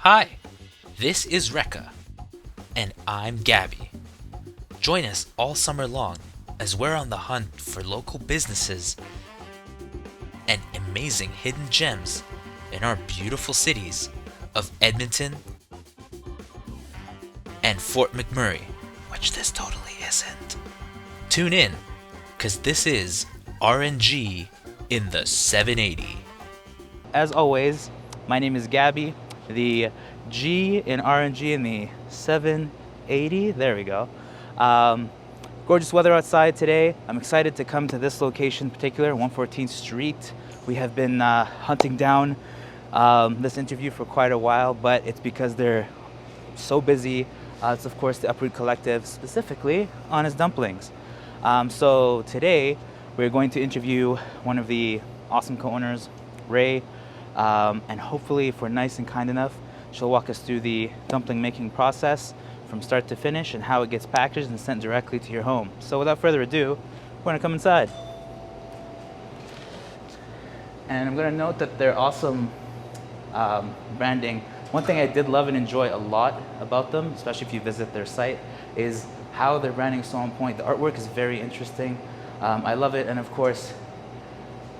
Hi, this is Rekka, and I'm Gabby. Join us all summer long as we're on the hunt for local businesses and amazing hidden gems in our beautiful cities of Edmonton and Fort McMurray, which this totally isn't. Tune in, because this is RNG in the 780. As always, my name is Gabby. The G in RNG in the 780. There we go. Gorgeous weather outside today. I'm excited to come to this location in particular, 114th Street. We have been hunting down this interview for quite a while, but it's because they're so busy. It's of course the Uproot Collective, specifically Honest Dumplings. So today we're going to interview one of the awesome co-owners, Ray. And hopefully, if we're nice and kind enough, she'll walk us through the dumpling making process from start to finish and how it gets packaged and sent directly to your home. So without further ado, we're gonna come inside. And I'm gonna note that they're awesome branding. One thing I did love and enjoy a lot about them, especially if you visit their site, is how their branding is so on point. The artwork is very interesting. I love it, and of course,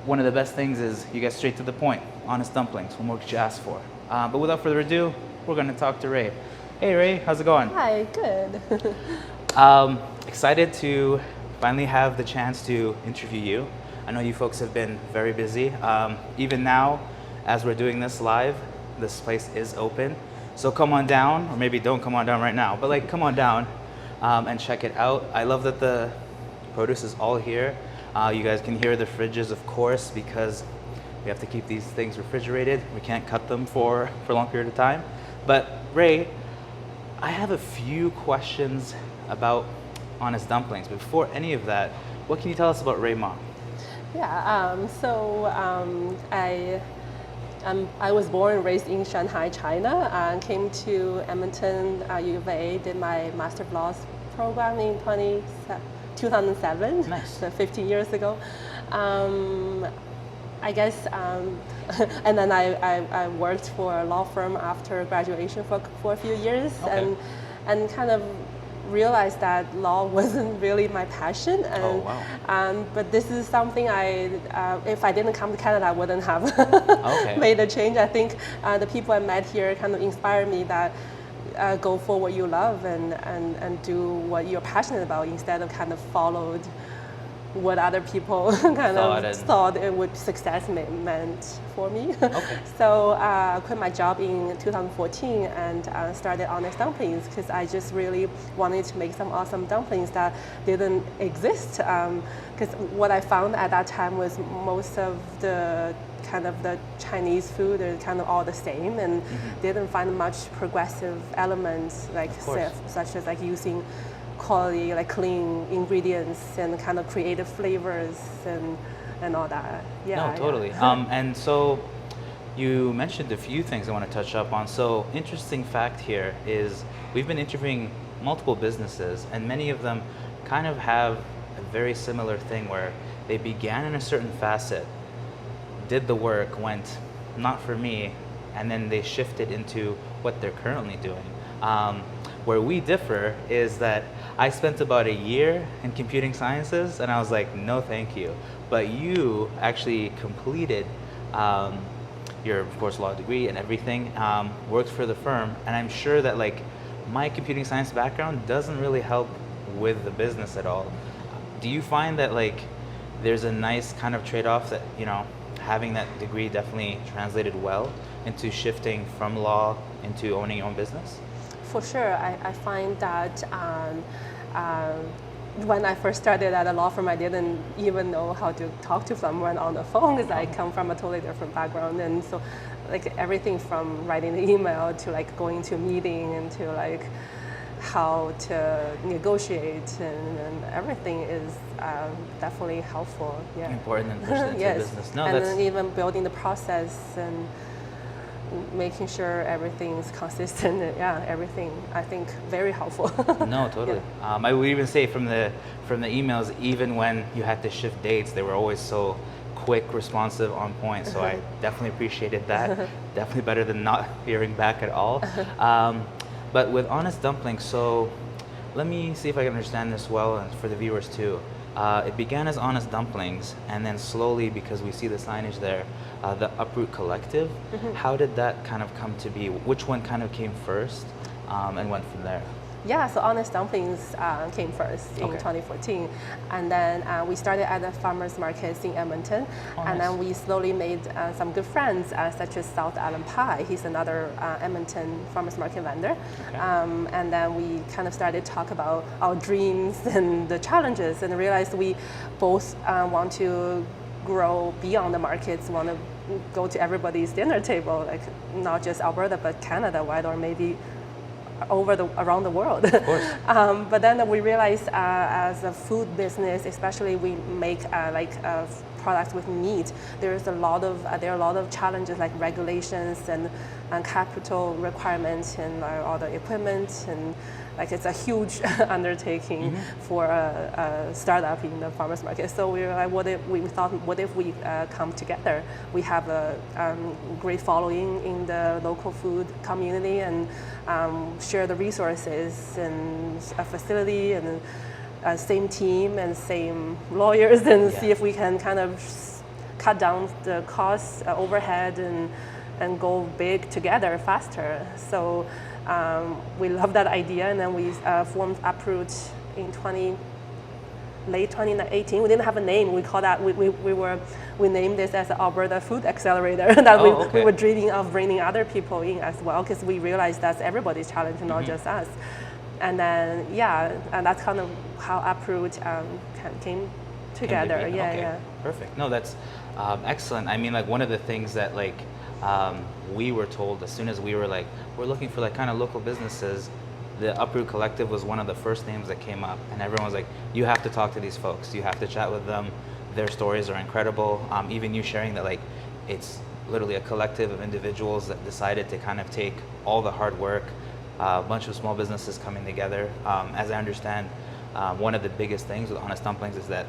one of the best things is you get straight to the point. Honest Dumplings. What more could you ask for? But without further ado, we're going to talk to Ray. Hey Ray, how's it going? Hi, good. Excited to finally have the chance to interview you. I know you folks have been very busy. Even now, as we're doing this live, this place is open. So come on down, or maybe don't come on down right now, but come on down and check it out. I love that the produce is all here. You guys can hear the fridges, of course, because we have to keep these things refrigerated. We can't cut them for a long period of time. But Ray, I have a few questions about Honest Dumplings. Before any of that, what can you tell us about Ray Mom? Yeah, I was born and raised in Shanghai, China, and came to Edmonton, U of A, did my Master of Laws program in 2007, Nice. So 15 years ago. I guess, and then I worked for a law firm after graduation for a few years, Okay. and kind of realized that law wasn't really my passion. And, Oh, wow. But this is something if I didn't come to Canada, I wouldn't have Okay. made a change. I think the people I met here kind of inspired me that go for what you love and do what you're passionate about instead of kind of followed what other people kind of thought it would success meant for me. Okay. So I quit my job in 2014 and started Honest Dumplings because I just really wanted to make some awesome dumplings that didn't exist. Because what I found at that time was most of the kind of the Chinese food are kind of all the same and didn't find much progressive elements such as using quality, clean ingredients and kind of creative flavors and all that. Yeah. No, totally. Yeah. And so you mentioned a few things I want to touch up on. So interesting fact here is we've been interviewing multiple businesses and many of them kind of have a very similar thing where they began in a certain facet, did the work, went not for me, and then they shifted into what they're currently doing. Where we differ is that I spent about a year in computing sciences and I was like, no thank you. But you actually completed your, of course, law degree and everything, worked for the firm, and I'm sure that my computing science background doesn't really help with the business at all. Do you find that there's a nice kind of trade-off that, having that degree definitely translated well into shifting from law into owning your own business? For sure, I find that when I first started at a law firm, I didn't even know how to talk to someone on the phone because I come from a totally different background, and so everything from writing an email to going to a meeting and to how to negotiate and everything is definitely helpful. Yeah. Important and push it into Yes. business. No, and that's then even building the process making sure everything's consistent. Yeah, everything, I think, very helpful. No, totally. Yeah. I would even say from the emails, even when you had to shift dates, they were always so quick, responsive, on point. So I definitely appreciated that. Definitely better than not hearing back at all. But with Honest Dumplings, so let me see if I can understand this well, and for the viewers too. It began as Honest Dumplings, and then slowly, because we see the signage there, the Uproot Collective. How did that kind of come to be? Which one kind of came first, and went from there? Yeah, so Honest Dumplings came first in 2014, and then we started at the farmers markets in Edmonton, and then we slowly made some good friends, such as South Island Pie. He's another Edmonton farmers market vendor, and then we kind of started to talk about our dreams and the challenges, and realized we both want to grow beyond the markets, want to go to everybody's dinner table, like not just Alberta but Canada-wide, or maybe around the world. Of course. But then we realized as a food business, especially we make products with meat, there are a lot of challenges like regulations and capital requirements and all the equipment, and like it's a huge undertaking for a startup in the farmers market. So we were like, what if we come together? We have a great following in the local food community, and share the resources and a facility and same team and same lawyers, and see if we can kind of cut down the costs, overhead, and go big together faster. So we love that idea, and then we formed Uproot in late 2018. We didn't have a name. We called that we named this as the Alberta Food Accelerator. That we were dreaming of bringing other people in as well, because we realized that's everybody's challenge, not just us. And then and that's kind of how Uproot came together. Yeah. Perfect. No, that's excellent. I mean, like one of the things that we were told as soon as we were like, we're looking for like kind of local businesses, the Uproot Collective was one of the first names that came up, and everyone was like, you have to talk to these folks, you have to chat with them, their stories are incredible. Even you sharing that like it's literally a collective of individuals that decided to kind of take all the hard work, a bunch of small businesses coming together. As I understand, one of the biggest things with Honest Dumplings is that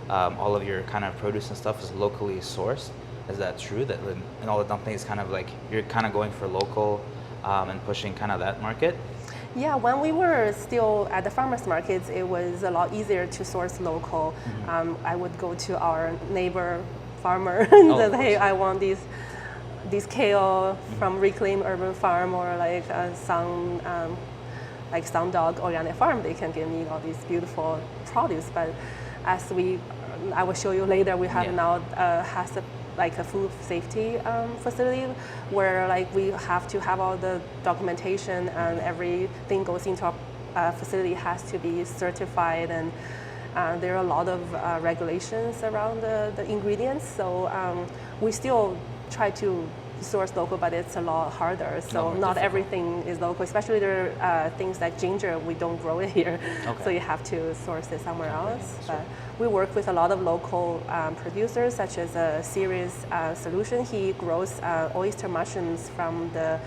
all of your kind of produce and stuff is locally sourced. Is that true? That in all the dumplings, kind of like you're kind of going for local and pushing kind of that market? Yeah, when we were still at the farmers markets, it was a lot easier to source local. I would go to our neighbor farmer and say, hey, I want these kale from Reclaim Urban Farm, or like Sundog Organic Farm. They can give me all these beautiful produce. But as I will show you later, we have now has a food safety facility where like we have to have all the documentation, and everything goes into our facility has to be certified, and there are a lot of regulations around the ingredients. So we still try to source local, but it's a lot harder. So not everything is local, especially there are things like ginger, we don't grow it here. So you have to source it somewhere else. But we work with a lot of local producers, such as a Serious Solution. He grows oyster mushrooms from the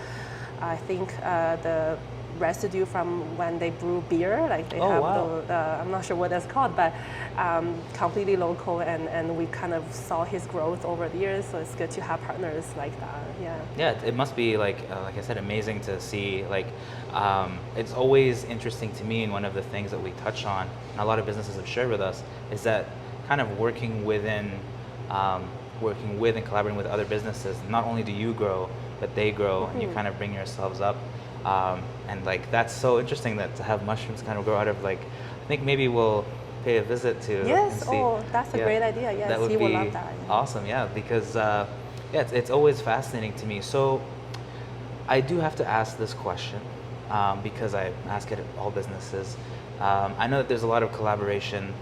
residue from when they brew beer, like they have I'm not sure what that's called, but completely local, and we kind of saw his growth over the years, so it's good to have partners like that. Yeah, it must be like I said, amazing to see. Like it's always interesting to me, and one of the things that we touch on, and a lot of businesses have shared with us, is that kind of working with and collaborating with other businesses. Not only do you grow, but they grow, and you kind of bring yourselves up. And like that's so interesting that to have mushrooms kind of grow out of like, I think maybe we'll pay a visit to. Yes, that's a great idea. Yes, that would he be will love that. Awesome. Yeah, because it's always fascinating to me. So I do have to ask this question because I ask it at all businesses. I know that there's a lot of collaboration,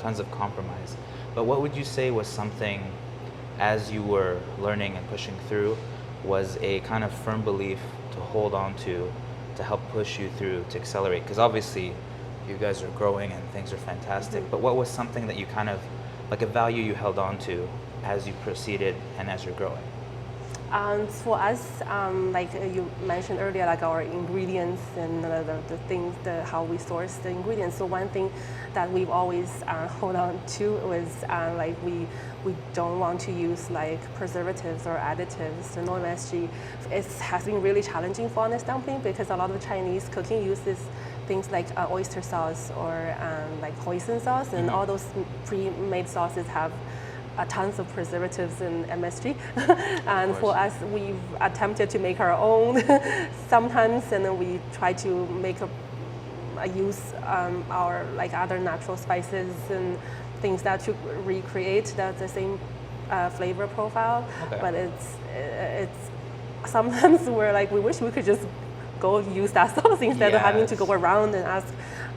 tons of compromise, but what would you say was something, as you were learning and pushing through, was a kind of firm belief to hold on to help push you through, to accelerate? Because obviously you guys are growing and things are fantastic, but what was something that you kind of, like a value you held on to as you proceeded and as you're growing? For us, like you mentioned earlier, like our ingredients and the things, how we source the ingredients. So one thing that we've always hold on to was like we don't want to use like preservatives or additives. The no MSG has been really challenging for Honest Dumpling because a lot of Chinese cooking uses things like oyster sauce or like hoisin sauce, and all those pre-made sauces have tons of preservatives and MSG. And for us, we've attempted to make our own sometimes, and then we try to make use our like other natural spices and things that to recreate the same flavor profile. Okay. But it's sometimes we're like, we wish we could just go use that sauce instead of having to go around and ask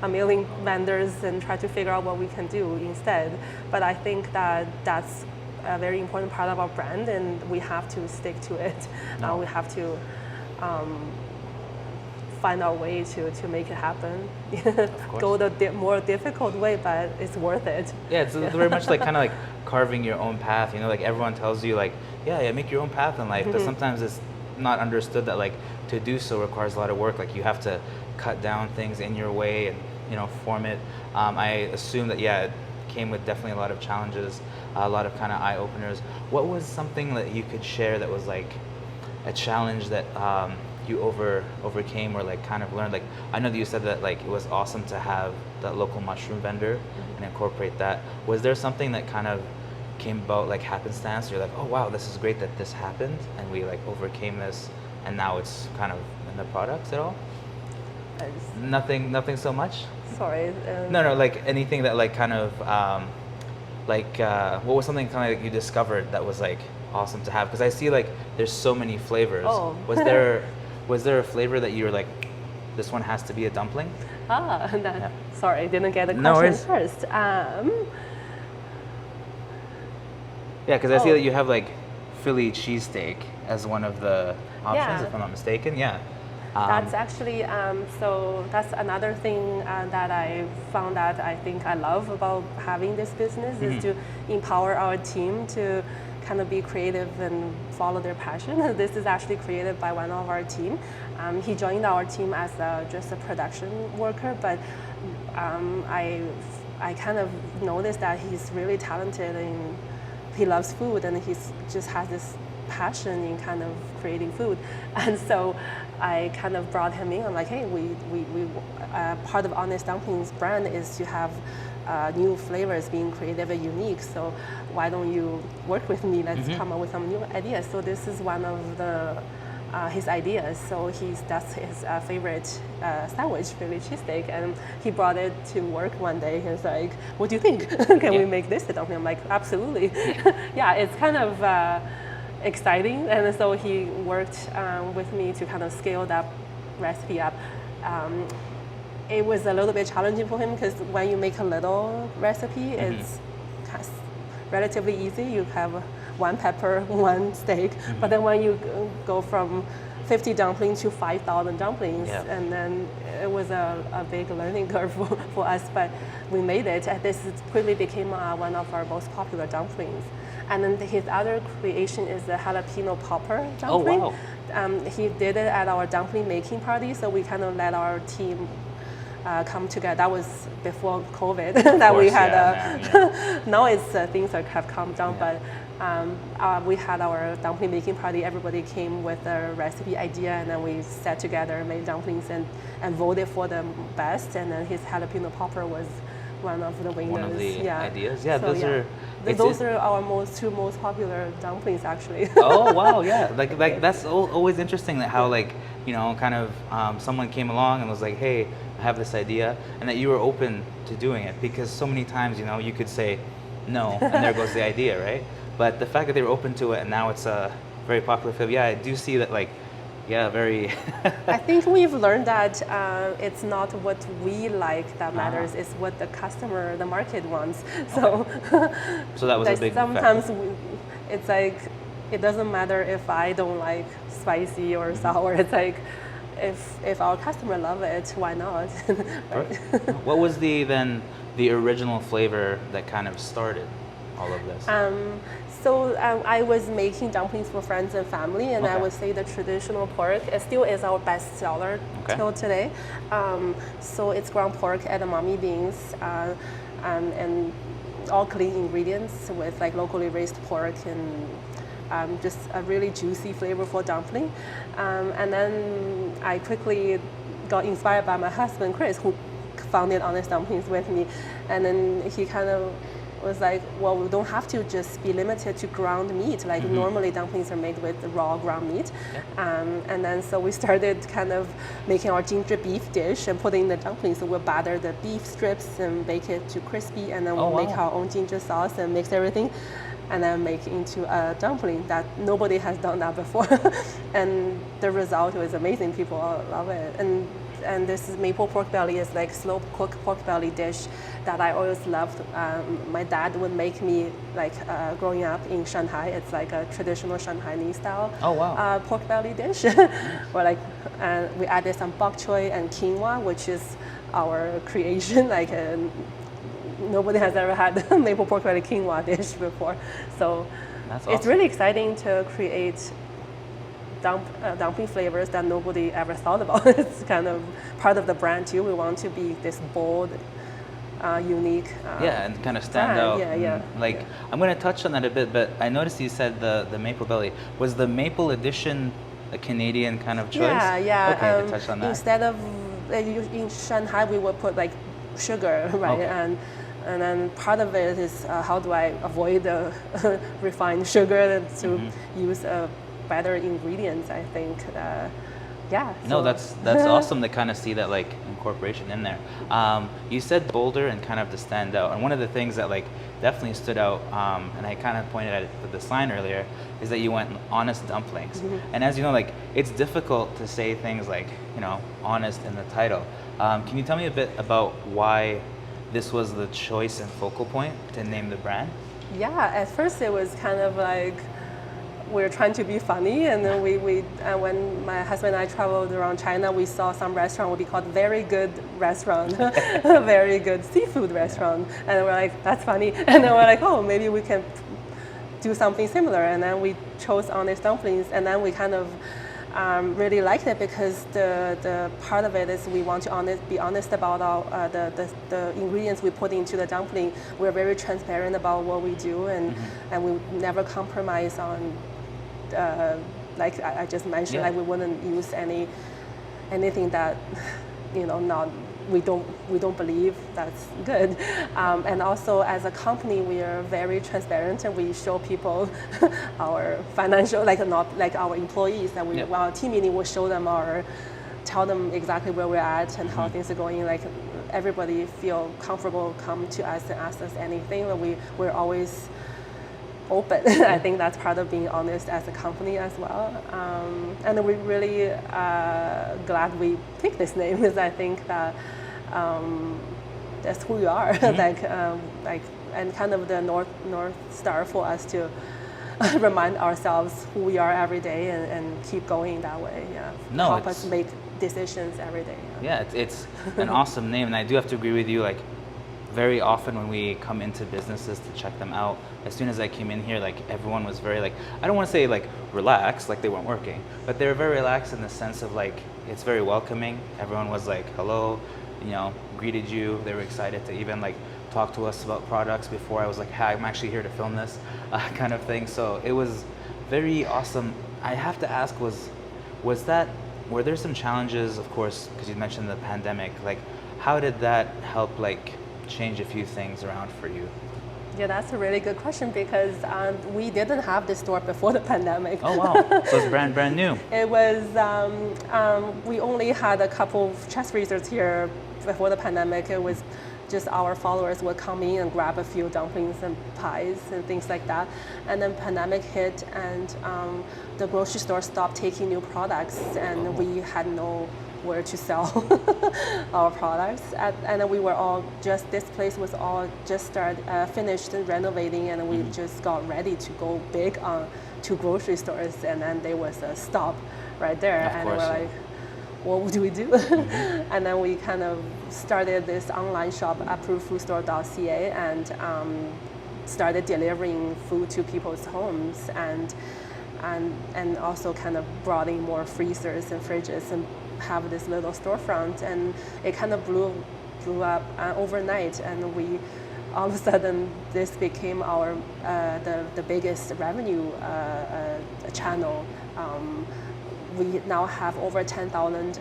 a million vendors and try to figure out what we can do instead. But I think that that's a very important part of our brand, and we have to stick to it. We have to find our way to make it happen. Go the more difficult way, but it's worth it. Yeah, it's very much like kind of like carving your own path. You know, like everyone tells you like, yeah, make your own path in life, but sometimes it's not understood that like to do so requires a lot of work. Like you have to cut down things in your way and, you know, form it. I assume that, it came with definitely a lot of challenges, a lot of kind of eye openers. What was something that you could share that was like a challenge that you overcame or like kind of learned? Like I know that you said that like it was awesome to have that local mushroom vendor and incorporate that. Was there something that kind of came about like happenstance? You're like, oh wow, this is great that this happened and we like overcame this and now it's kind of in the products at all? Nothing so much? Sorry. No, like anything that like kind of what was something kind of like you discovered that was like awesome to have? Because I see like there's so many flavors. Oh. Was there a flavor that you were like, this one has to be a dumpling? Sorry, I didn't get the No question worries. first. Yeah, because I see that you have like Philly cheesesteak as one of the options, Yeah. if I'm not mistaken. Yeah. That's actually, so that's another thing that I found that I think I love about having this business is to empower our team to kind of be creative and follow their passion. This is actually created by one of our team. He joined our team as just a production worker, but I kind of noticed that he's really talented and he loves food, and he's just has this passion in kind of creating food. And so I kind of brought him in. I'm like, hey, we part of Honest Dumplings brand is to have new flavors being creative and unique. So why don't you work with me? Let's come up with some new ideas. So this is one of the his ideas. So that's his favorite sandwich, Philly cheesesteak, and he brought it to work one day. He's like, "What do you think? Can we make this a dumpling?" I'm like, "Absolutely." Yeah, it's kind of exciting, and so he worked with me to kind of scale that recipe up. It was a little bit challenging for him because when you make a little recipe, it's relatively easy. You have one pepper, one steak, but then when you go from 50 dumplings to 5,000 dumplings, and then it was a big learning curve for us, but we made it, and this quickly became one of our most popular dumplings. And then his other creation is the jalapeno popper dumpling. Oh, wow. He did it at our dumpling making party, so we kind of let our team come together. That was before COVID that we had. Now it's things have calmed down, but we had our dumpling making party. Everybody came with a recipe idea, and then we sat together, made dumplings, and voted for the best. And then his jalapeno popper was one of the winners. One of the ideas. Yeah, so, those are our two most popular dumplings, actually. Oh wow, yeah, like that's always interesting that how like, you know, kind of someone came along and was like, hey, I have this idea, and that you were open to doing it, because so many times, you know, you could say no and there goes the idea, right? But the fact that they were open to it and now it's a very popular film, yeah, I do see that, like, yeah, very. I think we've learned that it's not what we like that matters, it's what the customer, the market wants. So, so that was a big sometimes it's like, it doesn't matter if I don't like spicy or sour. It's like, if our customer love it, why not? Right? What was the original flavor that kind of started all of this? I was making dumplings for friends and family, and I Okay. would say the traditional pork it still is our best seller till today. So it's ground pork, edamame beans, and all clean ingredients with like locally raised pork and just a really juicy, flavorful dumpling. And then I quickly got inspired by my husband, Chris, who founded Honest Dumplings with me. And then he kind of was like, well, we don't have to just be limited to ground meat. Like normally dumplings are made with raw ground meat. And then so we started kind of making our ginger beef dish and putting in the dumplings. So we'll batter the beef strips and bake it to crispy, and then we'll make our own ginger sauce and mix everything, and then make into a dumpling that nobody has done that before. And the result was amazing. People all love it. And this is maple pork belly is like slow cooked pork belly dish that I always loved. My dad would make me like growing up in Shanghai. It's like a traditional Shanghainese style pork belly dish. Or like we added some bok choy and quinoa, which is our creation. Like nobody has ever had maple pork belly quinoa dish before. So That's awesome. It's really exciting to create dumpling flavors that nobody ever thought about. It's kind of part of the brand too. We want to be this bold, unique. And kind of stand out. Yeah. I'm going to touch on that a bit, but I noticed you said the maple belly. Was the maple edition a Canadian kind of choice? Yeah. Okay, to touch on that. Instead of in Shanghai, we would put like sugar, right? Okay. And then part of it is how do I avoid the refined sugar to use better ingredients, I think. No, that's awesome to kind of see that like incorporation in there. You said bolder and kind of to stand out, and one of the things that like definitely stood out, and I kind of pointed at it with the sign earlier, is that you went honest dumplings. And as you know, like it's difficult to say things like honest in the title. Can you tell me a bit about why this was the choice and focal point to name the brand? Yeah, at first it was kind of like we're trying to be funny, and then when my husband and I traveled around China, we saw some restaurant would be called Very Good Restaurant, Very Good Seafood Restaurant, and we're like, that's funny, and then we're like, oh, maybe we can do something similar, and then we chose Honest Dumplings, and then we kind of really liked it because the part of it is we want to be honest about the ingredients we put into the dumpling. We're very transparent about what we do, and we never compromise on. Like I just mentioned, like we wouldn't use anything that we don't believe that's good. And also as a company, we are very transparent, and we show people our financial, not like our employees, that we our team meeting will show them tell them exactly where we're at and how things are going. Like everybody feel comfortable come to us and ask us anything. We're always open. I think that's part of being honest as a company as well. And we're really glad we picked this name, because I think that that's who we are. And kind of the north star for us to remind ourselves who we are every day and keep going that way. Help us make decisions every day. It's an awesome name, and I do have to agree with you. Like very often when we come into businesses to check them out, as soon as I came in here, like everyone was very I don't want to say like relaxed, like they weren't working, but they were very relaxed in the sense of like it's very welcoming. Everyone was like hello, greeted you. They were excited to even like talk to us about products before I was like, hey, I'm actually here to film this kind of thing. So it was very awesome. I have to ask, were there some challenges, of course, because you mentioned the pandemic, like how did that help like change a few things around for you? Yeah, that's a really good question, because we didn't have this store before the pandemic. Oh wow! So it's brand new. It was we only had a couple of chest freezers here before the pandemic. It was just our followers would come in and grab a few dumplings and pies and things like that. And then pandemic hit, and the grocery store stopped taking new products, and we had nowhere to sell our products. And then we were this place was all just finished and renovating, and we just got ready to go big on to grocery stores, and then there was a stop right there. And we're like, what do we do? And then we kind of started this online shop, approvedfoodstore.ca, and started delivering food to people's homes, and also kind of brought in more freezers and fridges and have this little storefront, and it kind of blew up overnight, and we all of a sudden this became our the biggest revenue channel. We now have over 10,000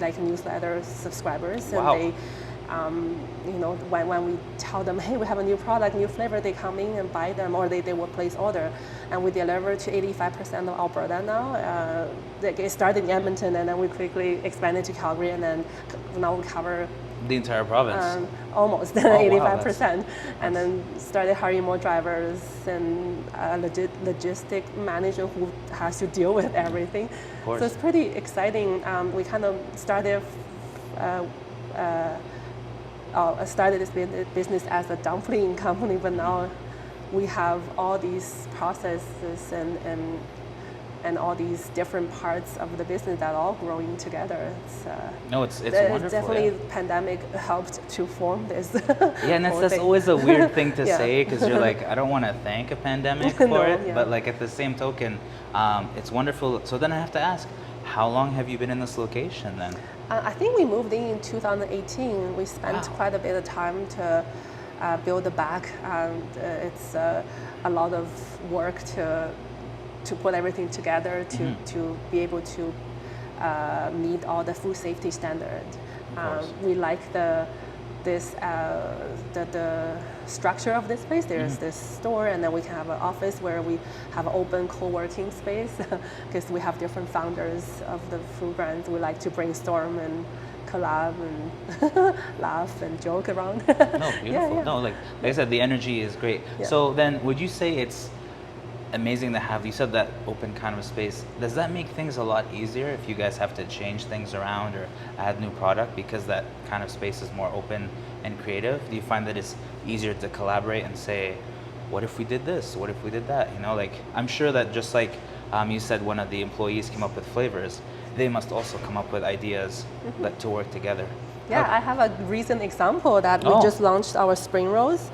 like newsletter subscribers, wow. and they, you know, when we tell them, hey, we have a new product, new flavor, they come in and buy them, or they will place order, and we deliver to 85% of Alberta now. It started in Edmonton, and then we quickly expanded to Calgary, and then now we cover the entire province. Almost 85%, and then started hiring more drivers and a logistic manager who has to deal with everything. So it's pretty exciting. We kind of started this business as a dumpling company, but now we have all these processes and all these different parts of the business that are all growing together. It's wonderful. Definitely, pandemic helped to form this. Yeah, and that's always a weird thing to say, because you're like, I don't want to thank a pandemic for it, but like at the same token, it's wonderful. So then I have to ask, how long have you been in this location then? I think we moved in 2018. We spent quite a bit of time to build the back, and it's a lot of work to put everything together to be able to meet all the food safety standards. We like the structure of this place. There's this store, and then we can have an office where we have an open co-working space, because we have different founders of the food brands. We like to brainstorm and collab and laugh and joke around. No, beautiful. No, like I said, the energy is great. So then would you say it's amazing to have, you said, that open kind of space? Does that make things a lot easier if you guys have to change things around or add new product, because that kind of space is more open and creative? Do you find that it's easier to collaborate and say, what if we did this? What if we did that? You know, like, I'm sure that just like you said, one of the employees came up with flavors, they must also come up with ideas to work together. Yeah, I have a recent example that we just launched our spring rolls.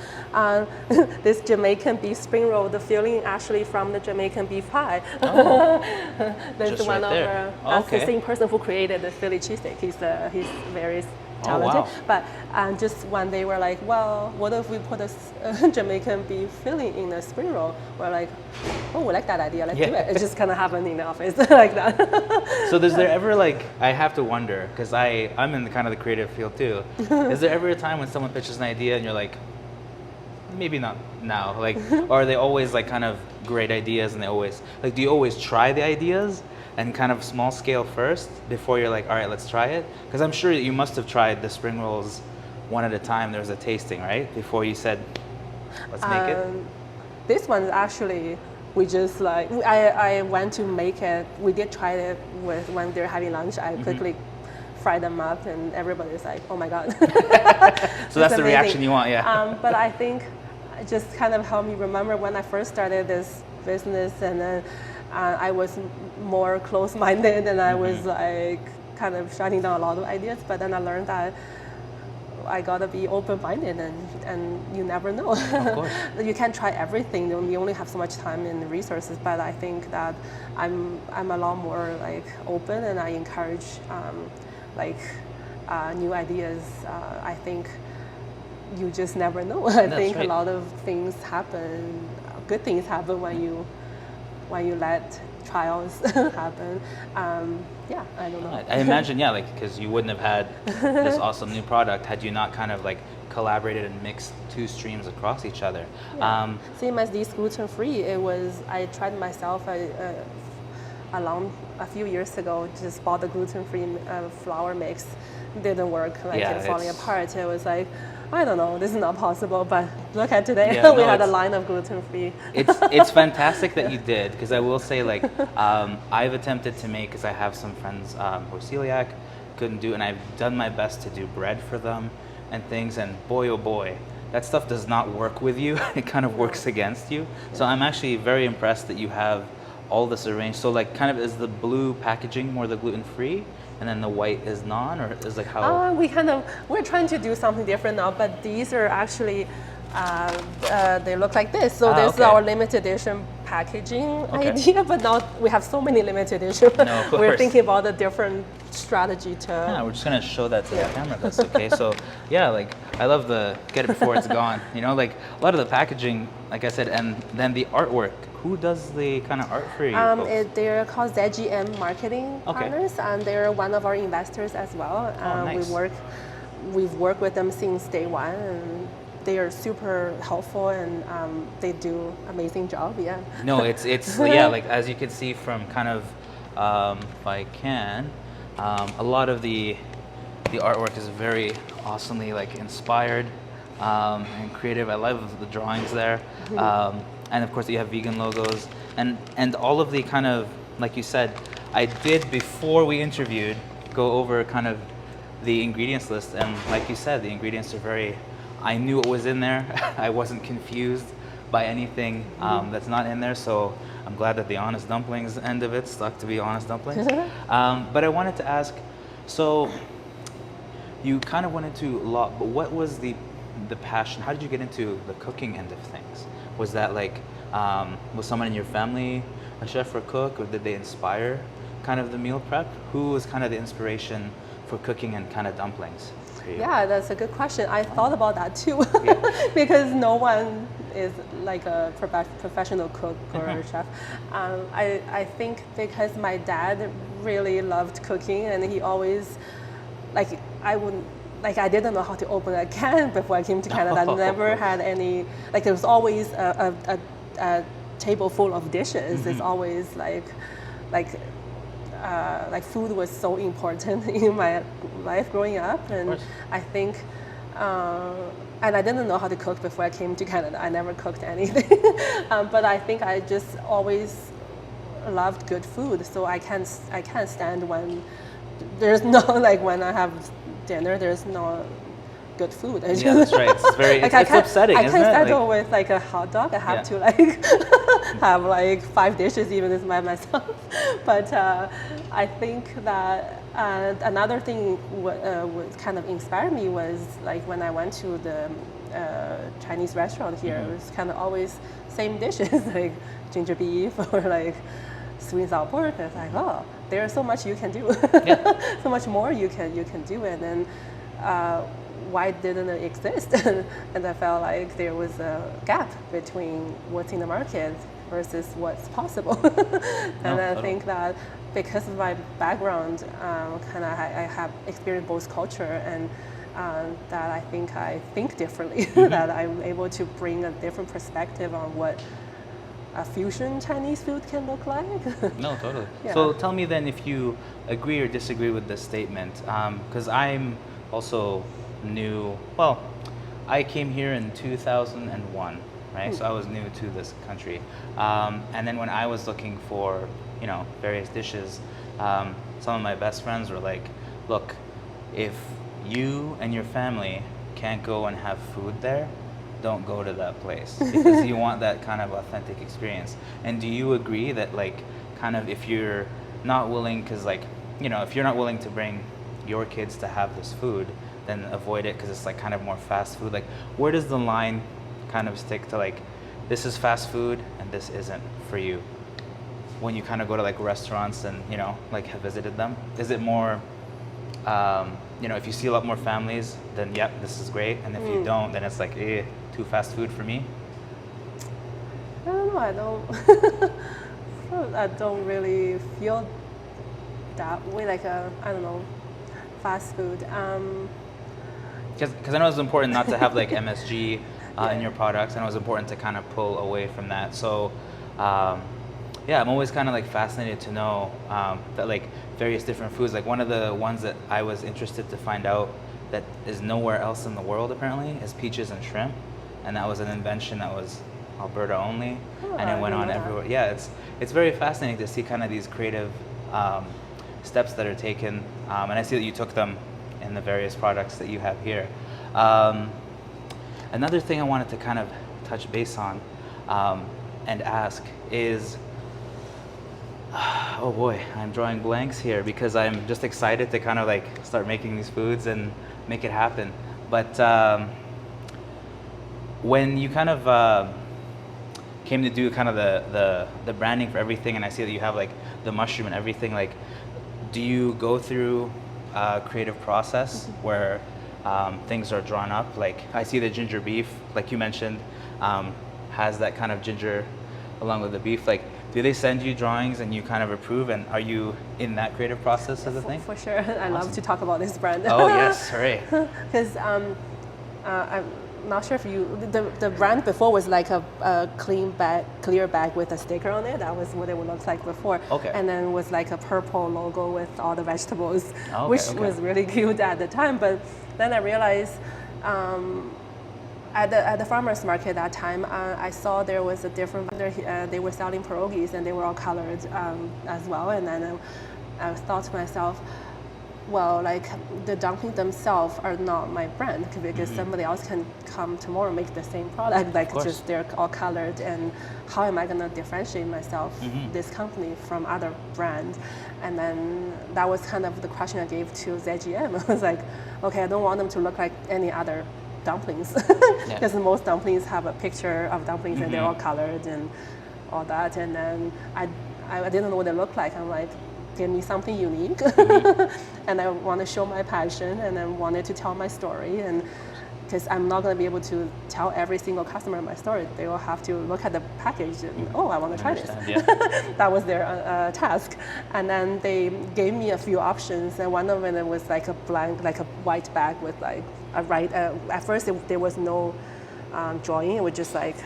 This Jamaican beef spring roll, the filling actually from the Jamaican beef pie. That's just one right of that's the same person who created the Philly cheesesteak. He's very talented. But just when they were like, well, what if we put a Jamaican beef filling in the spring roll? We're like, oh, we like that idea, let's do it. It just kind of happened in the office like that. So is there ever, like, I have to wonder, because I'm in the kind of the creative field too, is there ever a time when someone pitches an idea and you're like, maybe not now, like, or are they always like kind of great ideas, and they always, like, do you always try the ideas and kind of small scale first before you're like, all right, let's try it? Because I'm sure you must have tried the spring rolls one at a time. There was a tasting, right? Before you said, let's make it. This one actually, we just like, I went to make it. We did try it when they're having lunch. I quickly fried them up, and everybody's like, oh my God. So that's the reaction you want, yeah. But I think it just kind of helped me remember when I first started this business, and then I was more close-minded, and I was like kind of shutting down a lot of ideas. But then I learned that I gotta be open-minded, and you never know. Of course. You can't try everything. You only have so much time and resources. But I think that I'm a lot more like open, and I encourage new ideas. I think you just never know. I think a lot of things happen. Good things happen when you let trials happen. I don't know. I imagine, like, because you wouldn't have had this awesome new product had you not kind of like collaborated and mixed two streams across each other. Yeah. Same as these gluten-free, I tried myself a few years ago, just bought the gluten-free flour mix. Didn't work, it's falling apart. It was like, I don't know, this is not possible, but look at today. We had a line of gluten-free. It's fantastic that you did, because I will say, like, I've attempted to make, because I have some friends who are celiac, couldn't do, and I've done my best to do bread for them and things, and boy, oh boy, that stuff does not work with you. It kind of works against you. So I'm actually very impressed that you have all this arranged. So, like, kind of, is the blue packaging more the gluten-free, and then the white is non, or is like how? We're trying to do something different now, but these are actually they look like this. So this is our limited edition packaging idea, but now we have so many limited edition. No, of We're course. thinking about a different strategy to. Yeah, we're just gonna show that to the camera. That's okay. So yeah, like I love the get it before it's gone. You know, like a lot of the packaging, like I said, and then the artwork. Who does the kind of art for you? Folks? They're called ZGM Marketing Partners, and they're one of our investors as well. Nice. We've worked with them since day one, and they are super helpful, and they do amazing job. Yeah. No, it's yeah, like as you can see from kind of if I can, a lot of the artwork is very awesomely like inspired and creative. I love the drawings there. And of course you have vegan logos and all of the kind of, like you said, I did before we interviewed go over kind of the ingredients list, and like you said, the ingredients are very, I knew what was in there. I wasn't confused by anything that's not in there, so I'm glad that the Honest Dumplings end of it stuck to be Honest Dumplings. But I wanted to ask, so you kind of went into a lot, but what was the passion? How did you get into the cooking end of things? Was that like, was someone in your family a chef or cook, or did they inspire kind of the meal prep? Who was kind of the inspiration for cooking and kind of dumplings for you? Yeah, that's a good question. I thought about that too, because no one is like a professional cook or chef. I think because my dad really loved cooking, and he always, like, I didn't know how to open a can before I came to Canada. I never had any, like there was always a table full of dishes. It's always like food was so important in my life growing up, and I think, and I didn't know how to cook before I came to Canada. I never cooked anything, but I think I just always loved good food. So I can't stand when there's no, like when I have dinner, there's no good food. Yeah, that's right. It's very, it's upsetting, isn't it? I can't settle with like a hot dog. I have to like have like 5 dishes even as myself. But I think that another thing what kind of inspired me was like when I went to the Chinese restaurant here, it was kind of always same dishes like ginger beef or like sweet and sour pork. It's like, oh, there's so much you can do, so much more you can do, and then why didn't it exist? And I felt like there was a gap between what's in the market versus what's possible. And I think that because of my background, I have experienced both culture, and that I think differently. That I'm able to bring a different perspective on what a fusion Chinese food can look like. No, totally. Yeah. So tell me then if you agree or disagree with this statement, because I'm also new. Well, I came here in 2001, right? So I was new to this country, and then when I was looking for, you know, various dishes, some of my best friends were like, "Look, if you and your family can't go and have food there, don't go to that place because you want that kind of authentic experience." And do you agree that, like, kind of if you're not willing, because, like, you know, if you're not willing to bring your kids to have this food, then avoid it because it's like kind of more fast food? Like, where does the line kind of stick to, like, this is fast food and this isn't for you when you kind of go to like restaurants and, you know, like have visited them? Is it more, you know, if you see a lot more families, then yep, this is great, and if you don't, then it's like, too fast food for me? I don't know. I don't really feel that way. Like I don't know, fast food. Because I know it's important not to have like MSG in your products. I know it's important to kind of pull away from that. So yeah, I'm always kind of like fascinated to know that like various different foods. Like one of the ones that I was interested to find out that is nowhere else in the world apparently is peaches and shrimp, and that was an invention that was Alberta only, and it went on everywhere. Yeah, it's very fascinating to see kind of these creative steps that are taken, and I see that you took them in the various products that you have here. Another thing I wanted to kind of touch base on and ask is, oh boy, I'm drawing blanks here because I'm just excited to kind of like start making these foods and make it happen. But when you kind of came to do kind of the branding for everything, and I see that you have like the mushroom and everything, like, do you go through a creative process where things are drawn up? Like, I see the ginger beef, like you mentioned, has that kind of ginger along with the beef. Like, do they send you drawings and you kind of approve, and are you in that creative process of the thing? For sure. I love to talk about this brand. Oh yes, hooray. Because I'm not sure if the brand before was like a clear bag with a sticker on it. That was what it would look like before. Okay. And then was like a purple logo with all the vegetables, Okay, which was really cute at the time. But then I realized at the farmer's market that time, I saw there was a different vendor. They were selling pierogies and they were all colored as well. And then I thought to myself, well, like the dumplings themselves are not my brand, because somebody else can come tomorrow and make the same product. Like, just they're all colored, and how am I gonna differentiate myself, this company, from other brands? And then that was kind of the question I gave to ZGM. I was like, okay, I don't want them to look like any other dumplings, because most dumplings have a picture of dumplings and they're all colored and all that. And then I didn't know what they looked like. I'm like, give me something unique. And I want to show my passion, and I wanted to tell my story. And because I'm not going to be able to tell every single customer my story, they will have to look at the package and, oh, I want to try this. Yeah. That was their task. And then they gave me a few options, and one of them was like a blank, like a white bag with like a at first there was no drawing. It was just like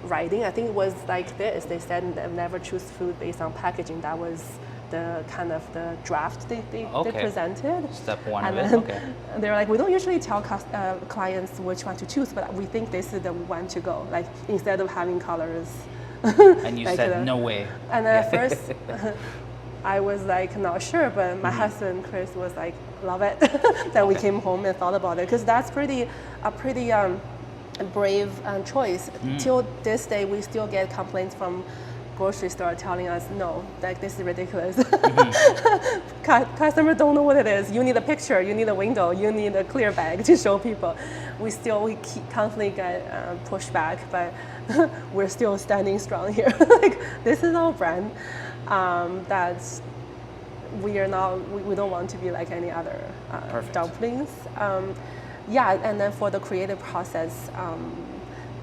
writing. I think it was like this. They said never choose food based on packaging. That was the kind of the draft they presented. Step one of it. Okay. They're like, we don't usually tell clients which one to choose, but we think this is the one to go. Like, instead of having colors. And you like said no way. And at first, I was like not sure, but my husband Chris was like, love it. Then we came home and thought about it, because that's a pretty brave choice. Till this day, we still get complaints from grocery store telling us, no, like, this is ridiculous. Customers don't know what it is. You need a picture, you need a window, you need a clear bag to show people. We constantly get pushed back, but we're still standing strong here. Like, this is our brand. That's we don't want to be like any other dumplings. And then for the creative process,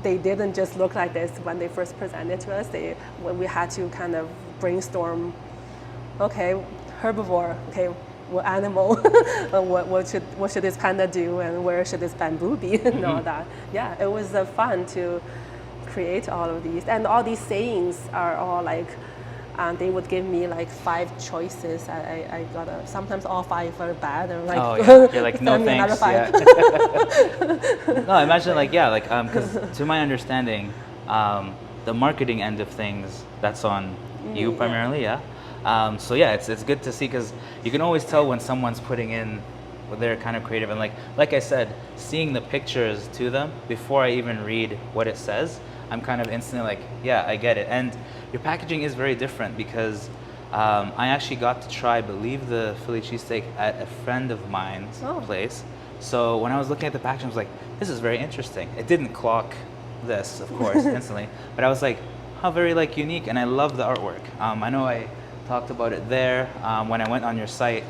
they didn't just look like this when they first presented to us. When we had to kind of brainstorm, okay, herbivore, okay, what animal, what should this panda do, and where should this bamboo be, and all that. Yeah, it was fun to create all of these, and all these sayings are all like, they would give me like 5 choices. I got sometimes all 5 are bad. And like, oh yeah, you're like, no thanks. Yeah. No, I imagine like, yeah, like, because to my understanding, the marketing end of things, that's on you primarily, yeah. So yeah, it's good to see, because you can always tell when someone's putting in, they're kind of creative, and like I said, seeing the pictures to them before I even read what it says, I'm kind of instantly like, yeah, I get it. And your packaging is very different, because I actually got to try, I believe, the Philly cheesesteak at a friend of mine's place. So when I was looking at the packaging, I was like, this is very interesting. It didn't clock this, of course, instantly, but I was like, how very like unique, and I love the artwork. I know I talked about it there when I went on your site.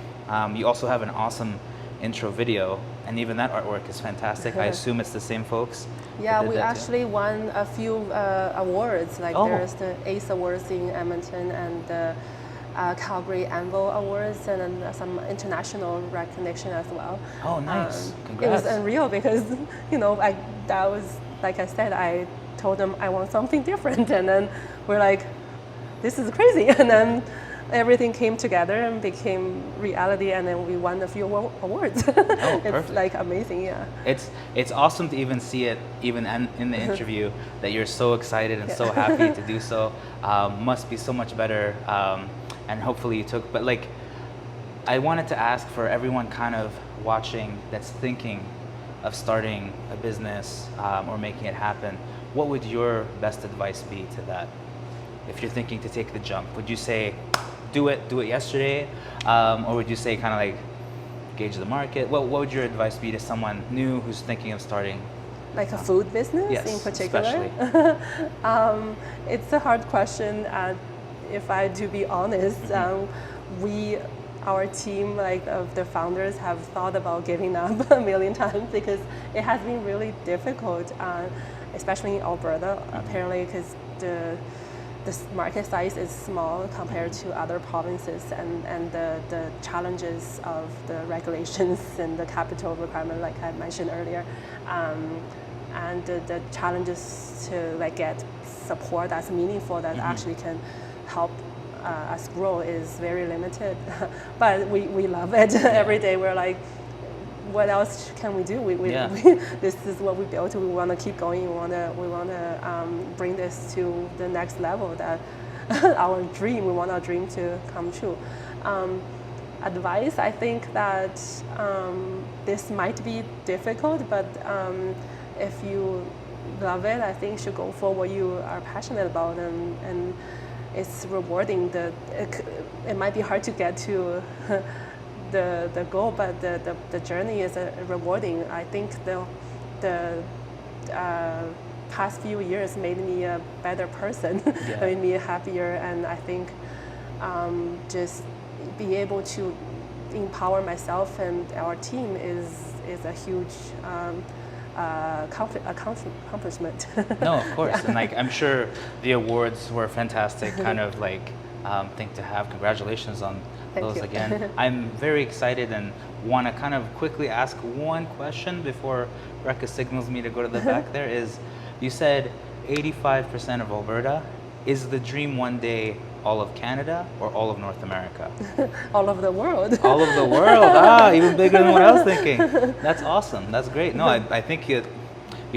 You also have an awesome intro video, and even that artwork is fantastic. I assume it's the same folks. Yeah, we actually won a few awards. Like, there's the ACE Awards in Edmonton, and the Calgary Anvil Awards, and then some international recognition as well. Oh, nice. Congrats. It was unreal, because, that was, like I said, I told them I want something different, and then we're like, this is crazy. And then everything came together and became reality, and then we won a few awards. It's like amazing, yeah. It's awesome to even see it, even in the interview, that you're so excited and so happy to do so. Must be so much better, and hopefully you took. But like, I wanted to ask for everyone kind of watching that's thinking of starting a business or making it happen. What would your best advice be to that? If you're thinking to take the jump, would you say, do it yesterday, or would you say kind of like gauge the market? What would your advice be to someone new who's thinking of starting Like a food business Yes, in particular? especially. It's a hard question. If I to be honest, our team, like of the founders, have thought about giving up a million times because it has been really difficult, especially in Alberta. Apparently, because the market size is small compared to other provinces, and the challenges of the regulations and the capital requirement, like I mentioned earlier, and the challenges to like get support that's meaningful that actually can help us grow is very limited. But we love it. Every day we're like, what else can we do? This is what we built. We want to keep going. We want to bring this to the next level. That our dream. We want our dream to come true. Advice, I think that this might be difficult, but if you love it, I think you should go for what you are passionate about, and it's rewarding. It might be hard to get to the goal, but the journey is rewarding. I think the past few years made me a better person, made me happier, and I think just be able to empower myself and our team is a huge accomplishment. No, of course, and like I'm sure the awards were fantastic. Kind of like thing to have. Congratulations on those again. I'm very excited and want to kind of quickly ask one question before Rekha signals me to go to the back. There is, you said 85% of Alberta. Is the dream one day all of Canada or all of North America? All of the world. All of the world. Even bigger than what I was thinking. That's awesome. That's great. No, I think you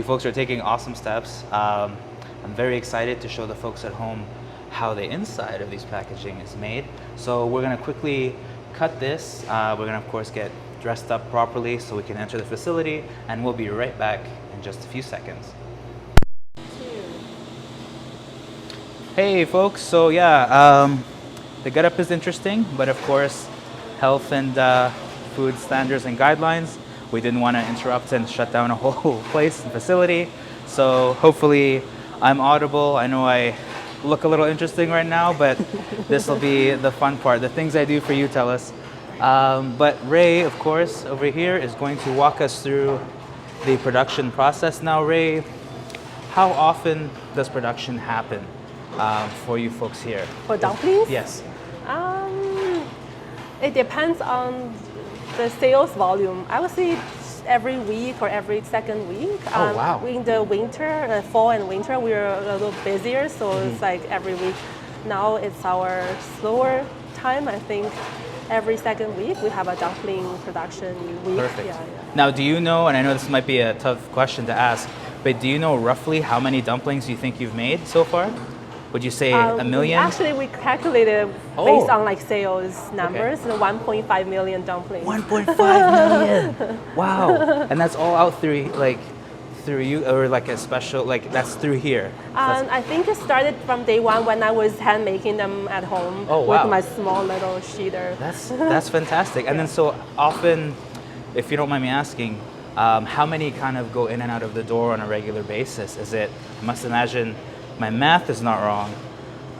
folks are taking awesome steps. I'm very excited to show the folks at home how the inside of these packaging is made. So we're going to quickly cut this. We're going to, of course, get dressed up properly so we can enter the facility, and we'll be right back in just a few seconds. Hey folks, so the getup is interesting, but of course, health and food standards and guidelines, we didn't want to interrupt and shut down a whole place and facility. So hopefully I'm audible. I know I look a little interesting right now, but this will be the fun part, the things I do for you, tell us. But Ray, of course, over here is going to walk us through the production process. Now, Ray, how often does production happen for you folks here? For dumplings? Yes. It depends on the sales volume. I would say every week or every second week. Oh, wow. In the winter, fall and winter, we're a little busier, so it's like every week. Now it's our slower time. I think every second week we have a dumpling production week. Perfect. Now, do you know, and I know this might be a tough question to ask, but do you know roughly how many dumplings you think you've made so far? Would you say a million? Actually, we calculated based on like sales numbers, 1.5 million dumplings. 1.5 million. Wow. And that's all out through you, or like a special, like that's through here? I think it started from day one when I was hand making them at home with my small little sheeter. That's fantastic. And then so often, if you don't mind me asking, how many kind of go in and out of the door on a regular basis? Is it, I must imagine, my math is not wrong,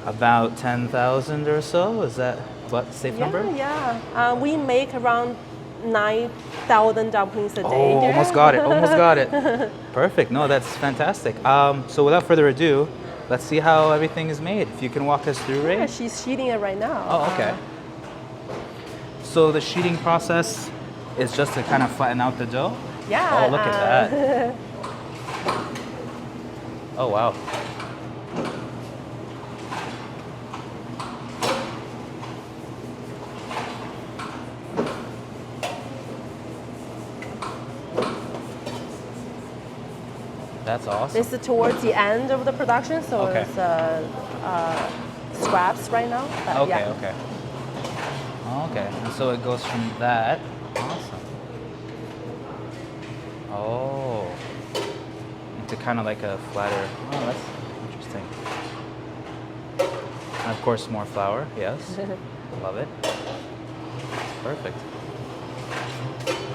about 10,000 or so? Is that what safe number? Yeah. We make around 9,000 dumplings a day. Oh, almost got it. Perfect. No, that's fantastic. So without further ado, let's see how everything is made. If you can walk us through, Ray. Yeah, she's sheeting it right now. Oh, okay. So the sheeting process is just to kind of flatten out the dough? Yeah. Oh, look at that. Oh, wow. That's awesome. This is towards the end of the production, so it's scraps right now. Okay. And so it goes from that. Awesome. Oh. Into kind of like a flatter. Oh, that's interesting. And of course, more flour. Yes. Love it. It's perfect.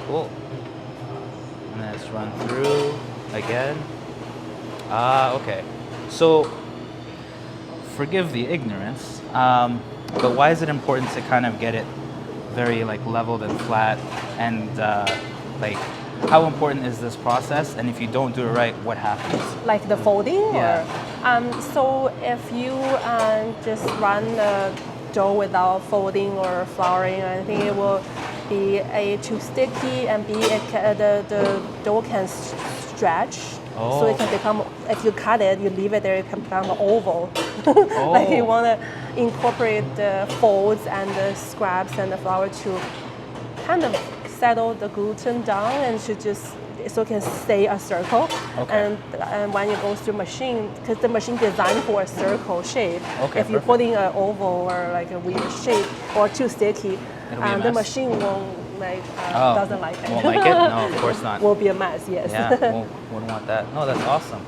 Cool. And then it's run through. again. Ah, okay. So, forgive the ignorance, but why is it important to kind of get it very like leveled and flat? And like, how important is this process? And if you don't do it right, what happens? Like the folding? Yeah. Or, so if you just run the dough without folding or flouring or anything, it will be A, too sticky, and B, the dough can stretch. So it can become, if you cut it, you leave it there, it can become an oval. Like you want to incorporate the folds and the scraps and the flour to kind of settle the gluten down and should just, so it can stay a circle. Okay. And when it goes through machine, because the machine designed for a circle shape, Okay, if you put in an oval or like a weird shape or too sticky, the machine won't doesn't like it. Won't like it? No, of course not. Will be a mess, yes. Yeah, wouldn't want that. No, that's awesome.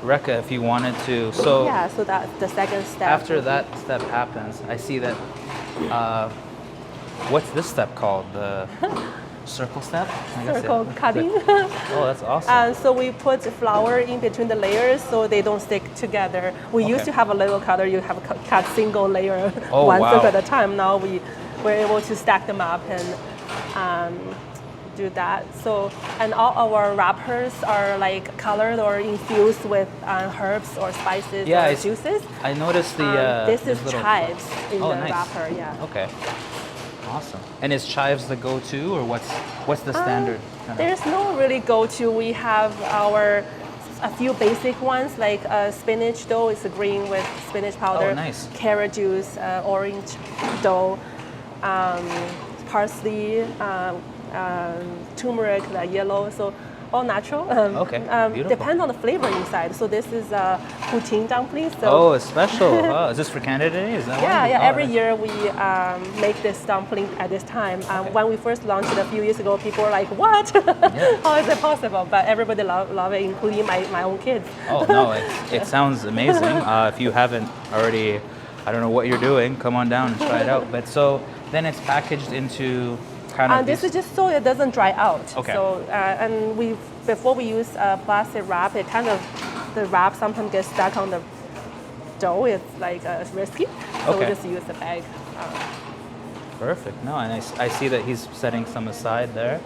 Rekha, if you wanted to, yeah, so that's the second step. After that step happens, I see that, what's this step called? The circle step? I guess, Circle cutting. Oh, that's awesome. So we put flour in between the layers so they don't stick together. We used to have a little cutter, you have cut single layer one circle at a time. Now we're able to stack them up and do that. So, and all our wrappers are like colored or infused with herbs or spices or juices. I noticed the this is little chives in the nice. wrapper, yeah. Okay. Awesome. And is chives the go-to, or what's the standard? There's no really go-to. We have a few basic ones like spinach dough. It's green with spinach powder. Oh, nice. Carrot juice, orange dough, parsley, turmeric, the yellow. So all natural. Okay, beautiful. Depends on the flavor inside. So this is poutine dumplings. So oh, it's special. Oh, is this for Canada Day? Is that yeah, one? yeah. Oh, Every year we make this dumpling at this time. When we first launched it a few years ago, people were like, "What? How is it possible?" But everybody love it, including my own kids. Oh no, it sounds amazing. If you haven't already, I don't know what you're doing. Come on down and try it out. But so then it's packaged into kind of. This is just so it doesn't dry out. Okay. So and before we use plastic wrap, it kind of the wrap sometimes gets stuck on the dough. It's like risky. So we just use the bag. Perfect. No, and I see that he's setting some aside there.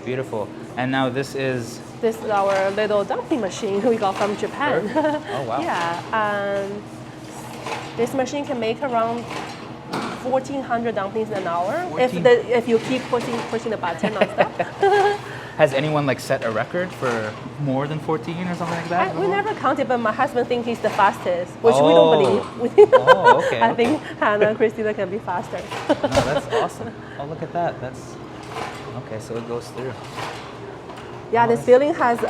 Beautiful. And now this is our little dumpling machine we got from Japan. Oh wow. Yeah. This machine can make around 1,400 dumplings an hour if you keep pushing the button nonstop. Has anyone like set a record for more than 14 or something like that? We never counted, but my husband thinks he's the fastest, which we don't believe. Oh, okay. I think Hannah and Christina can be faster. No, that's awesome. Oh, look at that. That's okay. So it goes through. Yeah, this filling has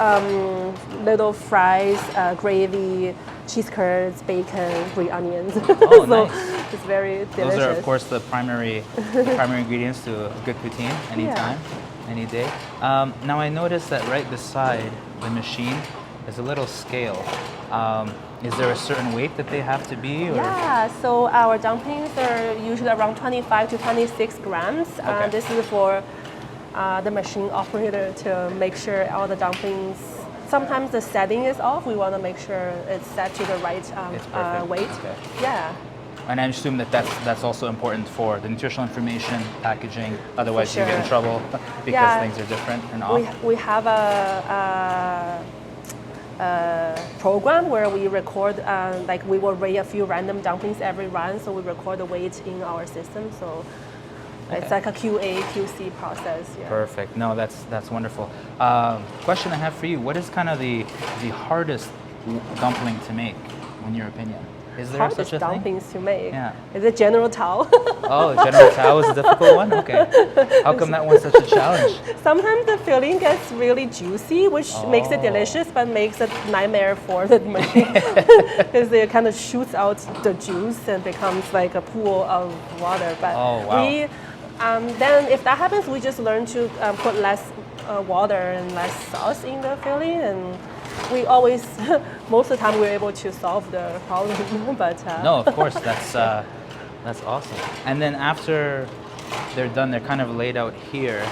little fries, gravy, cheese curds, bacon, green onions. Oh, so nice. it's very delicious. Those are, of course, the primary ingredients to a good poutine anytime, any day. Now I noticed that right beside the machine is a little scale. Is there a certain weight that they have to be? Or? Yeah, so our dumplings are usually around 25 to 26 grams. Okay. This is for the machine operator to make sure all the dumplings. Sometimes the setting is off. We want to make sure it's set to the right weight. Okay. Yeah. And I assume that that's also important for the nutritional information, packaging. Otherwise, you get in trouble because things are different and off. We have a program where we record, like we will weigh a few random dumplings every run, so we record the weight in our system. So it's like a QA, QC process. Yeah. Perfect. No, that's wonderful. Question I have for you: what is kind of the hardest dumpling to make, in your opinion? Is there Hardest such a dumplings thing? to make? Yeah. Is it General Tao? Oh, General Tao is a difficult one? Okay. How come that one's such a challenge? Sometimes the filling gets really juicy, which makes it delicious, but makes it nightmare for the machine because it kind of shoots out the juice and becomes like a pool of water. But we, then if that happens, we just learn to put less water and less sauce in the filling, and we always, most of the time, we're able to solve the problem. But no, of course, that's awesome. And then after they're done, they're kind of laid out here.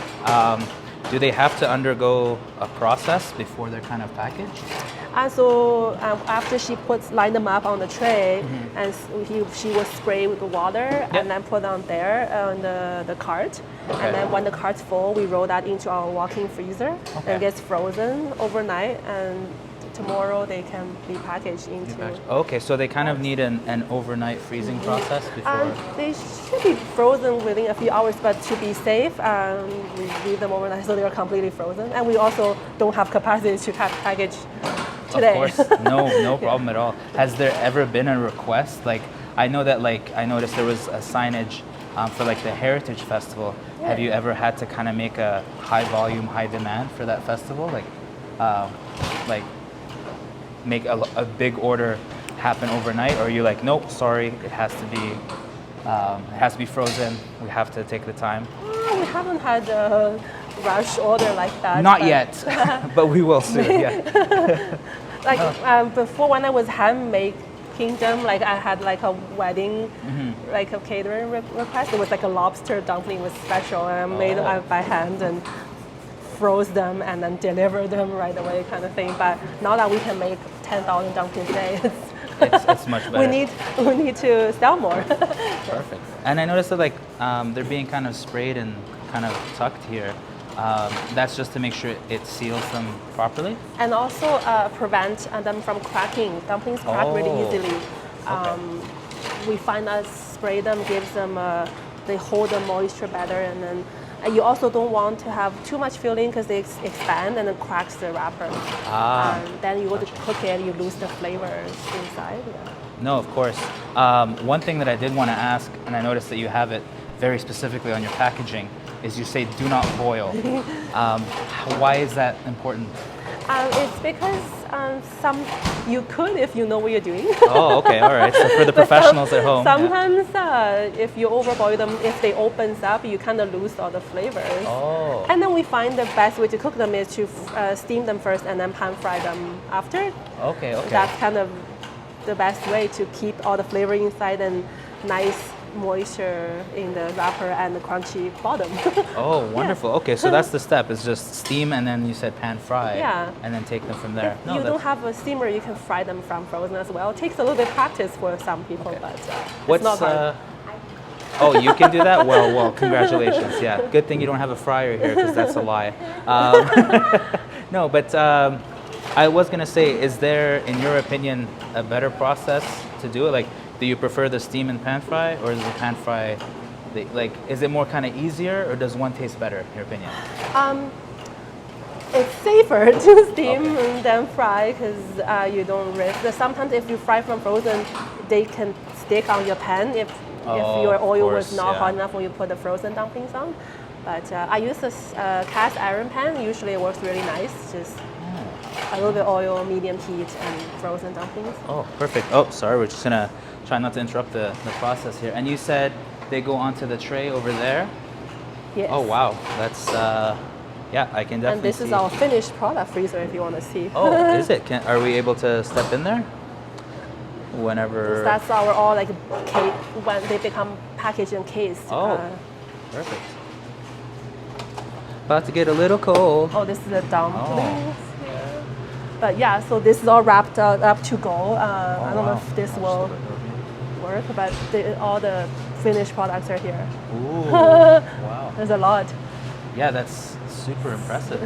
Do they have to undergo a process before they're kind of packaged? And so after she line them up on the tray, and she will spray with the water and then put on there on the cart. Okay. And then when the cart's full, we roll that into our walk-in freezer and it gets frozen overnight. And tomorrow they can be packaged into. Okay, so they kind of need an overnight freezing process before. They should be frozen within a few hours, but to be safe, we leave them overnight so they're completely frozen. And we also don't have capacity to package today. Of course, no problem at all. Has there ever been a request? Like, I know that, like, I noticed there was a signage for like the Heritage Festival. Yeah. Have you ever had to kind of make a high volume, high demand for that festival? Like make a big order happen overnight, or are you like, nope, sorry, it has to be frozen. We have to take the time. We haven't had a rush order like that. Not yet, but we will soon. Yeah. Before, when I was handmaking them, like I had like a wedding, like a catering request. It was like a lobster dumpling was special, and I made it by hand and froze them and then deliver them right away, kind of thing. But now that we can make 10,000 dumplings a day, it's much better. We need to sell more. Perfect. And I noticed that like they're being kind of sprayed and kind of tucked here. That's just to make sure it seals them properly. And also prevent them from cracking. Dumplings crack really easily. We find that spray them gives them they hold the moisture better, and then you also don't want to have too much filling because they expand and it cracks the wrapper. Then you go to cook it, you lose the flavors inside. Yeah. No, of course. One thing that I did want to ask, and I noticed that you have it very specifically on your packaging, is you say do not boil. Why is that important? It's because you could if you know what you're doing. Oh, okay, all right. So for the professionals at home. Sometimes if you overboil them, if they opens up, you kind of lose all the flavors. Oh. And then we find the best way to cook them is to steam them first and then pan fry them after. Okay. That's kind of the best way to keep all the flavor inside and nice moisture in the wrapper and the crunchy bottom. Oh, wonderful. Yeah. Okay, so that's the step. It's just steam, and then you said pan fry. Yeah. And then take them from there. If you don't have a steamer, you can fry them from frozen as well. It takes a little bit of practice for some people, but it's not hard. Oh, you can do that? Well, congratulations. Yeah, good thing you don't have a fryer here, because that's a lie. No, but I was going to say, is there, in your opinion, a better process to do it? Like, do you prefer the steam and pan fry, or is the pan fry, is it more kind of easier, or does one taste better, in your opinion? It's safer to steam than fry because you don't risk. Sometimes if you fry from frozen, they can stick on your pan if your oil was not hot enough when you put the frozen dumplings on. But I use this cast iron pan. Usually it works really nice. Just a little bit oil, medium heat, and frozen dumplings. Oh, perfect. Oh, sorry, we're just gonna try not to interrupt the process here. And you said they go onto the tray over there? Yes. Oh, wow. That's, yeah, I can definitely see. And this is our finished product freezer if you want to see. Oh, is it? Are we able to step in there? Whenever... That's our all like cake, when they become packaged and cased. Oh, perfect. About to get a little cold. Oh, this is the dumplings. But yeah, so this is all wrapped up to go. I don't know if this will work, but all the finished products are here. Ooh, wow. There's a lot. Yeah, that's super impressive.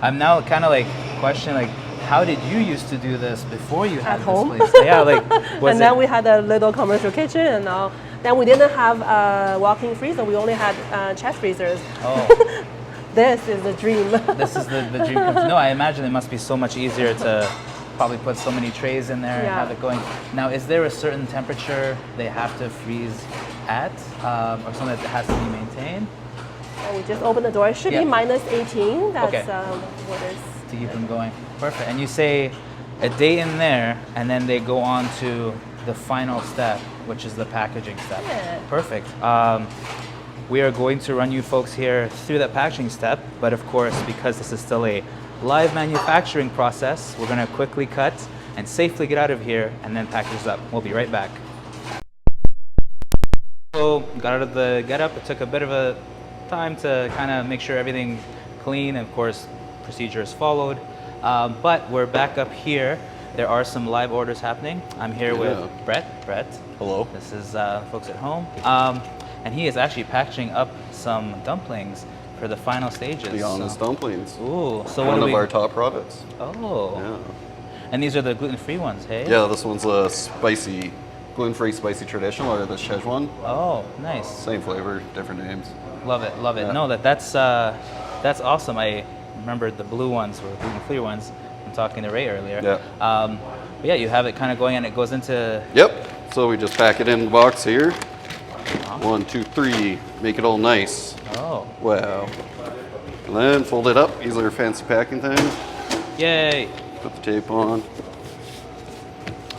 I'm now kind of like questioning, like, how did you used to do this before you had at home? This place? Yeah, like, and then we had a little commercial kitchen, and now then we didn't have a walk-in freezer. We only had chest freezers. Oh. This is the dream. This is the dream. No, I imagine it must be so much easier to probably put so many trays in there and have it going. Now, is there a certain temperature they have to freeze at, or something that has to be maintained? Oh, we just opened the door. It should be minus 18. That's what is. To keep them going. Perfect. And you say a day in there, and then they go on to the final step, which is the packaging step. Yeah. Perfect. We are going to run you folks here through that packaging step, but of course, because this is still a live manufacturing process, we're going to quickly cut and safely get out of here and then package this up. We'll be right back. So, got out of the getup. It took a bit of a time to kind of make sure everything's clean, and of course, procedures followed. But we're back up here. There are some live orders happening. I'm here with Brett. Brett. Hello. This is folks at home. And he is actually packaging up some dumplings for the final stages. The Honest Dumplings. Ooh, so one of our top products. Oh. Yeah. And these are the gluten-free ones, hey? Yeah, this one's a spicy, gluten-free spicy traditional, or the Szechuan. Oh, nice. Same flavor, different names. Love it, love it. Yeah. No, that's awesome. I remember the blue ones were gluten-free ones. I'm talking to Ray earlier. Yeah. But yeah, you have it kind of going, and it goes into. Yep. So we just pack it in the box here. 1, 2, 3. Make it all nice. Oh. Wow. And then fold it up. These are fancy packing things. Yay. Put the tape on.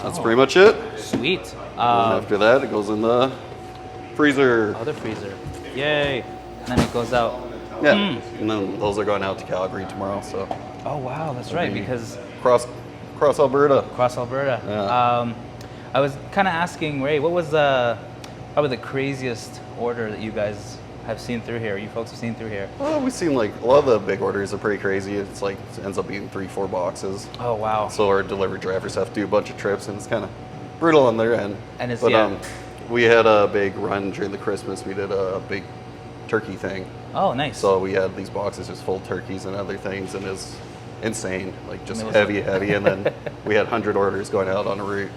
That's pretty much it. Sweet. And after that, it goes in the freezer. Other freezer. Yay. And then it goes out. Yeah. And then those are going out to Calgary tomorrow. So. Oh wow, that's right, because Cross Alberta. across Alberta. Yeah. I was kind of asking Ray, what was probably the craziest order that you guys have seen through here, you folks have seen through here? Well, we've seen like a lot of the big orders are pretty crazy. It's like it ends up being 3-4 boxes. Oh wow. So our delivery drivers have to do a bunch of trips, and it's kind of brutal on their end. And it's we had a big run during the Christmas. We did a big turkey thing. Oh nice. So we had these boxes just full of turkeys and other things, and it's insane, like just And it was heavy, and then we had 100 orders going out on a route.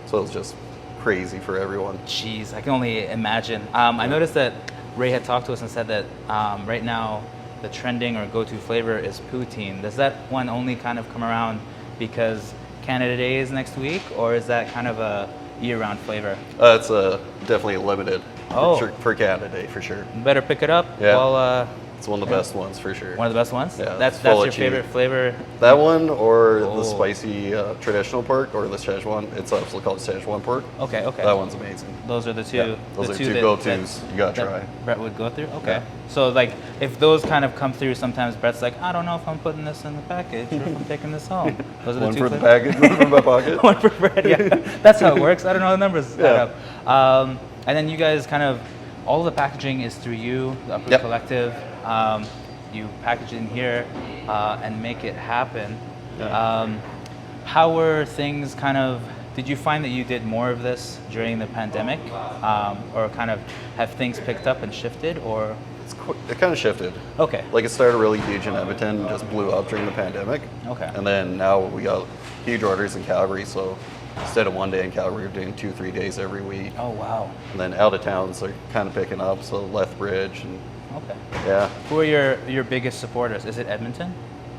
So it was just crazy for everyone. Jeez, I can only imagine. I noticed that Ray had talked to us and said that right now the trending or go-to flavor is poutine. Does that one only kind of come around because Canada Day is next week, or is that kind of a year-round flavor? It's definitely limited Oh. for Canada Day, for sure. Better pick it up. Yeah. While, It's one of the best ones, for sure. one of the best ones? Yeah, That's it's full your of cheese. favorite flavor? That one or Oh. the spicy traditional pork, or the Szechuan. It's also called Szechuan pork. Okay, okay. That one's amazing. Those are the two. Yeah, those the are two that- go-tos. You gotta that try. Brett would go through. Okay. Yeah. So like, if those kind of come through, sometimes Brett's like, I don't know if I'm putting this in the package or if I'm taking this home. Those are the One two for the flavors. package, one for my pocket. One for Brett. Yeah, that's how it works. I don't know how the numbers add Yeah. up. And then you guys kind of, all of the packaging is through you, the Uproot Yep. Collective. You package it in here and make it happen. Yeah. How were things kind of, did you find that you did more of this during the pandemic? Or kind of have things picked up and shifted, or? It kind of shifted. Okay. Like it started really huge in Edmonton and just blew up during the pandemic. Okay. And then now we got huge orders in Calgary, so instead of one day in Calgary, we're doing 2-3 days every week. Oh, wow. And then out of towns are kind of picking up, so Lethbridge and Okay. yeah. Who are your biggest supporters? Is it Edmonton?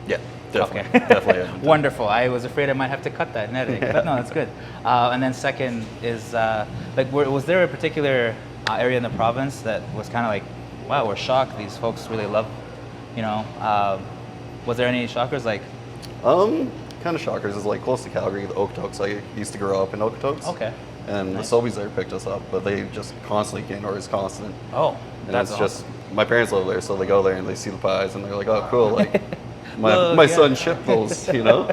Yeah, definitely. Okay. Definitely Edmonton. Wonderful. I was afraid I might have to cut that in editing, but no, that's good. And then second is, was there a particular area in the province that was kind of like, wow, we're shocked these folks really love, was there any shockers like? Kind of shockers is like close to Calgary, the Okotoks. I used to grow up in Okotoks. Okay. And Nice. the Sobeys there picked us up, but they just constantly getting orders constant. Oh, And that's it's awesome. just, my parents live there, so they go there and they see the pies and they're like, oh, cool, like, my Look, yeah. son shipped those, you know?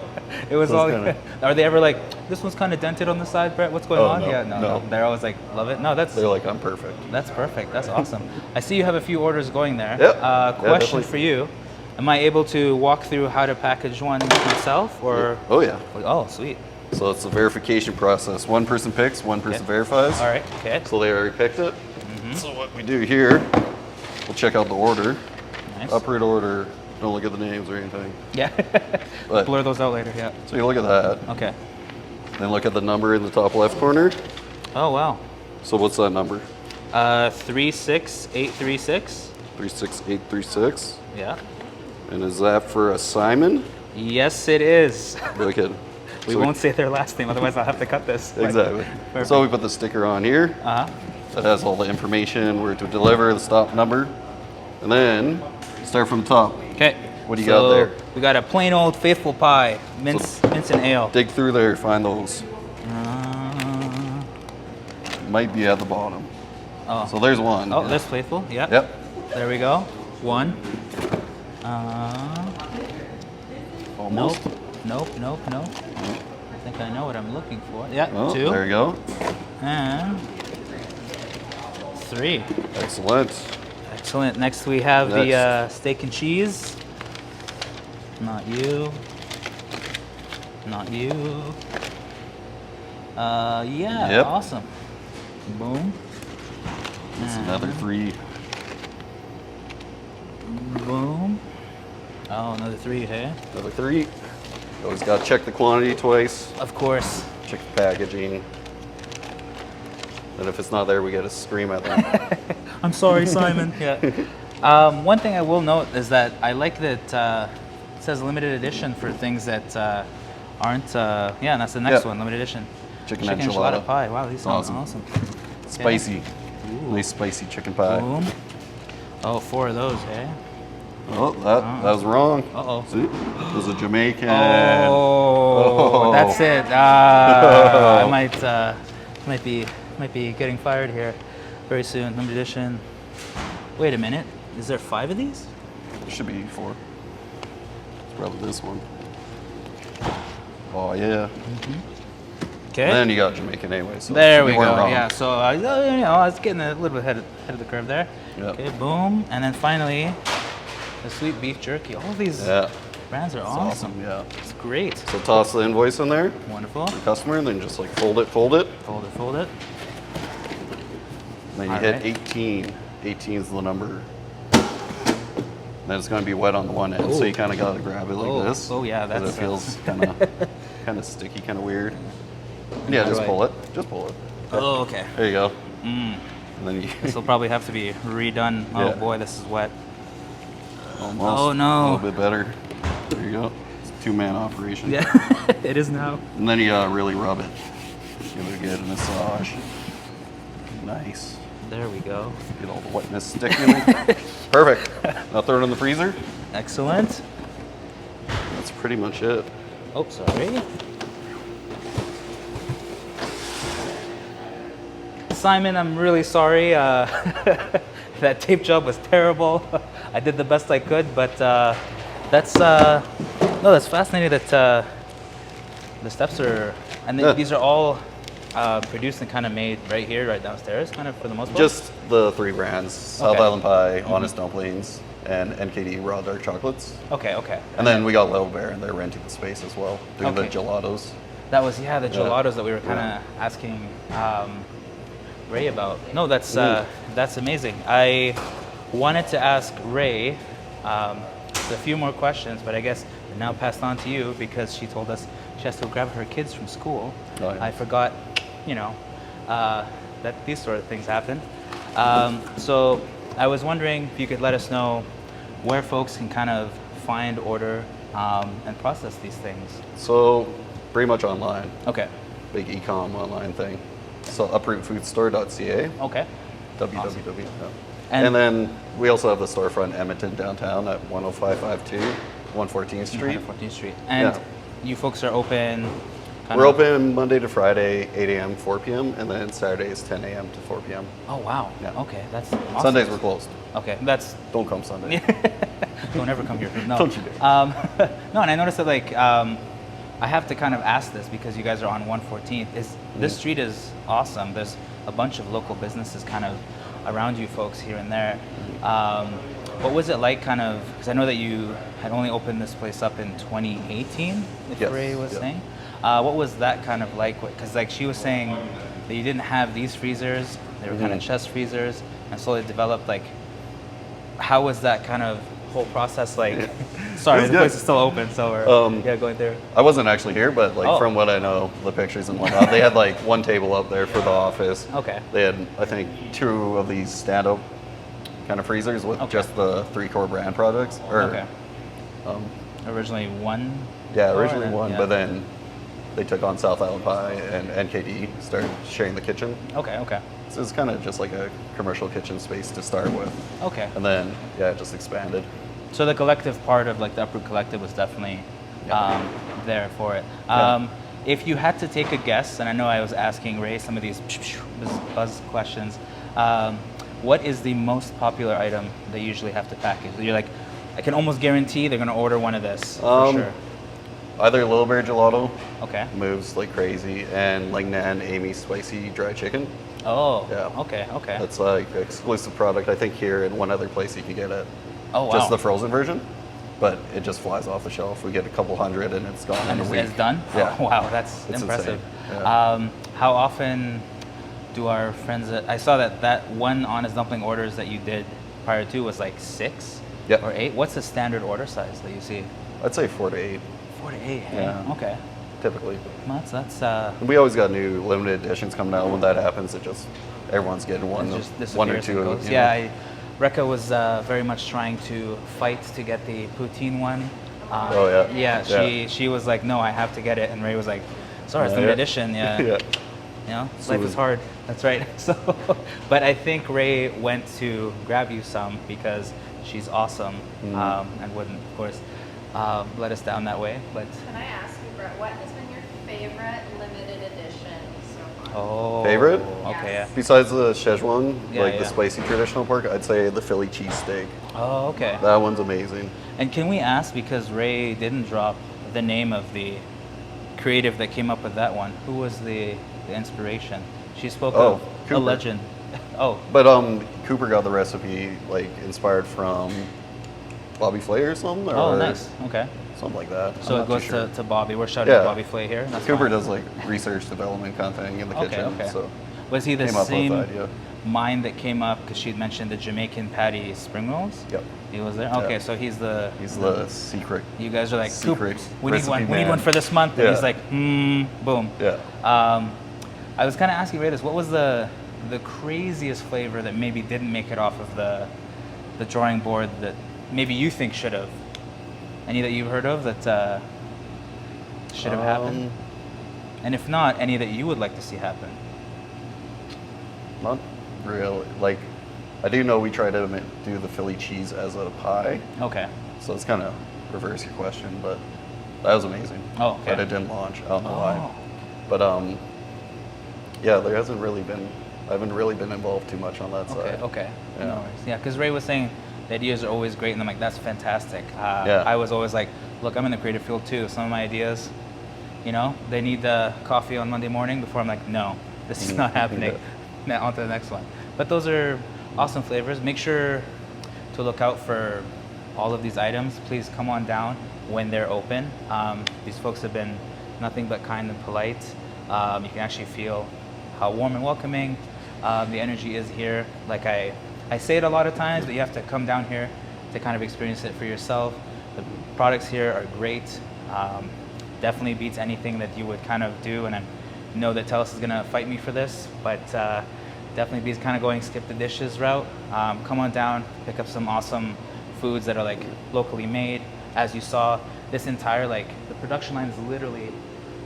It was So all. it's kinda- Are they ever like, this one's kind of dented on the side, Brett? What's going Oh, on? no, Yeah, no. no. They're always like, love it. No, that's They're like, I'm perfect. perfect. That's awesome. I see you have a few orders going there. Yep. Yeah, Question definitely. for you: am I able to walk through how to package one myself, or? Oh, yeah. Oh, sweet. So it's a verification process. One person picks, one person Okay. verifies. All right. Okay. So they already picked it. So what we do here, we'll check out the order. Nice. Uproot order. Don't look at the names or anything. Yeah. But- Blur those out later. Yeah. So you look at that, Okay. then look at the number in the top left corner. Oh wow. So what's that number? 36836. 36836. Yeah. And is that for a Simon? Yes, it is. Wicked. We So won't say their last name, otherwise I'll have to cut this. Exactly. Perfect. So we put the sticker on here. Uh huh. That has all the information, where to deliver, the stop number. And then start from the top. Okay. What do you got there? We got a plain old faithful pie, mince and ale. Dig through there, find those. Uh, Might be at the bottom. oh. So there's one. Oh, there's faithful. Yeah. Yep. There we go. One. Almost. Nope. I think I know what I'm looking for. Yeah. Oh, Two. there you go. And three. Excellent. Excellent. Next we have the Next. steak and cheese. Not you. Not you. Yeah, Yep. awesome. Boom. That's another 3. Boom. Oh, another 3, hey? Another 3. Always got to check the quantity twice. Of course. Check the packaging. And if it's not there, we got to scream at them. I'm sorry, Simon. Yeah. One thing I will note is that I like that it says limited edition for things that aren't. Yeah, and that's the next Yeah. one, limited edition. Chicken enchilada. pie. Wow, these sound awesome. Spicy. Ooh. Nice spicy chicken pie. Boom. Oh, 4 of those, eh? Oh, that was wrong. Uh-oh. See? It was a Jamaican. Oh, that's it. I might be getting fired here very soon. Limited edition. Wait a minute. Is there 5 of these? There should be 4. It's probably this one. Oh, yeah. Okay. And then you got Jamaican anyway. So There we you go. weren't wrong. Yeah. So I was getting a little bit ahead of the curve there. Yep. Okay. Boom. And then finally, the sweet beef jerky. All of these Yeah. brands are It's awesome. Yeah. It's great. So toss the invoice in there, Wonderful. customer, and then just like fold it. Fold it. Fold it. Then you All hit right. 18. 18 is the number. Then it's going to be wet on the one end, so Ooh. you kind of got to grab it like Oh. this. Oh, yeah, 'cause that's- it feels kind of sticky, kind of weird. And yeah, How do just I- pull it. Just pull it. Oh, okay. There you go. Mm. And then you This will probably have to be redone. Oh Yeah. boy, this is wet. almost Oh, no. a little bit better. There you go. It's a 2-man operation. Yeah, it is now. And then you really rub it. Give it a good massage. Nice. There we go. Get all the wetness sticking in it. Perfect. Now throw it in the freezer. Excellent. That's pretty much it. Oh, sorry. Simon, I'm really sorry. That tape job was terrible. I did the best I could, but that's fascinating that the steps are, and Yeah. these are all produced and kind of made right here, right downstairs, kind of for the most part. Just the 3 brands: South Okay. Island Pie, Honest Dumplings, and NKD Raw Dark Chocolates. Okay. And then we got Little Bear, and they're renting the space as well, doing Okay. the gelatos. That was the gelatos that we were kind of asking Ray about. No, that's amazing. I wanted to ask Ray a few more questions, but I guess they're now passed on to you because she told us she has to grab her kids from school. Oh, yeah. I forgot, that these sort of things happen. So I was wondering if you could let us know where folks can kind of find, order, and process these things. So pretty much online. Okay. Big e-com online thing. So uprootfoodstore.ca. Okay. www. Yeah. And- And then we also have the storefront Edmonton downtown at 10552 114th Street. 14th Street. And Yeah. you folks are open? kind We're of- open Monday to Friday, 8 a.m., 4 p.m., and then Saturdays, 10 a.m. to 4 p.m. Oh, wow. Yeah. Okay, that's awesome. Sundays we're closed. Okay, that's... Don't come Sunday. Don't ever come here. No. Don't you dare. No, and I noticed that, I have to kind of ask this because you guys are on 114th. This street is awesome. There's a bunch of local businesses kind of around you folks here and there. What was it like kind of, because I know that you had only opened this place up in 2018, if Yes, Ray was yeah. saying. What was that kind of like? Because she was saying that you didn't have these freezers, they were kind of chest freezers, and slowly developed how was that kind of whole process like? Sorry, It was the place good. is still open, so we're going there. I wasn't actually here, but Oh. from what I know, the pictures and whatnot, they had one table up there for the office. Okay. They had, I think, 2 of these stand-up kind of freezers with Okay. just the 3 core brand products. Okay. Originally one. Yeah, floor, originally and then- one, yeah. but then they took on South Island Pie and NKD, started sharing the kitchen. Okay. So it's kind of just like a commercial kitchen space to start with. Okay. And then, yeah, it just expanded. So the collective part of the Uproot Collective was definitely there for it. Yeah. If you had to take a guess, and I know I was asking Ray some of these buzz questions, what is the most popular item they usually have to package? You're like, I can almost guarantee they're going to order one of this for sure. Either Little Bear Gelato Okay. moves like crazy, and Nan Amy's spicy dry chicken. Oh, Yeah. okay, okay. That's like exclusive product. I think here and one other place you can get it. Oh, wow. Just the frozen version, but it just flies off the shelf. We get a couple hundred and it's gone in a week. It's done? Yeah. Oh, wow, that's It's impressive. insane. Yeah. How often do our friends, I saw that one Honest Dumpling orders that you did prior to was like 6 Yep. or 8. What's the standard order size that you see? I'd say 4 to 8, 4 to 8, hey? Yeah. Okay. typically. Well, that's And we always got new limited editions coming out. When that happens, it just everyone's getting one, it just one or disappears and two. goes. you Yeah, know. Rekha was very much trying to fight to get the poutine one. Oh, yeah. Yeah, Yeah. she was like, no, I have to get it, and Ray was like, sorry, it's Yeah, limited yeah. edition. Yeah. Yeah. You know, So life is hard. That's right. So, but I think Ray went to grab you some because she's awesome, and wouldn't, of course, let us down that way. But Can I ask you, Brett, what has been your favorite limited edition so far? oh, Favorite? Okay. Yeah. Besides the Szechuan, Yeah, like yeah. the spicy traditional pork, I'd say the Philly cheesesteak. Oh, okay. That one's amazing. And can we ask, because Ray didn't drop the name of the creative that came up with that one, who was the inspiration? She spoke Oh, of a Cooper. legend. Oh, But Cooper got the recipe like inspired from Bobby Flay or something. Or oh, nice. Okay. Something like that. So I'm it not goes too sure. to Bobby. We're shouting at Yeah. Bobby Flay here. That's Cooper fine. does like research development kind of thing in the Okay, kitchen. okay. So Was he the came up with same the idea. mind that came up because she'd mentioned the Jamaican patty spring rolls? Yep. He was there. Okay, Yeah. so he's the. He's the secret. You guys are like, secret "Coop, we need recipe one. We need man." one for this month. And Yeah. he's like, boom. Yeah. I was kind of asking Ray this. What was the craziest flavor that maybe didn't make it off of the drawing board that maybe you think should have? Any that you've heard of that should have happened? And if not, any that you would like to see happen? Not really. Like, I do know we try to do the Philly cheese as a pie, Okay. so it's kind of reverse your question, but that was amazing. Oh, okay. But it didn't launch. I don't know Oh. why. But yeah, there hasn't really been. I haven't really been involved too much on that Okay. side. Okay. Yeah. No worries. Yeah, because Ray was saying the ideas are always great, and I'm like, that's fantastic. Yeah. I was always like, look, I'm in the creative field too. Some of my ideas, you know, they need coffee on Monday morning before I'm like, no, this is not happening. Now on to the next one. But those are awesome flavors. Make sure to look out for all of these items. Please come on down when they're open. These folks have been nothing but kind and polite. You can actually feel how warm and welcoming the energy is here. Like I say it a lot of times, but you have to come down here to kind of experience it for yourself. The products here are great. Definitely beats anything that you would kind of do, and I know that Telus is gonna fight me for this, but definitely beats kind of going skip the dishes route. Come on down, pick up some awesome foods that are like locally made. As you saw, this entire the production line is literally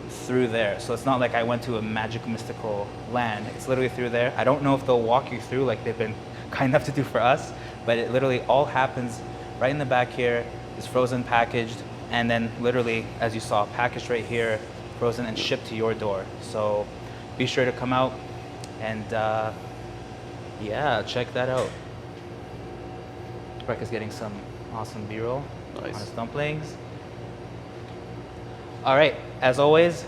through there. So it's not like I went to a magic mystical land. It's literally through there. I don't know if they'll walk you through like they've been kind enough to do for us, but it literally all happens right in the back here. It's frozen, packaged, and then literally, as you saw, packaged right here, frozen and shipped to your door. So be sure to come out and yeah, check that out. Breck is getting some awesome B-roll. Nice. Honest Dumplings. All right, as always,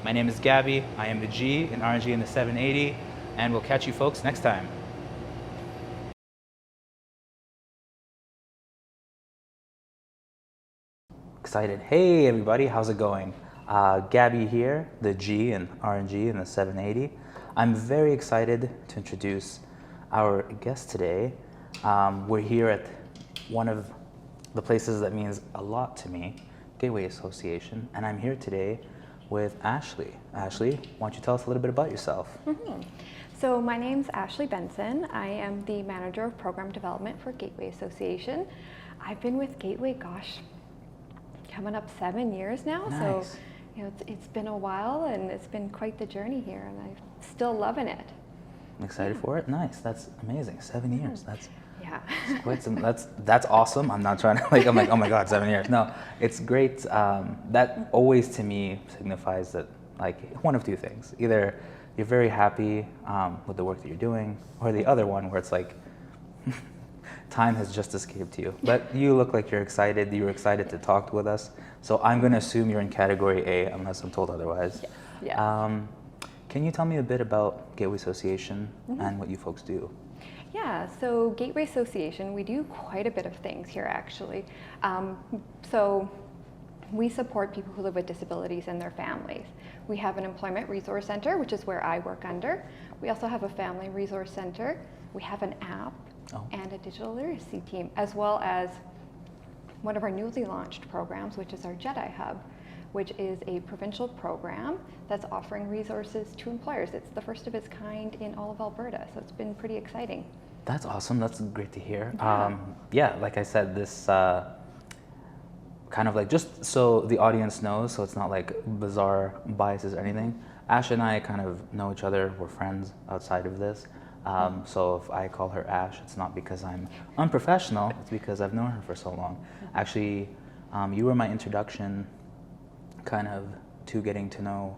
my name is Gabby. I am the G in RNG in the 780, and we'll catch you folks next time. Excited. Hey everybody, how's it going? Gabby here, the G in RNG in the 780. I'm very excited to introduce our guest today. We're here at one of the places that means a lot to me, Gateway Association, and I'm here today with Ashley. Ashley, why don't you tell us a little bit about yourself? So my name's Ashley Benson. I am the Manager of Program Development for Gateway Association. I've been with Gateway, gosh, coming up 7 years now. Nice. So you know, it's been a while and it's been quite the journey here, and I'm still loving it. I'm excited for it. Nice. That's amazing. 7 years. That's Yeah. quite some. That's awesome. I'm not trying to I'm like, oh my God, 7 years. No, it's great. That always to me signifies that one of two things: either you're very happy with the work that you're doing, or the other one where it's like time has just escaped you. But you look like you're excited. You're excited to talk with us. So I'm going to assume you're in category A, unless I'm told otherwise. Yeah. Can you tell me a bit about Gateway Association and what you folks do? Yeah, so Gateway Association, we do quite a bit of things here actually. So we support people who live with disabilities and their families. We have an employment resource center, which is where I work under. We also have a family resource center. We have an app and a digital literacy team, as well as one of our newly launched programs, which is our Jedi Hub, which is a provincial program that's offering resources to employers. It's the first of its kind in all of Alberta, so it's been pretty exciting. That's awesome. That's great to hear. Yeah. Yeah, like I said, this kind of like, just so the audience knows, so it's not like bizarre biases or anything. Ash and I kind of know each other. We're friends outside of this. So if I call her Ash, it's not because I'm unprofessional. It's because I've known her for so long. Actually, you were my introduction kind of to getting to know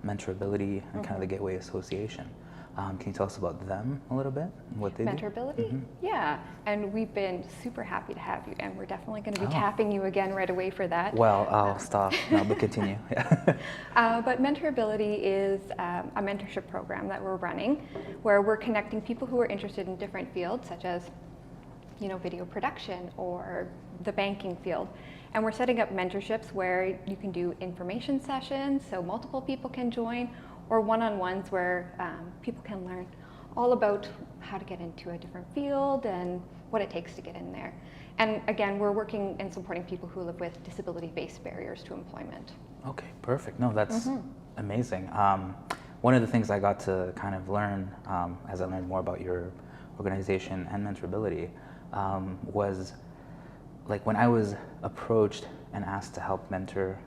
Mentorability and kind of the Gateway Association. Can you tell us about them a little bit, what they do? Mentorability? Yeah, and we've been super happy to have you, and we're definitely going to be tapping you again right away for that. Well, I'll stop now, but continue. But Mentorability is a mentorship program that we're running, where we're connecting people who are interested in different fields, such as, you know, video production or the banking field. And we're setting up mentorships where you can do information sessions, so multiple people can join, or one-on-ones where people can learn all about how to get into a different field and what it takes to get in there. And again, we're working and supporting people who live with disability-based barriers to employment. Okay, perfect. No, that's amazing. One of the things I got to kind of learn as I learned more about your organization and Mentorability was like when I was approached and asked to help mentor,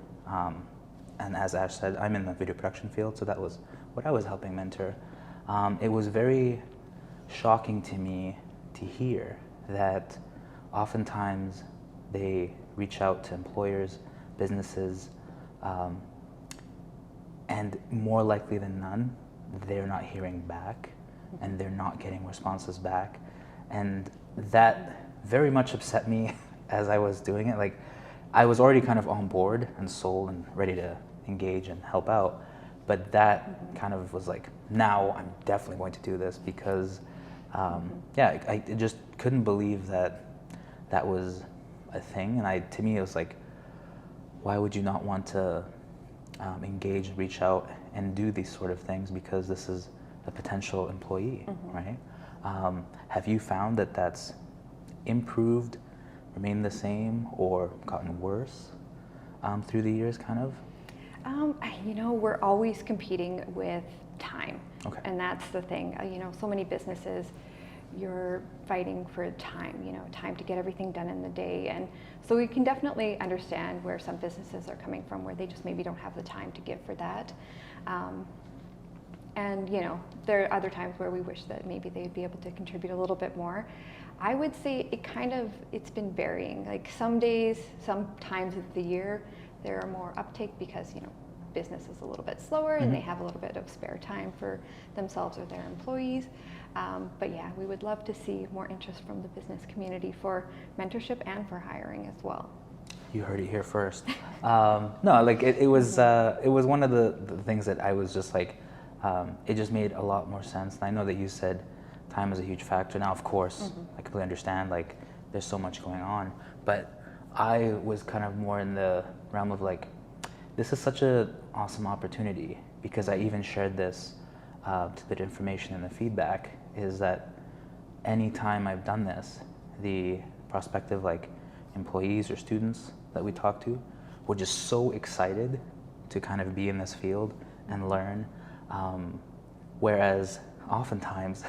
and as Ash said, I'm in the video production field, so that was what I was helping mentor. It was very shocking to me to hear that oftentimes they reach out to employers, businesses, and more likely than none, they're not hearing back and they're not getting responses back. And that very much upset me as I was doing it. Like, I was already kind of on board and sold and ready to engage and help out, but that kind of was like, now I'm definitely going to do this because, yeah, I just couldn't believe that that was a thing. And to me, it was like, why would you not want to engage, reach out, and do these sort of things because this is a potential employee, right? Have you found that that's improved, remained the same, or gotten worse through the years, kind of? You know, we're always competing with time. Okay. And that's the thing. You know, so many businesses, you're fighting for time, you know, time to get everything done in the day. And so we can definitely understand where some businesses are coming from, where they just maybe don't have the time to give for that. And, you know, there are other times where we wish that maybe they'd be able to contribute a little bit more. I would say it's been varying. Like some days, some times of the year, there are more uptake because, you know, business is a little bit slower and they have a little bit of spare time for themselves or their employees. But yeah, we would love to see more interest from the business community for mentorship and for hiring as well. You heard it here first. No, like it was one of the things that I was just like, it just made a lot more sense. And I know that you said time is a huge factor. Now, of course, I completely understand, like, there's so much going on. But I was kind of more in the realm of like, this is such an awesome opportunity, because I even shared this bit of information in the feedback, is that anytime I've done this, the prospective like employees or students that we talk to were just so excited to kind of be in this field and learn. Whereas oftentimes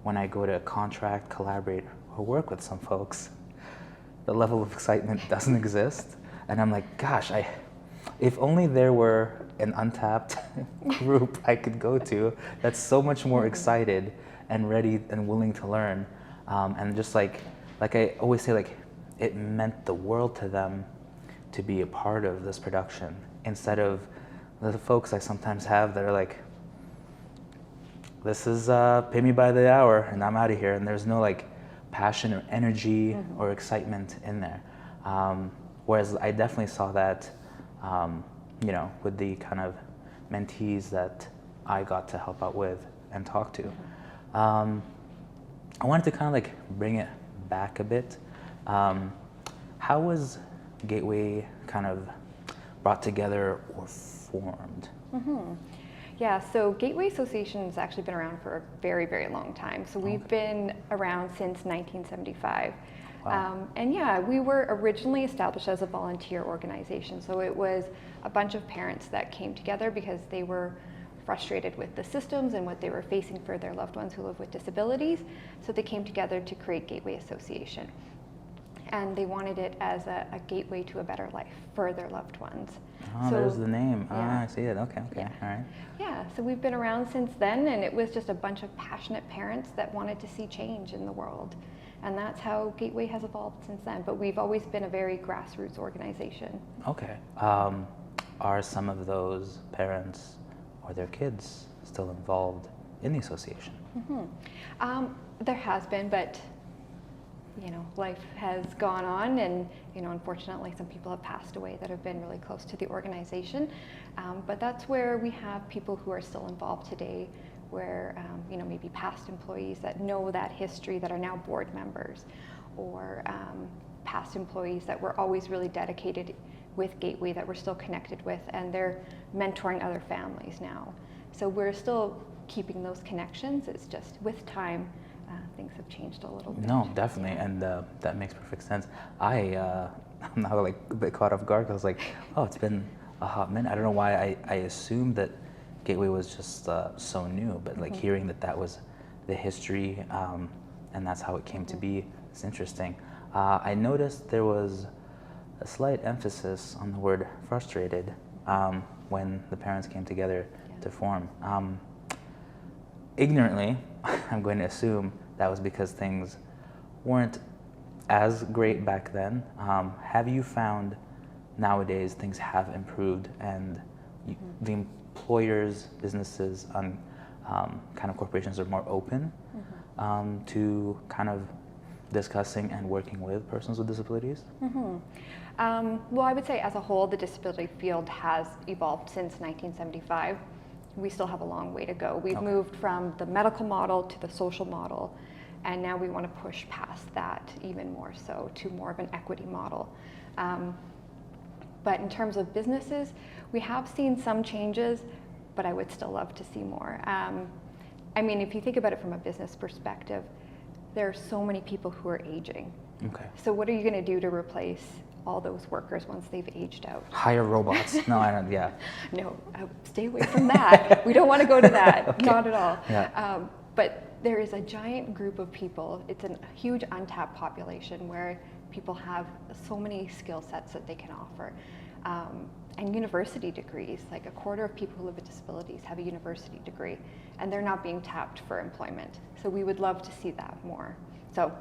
when I go to contract, collaborate, or work with some folks, the level of excitement doesn't exist. And I'm like, gosh, if only there were an untapped group I could go to that's so much more excited and ready and willing to learn. And just like I always say, like, it meant the world to them to be a part of this production, instead of the folks I sometimes have that are like, this is pay me by the hour and I'm out of here, and there's no like passion or energy or excitement in there. Whereas I definitely saw that, you know, with the kind of mentees that I got to help out with and talk to. I wanted to kind of like bring it back a bit. How was Gateway kind of brought together or formed? Yeah, so Gateway Association has actually been around for a very, very long time. So we've been around since 1975. Wow. And yeah, we were originally established as a volunteer organization. So it was a bunch of parents that came together because they were frustrated with the systems and what they were facing for their loved ones who live with disabilities. So they came together to create Gateway Association. And they wanted it as a gateway to a better life for their loved ones. Oh, So, there's the name. yeah. Ah, I see it. Okay, Yeah. all right. Yeah, so we've been around since then, and it was just a bunch of passionate parents that wanted to see change in the world. And that's how Gateway has evolved since then. But we've always been a very grassroots organization. Okay. Are some of those parents or their kids still involved in the association? There has been, but life has gone on, and unfortunately some people have passed away that have been really close to the organization. But that's where we have people who are still involved today, where maybe past employees that know that history that are now board members, or past employees that were always really dedicated with Gateway that we're still connected with, and they're mentoring other families now. So we're still keeping those connections. It's just with time, things have changed a little bit. No, definitely, and that makes perfect sense. I'm now like a bit caught off guard. I was like, oh, it's been a hot minute. I don't know why I assumed that Gateway was just so new, but like hearing that was the history, and that's how it came to be, it's interesting. I noticed there was a slight emphasis on the word frustrated when the parents came together to form. Ignorantly, I'm going to assume that was because things weren't as great back then. Have you found nowadays things have improved, and the employers, businesses, kind of corporations are more open to kind of discussing and working with persons with disabilities? Well, I would say as a whole, the disability field has evolved since 1975. We still have a long way to go. We've moved from the medical model to the social model, and now we want to push past that even more so to more of an equity model. But in terms of businesses, we have seen some changes, but I would still love to see more. I mean, if you think about it from a business perspective, there are so many people who are aging. Okay. So what are you going to do to replace all those workers once they've aged out? Hire robots. No, I don't. Yeah. No, stay away from that. We don't want to go to that. Okay. Not at all. Yeah. But there is a giant group of people. It's a huge untapped population where people have so many skill sets that they can offer. And university degrees, like a quarter of people who live with disabilities have a university degree, and they're not being tapped for employment. So we would love to see that more. So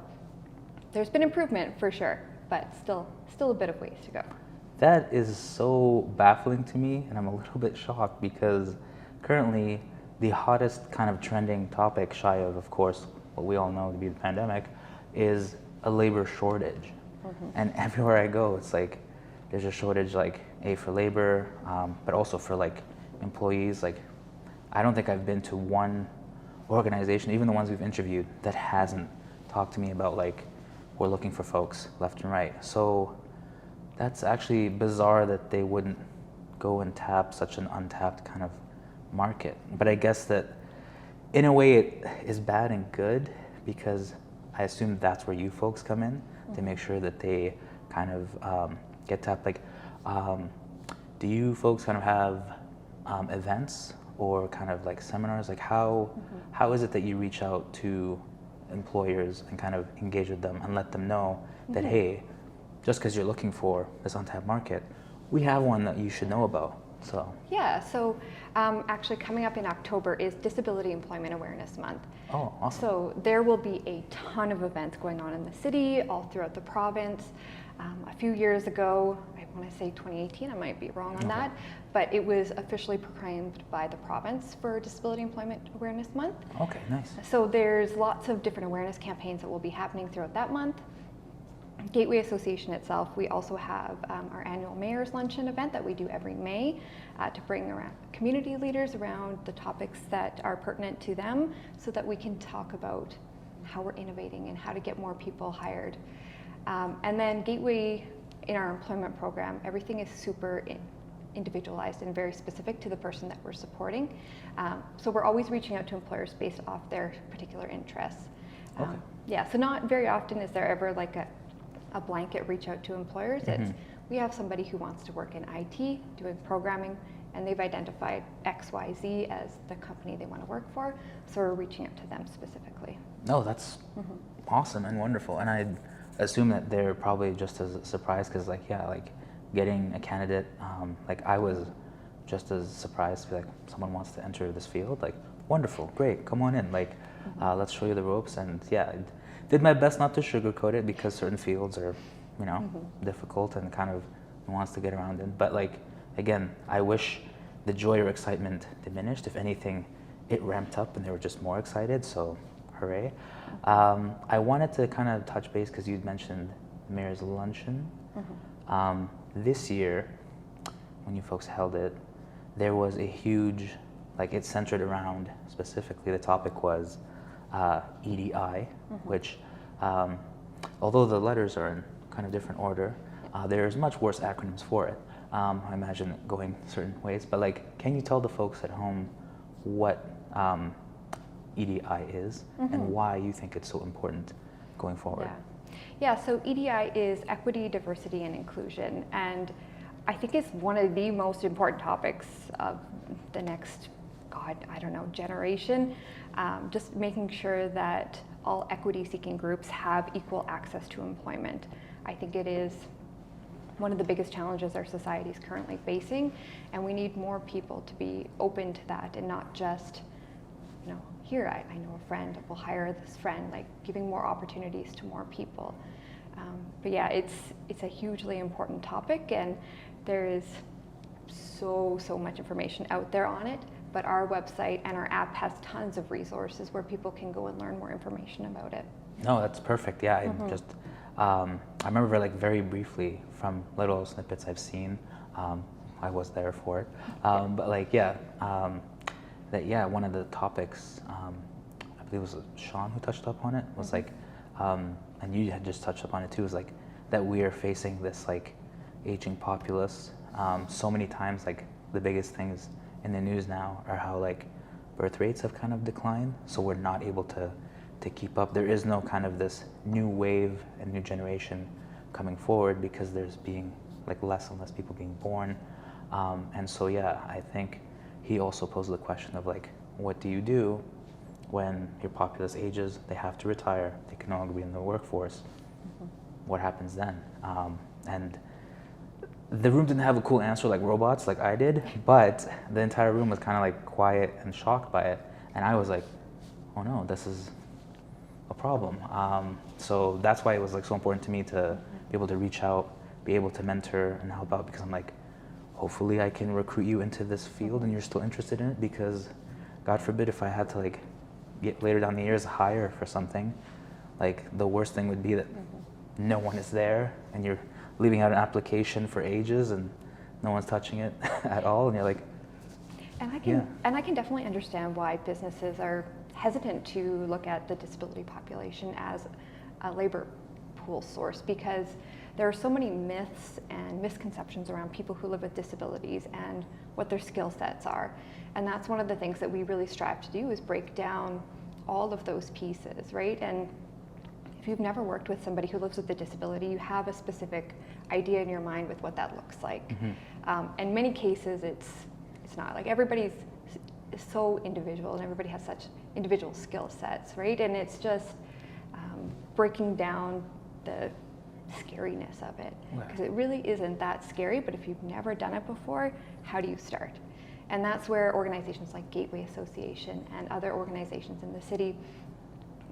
there's been improvement for sure, but still a bit of ways to go. That is so baffling to me, and I'm a little bit shocked because currently the hottest kind of trending topic, shy of course, what we all know to be the pandemic, is a labor shortage. And everywhere I go, it's like there's a shortage, like for labor, but also for like employees. Like I don't think I've been to one organization, even the ones we've interviewed, that hasn't talked to me about like we're looking for folks left and right. So that's actually bizarre that they wouldn't go and tap such an untapped kind of market. But I guess that in a way it is bad and good, because I assume that's where you folks come in to make sure that they kind of get tapped. Like, do you folks kind of have events or kind of like seminars? Like how is it that you reach out to employers and kind of engage with them and let them know that, hey, just because you're looking for this untapped market, we have one that you should know about? So yeah, so actually coming up in October is Disability Employment Awareness Month. Oh, awesome. So there will be a ton of events going on in the city, all throughout the province. A few years ago, I want to say 2018, I might be wrong on that, but it was officially proclaimed by the province for Disability Employment Awareness Month. Okay, nice. So there's lots of different awareness campaigns that will be happening throughout that month. Gateway Association itself, we also have our annual Mayor's Luncheon event that we do every May to bring around community leaders around the topics that are pertinent to them so that we can talk about how we're innovating and how to get more people hired. And then Gateway, in our employment program, everything is super individualized and very specific to the person that we're supporting. So we're always reaching out to employers based off their particular interests. Okay. Yeah, so not very often is there ever like a blanket reach out to employers. It's we have somebody who wants to work in IT, doing programming, and they've identified XYZ as the company they want to work for, so we're reaching out to them specifically. No, that's awesome and wonderful. And I assume that they're probably just as surprised because, like, yeah, like getting a candidate, like I was just as surprised to be like, someone wants to enter this field. Like, wonderful, great, come on in. Like, let's show you the ropes. And yeah, I did my best not to sugarcoat it because certain fields are, you know, difficult and kind of wants to get around in. But like, again, I wish the joy or excitement diminished. If anything, it ramped up and they were just more excited. So, hooray. I wanted to kind of touch base because you'd mentioned Mayor's Luncheon. This year, when you folks held it, there was a huge, like it centered around, specifically the topic was EDI, which, although the letters are in kind of different order, there's much worse acronyms for it. I imagine it going certain ways, but like, can you tell the folks at home what EDI is and why you think it's so important going forward? Yeah, so EDI is equity, diversity, and inclusion, and I think it's one of the most important topics of the next, God, I don't know, generation. Just making sure that all equity-seeking groups have equal access to employment. I think it is one of the biggest challenges our society is currently facing, and we need more people to be open to that and not just, you know, here, I know a friend, we'll hire this friend, like giving more opportunities to more people. But yeah, it's a hugely important topic, and there is so much information out there on it, but our website and our app has tons of resources where people can go and learn more information about it. No, that's perfect. Yeah, I just, I remember like very briefly from little snippets I've seen, I was there for it, but like, yeah, one of the topics, I believe it was Sean who touched up on it, was like, and you had just touched upon it too, was like that we are facing this like aging populace. So many times, like the biggest things in the news now are how like birth rates have kind of declined, so we're not able to keep up. There is no kind of this new wave and new generation coming forward because there's being like less and less people being born. And so yeah, I think he also posed the question of like, what do you do when your populace ages, they have to retire, they can no longer be in the workforce? What happens then? And the room didn't have a cool answer like robots, like I did, but the entire room was kind of like quiet and shocked by it. And I was like, oh no, this is a problem. So that's why it was like so important to me to be able to reach out, be able to mentor and help out, because I'm like, hopefully I can recruit you into this field and you're still interested in it, because God forbid if I had to like get later down the years hire for something, like the worst thing would be that no one is there and you're leaving out an application for ages and no one's touching it at all, and you're like, and I can definitely understand why businesses are hesitant to look at the disability population as a labor pool source, because there are so many myths and misconceptions around people who live with disabilities and what their skill sets are. And that's one of the things that we really strive to do, is break down all of those pieces, right? And if you've never worked with somebody who lives with a disability, you have a specific idea in your mind with what that looks like. In many cases, it's not. Like, everybody's so individual and everybody has such individual skill sets, right? And it's just breaking down the scariness of it, because it really isn't that scary, but if you've never done it before, how do you start? And that's where organizations like Gateway Association and other organizations in the city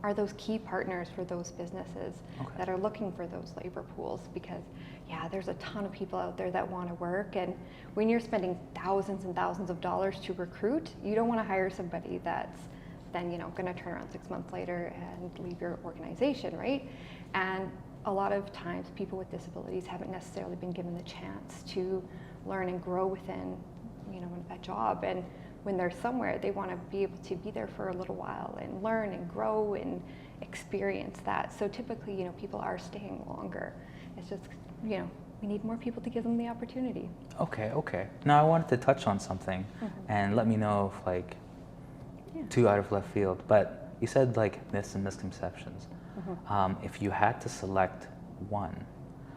are those key partners for those businesses that are looking for those labor pools, because yeah, there's a ton of people out there that want to work, and when you're spending thousands and thousands of dollars to recruit, you don't want to hire somebody that's then, you know, going to turn around 6 months later and leave your organization, right? And a lot of times people with disabilities haven't necessarily been given the chance to learn and grow within, a job. And when they're somewhere, they want to be able to be there for a little while and learn and grow and experience that. So typically, people are staying longer. It's just, we need more people to give them the opportunity. Okay. Now I wanted to touch on something, and let me know if too out of left field, but you said myths and misconceptions. If you had to select one,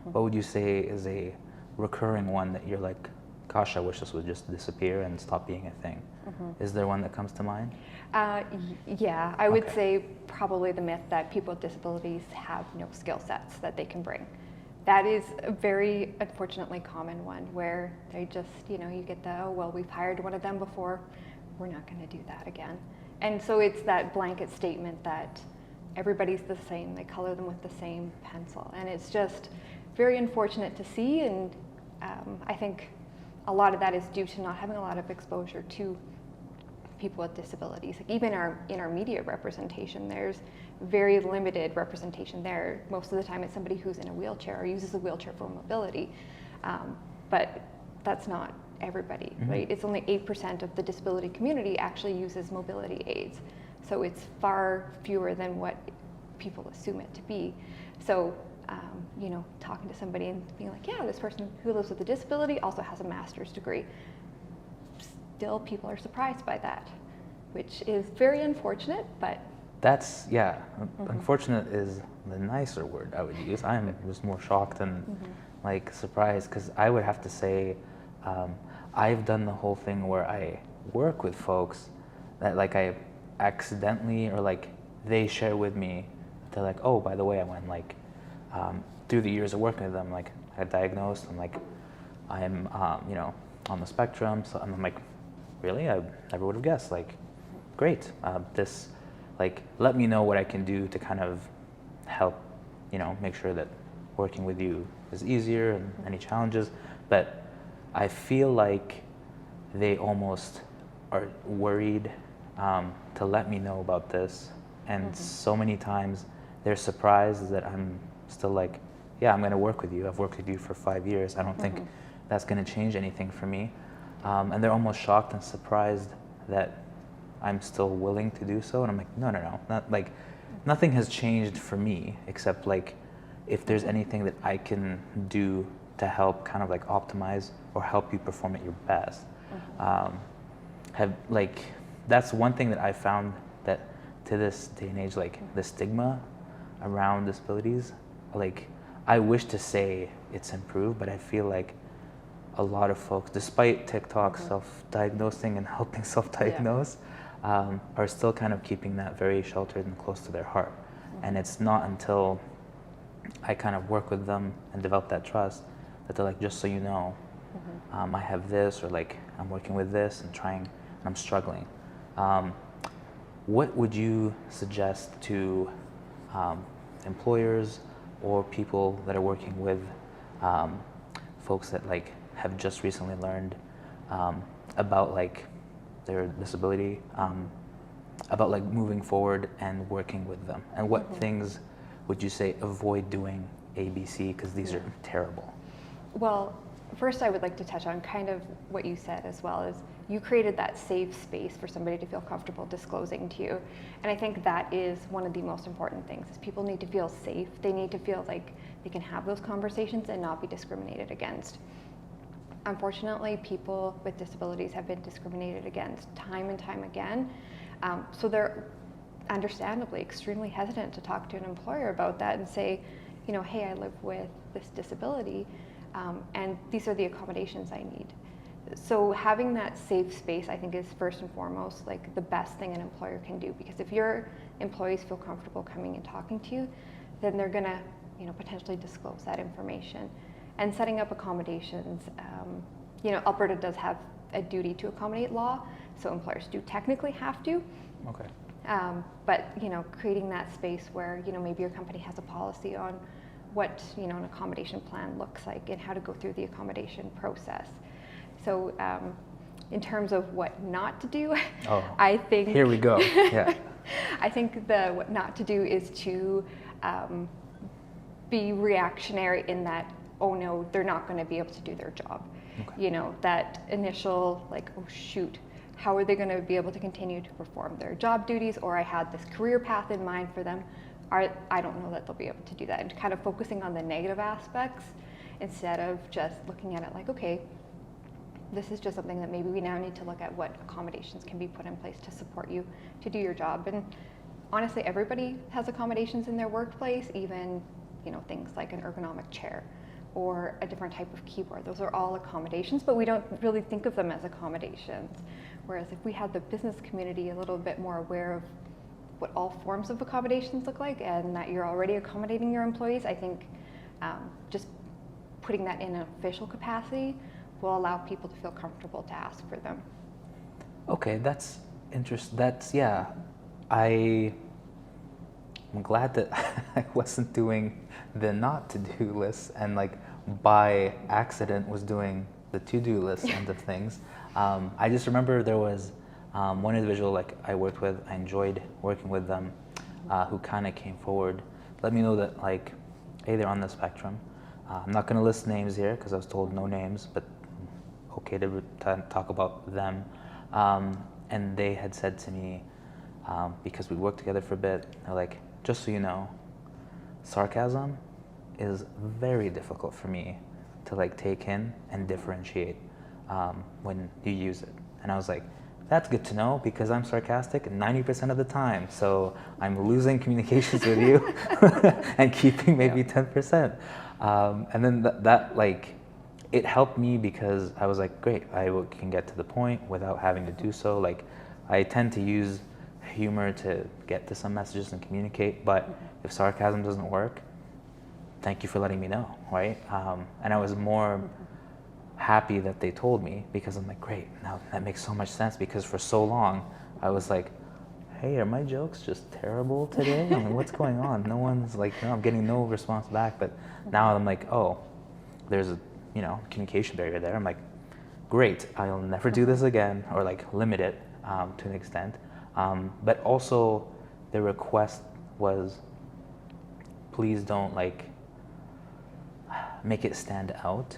what would you say is a recurring one that you're like, gosh, I wish this would just disappear and stop being a thing? Is there one that comes to mind? Yeah, I would say probably the myth that people with disabilities have no skill sets that they can bring. That is a very unfortunately common one where they just, you get the, oh, well, we've hired one of them before, we're not going to do that again. And so it's that blanket statement that everybody's the same, they color them with the same pencil. And it's just very unfortunate to see, and I think a lot of that is due to not having a lot of exposure to people with disabilities. Even in our media representation, there's very limited representation there. Most of the time it's somebody who's in a wheelchair or uses a wheelchair for mobility, but that's not everybody, right? It's only 8% of the disability community actually uses mobility aids. So it's far fewer than what people assume it to be. So, talking to somebody and being like, yeah, this person who lives with a disability also has a master's degree. Still, people are surprised by that, which is very unfortunate, but... That's, unfortunate is the nicer word I would use. I was more shocked and surprised, because I would have to say, I've done the whole thing where I work with folks that I accidentally, or they share with me, they're like, oh, by the way, I went through the years of working with them, I got diagnosed, I'm on the spectrum. So I'm like, really? I never would have guessed. Great. This, let me know what I can do to kind of help, make sure that working with you is easier and any challenges. But I feel like they almost are worried to let me know about this. And so many times they're surprised that I'm still yeah, I'm going to work with you. I've worked with you for 5 years. I don't think that's going to change anything for me. And they're almost shocked and surprised that I'm still willing to do so. And I'm like, no, not nothing has changed for me, except if there's anything that I can do to help kind of optimize or help you perform at your best. That's one thing that I found, that to this day and age, the stigma around disabilities, I wish to say it's improved, but I feel a lot of folks, despite TikTok self-diagnosing and helping self-diagnose, are still kind of keeping that very sheltered and close to their heart. And it's not until I kind of work with them and develop that trust that they're like, just so you know, I have this, or I'm working with this and trying, and I'm struggling. What would you suggest to employers or people that are working with folks that have just recently learned about their disability, about moving forward and working with them, and what things would you say avoid doing ABC, because these are terrible? Well, first I would like to touch on kind of what you said as well, is you created that safe space for somebody to feel comfortable disclosing to you. And I think that is one of the most important things, is people need to feel safe. They need to feel like they can have those conversations and not be discriminated against. Unfortunately, people with disabilities have been discriminated against time and time again. So they're understandably extremely hesitant to talk to an employer about that and say, hey, I live with this disability, and these are the accommodations I need. So having that safe space, I think, is first and foremost the best thing an employer can do, because if your employees feel comfortable coming and talking to you, then they're gonna potentially disclose that information. And setting up accommodations, Alberta does have a duty to accommodate law, so employers do technically have to. Okay. But creating that space where maybe your company has a policy on what an accommodation plan looks like and how to go through the accommodation process. So in terms of what not to do, I think... Here we go, yeah. I think what not to do is to be reactionary in that, oh no, they're not going to be able to do their job. Okay. You know, that initial like, oh shoot, how are they going to be able to continue to perform their job duties, or I had this career path in mind for them. I don't know that they'll be able to do that, and kind of focusing on the negative aspects instead of just looking at it like, okay, this is just something that maybe we now need to look at what accommodations can be put in place to support you to do your job. And honestly, everybody has accommodations in their workplace, even, you know, things like an ergonomic chair or a different type of keyboard. Those are all accommodations, but we don't really think of them as accommodations. Whereas if we had the business community a little bit more aware of what all forms of accommodations look like, and that you're already accommodating your employees, I think just putting that in an official capacity will allow people to feel comfortable to ask for them. Okay, that's interesting. That's, yeah, I'm glad that I wasn't doing the not to do list and like by accident was doing the to do list end of things. I just remember there was one individual like I worked with, I enjoyed working with them, who kind of came forward, let me know that like, hey, they're on the spectrum. I'm not going to list names here because I was told no names, but okay to talk about them. And they had said to me, because we worked together for a bit, they're like, just so you know, sarcasm is very difficult for me to like take in and differentiate when you use it. And I was like, that's good to know because I'm sarcastic 90% of the time. So I'm losing communications with you and keeping maybe 10%. And then that like, it helped me because I was like, great, can get to the point without having to do so. Like, I tend to use humor to get to some messages and communicate, but if sarcasm doesn't work, thank you for letting me know, right? And I was more happy that they told me because I'm like, great, now that makes so much sense because for so long I was like, hey, are my jokes just terrible today? I mean, what's going on? No one's like, no, I'm getting no response back. But now I'm like, oh, there's a communication barrier there. I'm like, great, I'll never do this again, or like limit it to an extent. But also the request was, please don't like make it stand out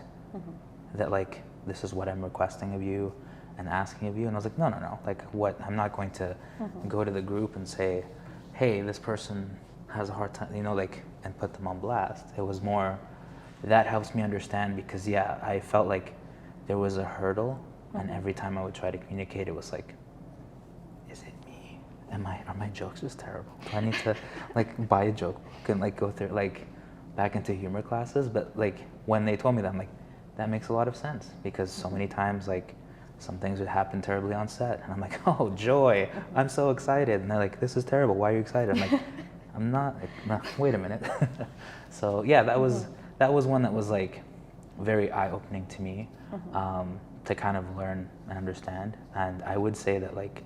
that like, this is what I'm requesting of you and asking of you. And I was like, no, like what, I'm not going to go to the group and say, hey, this person has a hard time, like, and put them on blast. It was more, that helps me understand because yeah, I felt like there was a hurdle and every time I would try to communicate, it was like, is it me? Are my jokes just terrible? Do I need to like buy a joke book and like go through like back into humor classes? But like when they told me that, I'm like, that makes a lot of sense because so many times like some things would happen terribly on set and I'm like, oh joy, I'm so excited. And they're like, this is terrible, why are you excited? I'm like, I'm not, like, no, wait a minute. So yeah, that was one that was like very eye-opening to me, to kind of learn and understand. And I would say that like,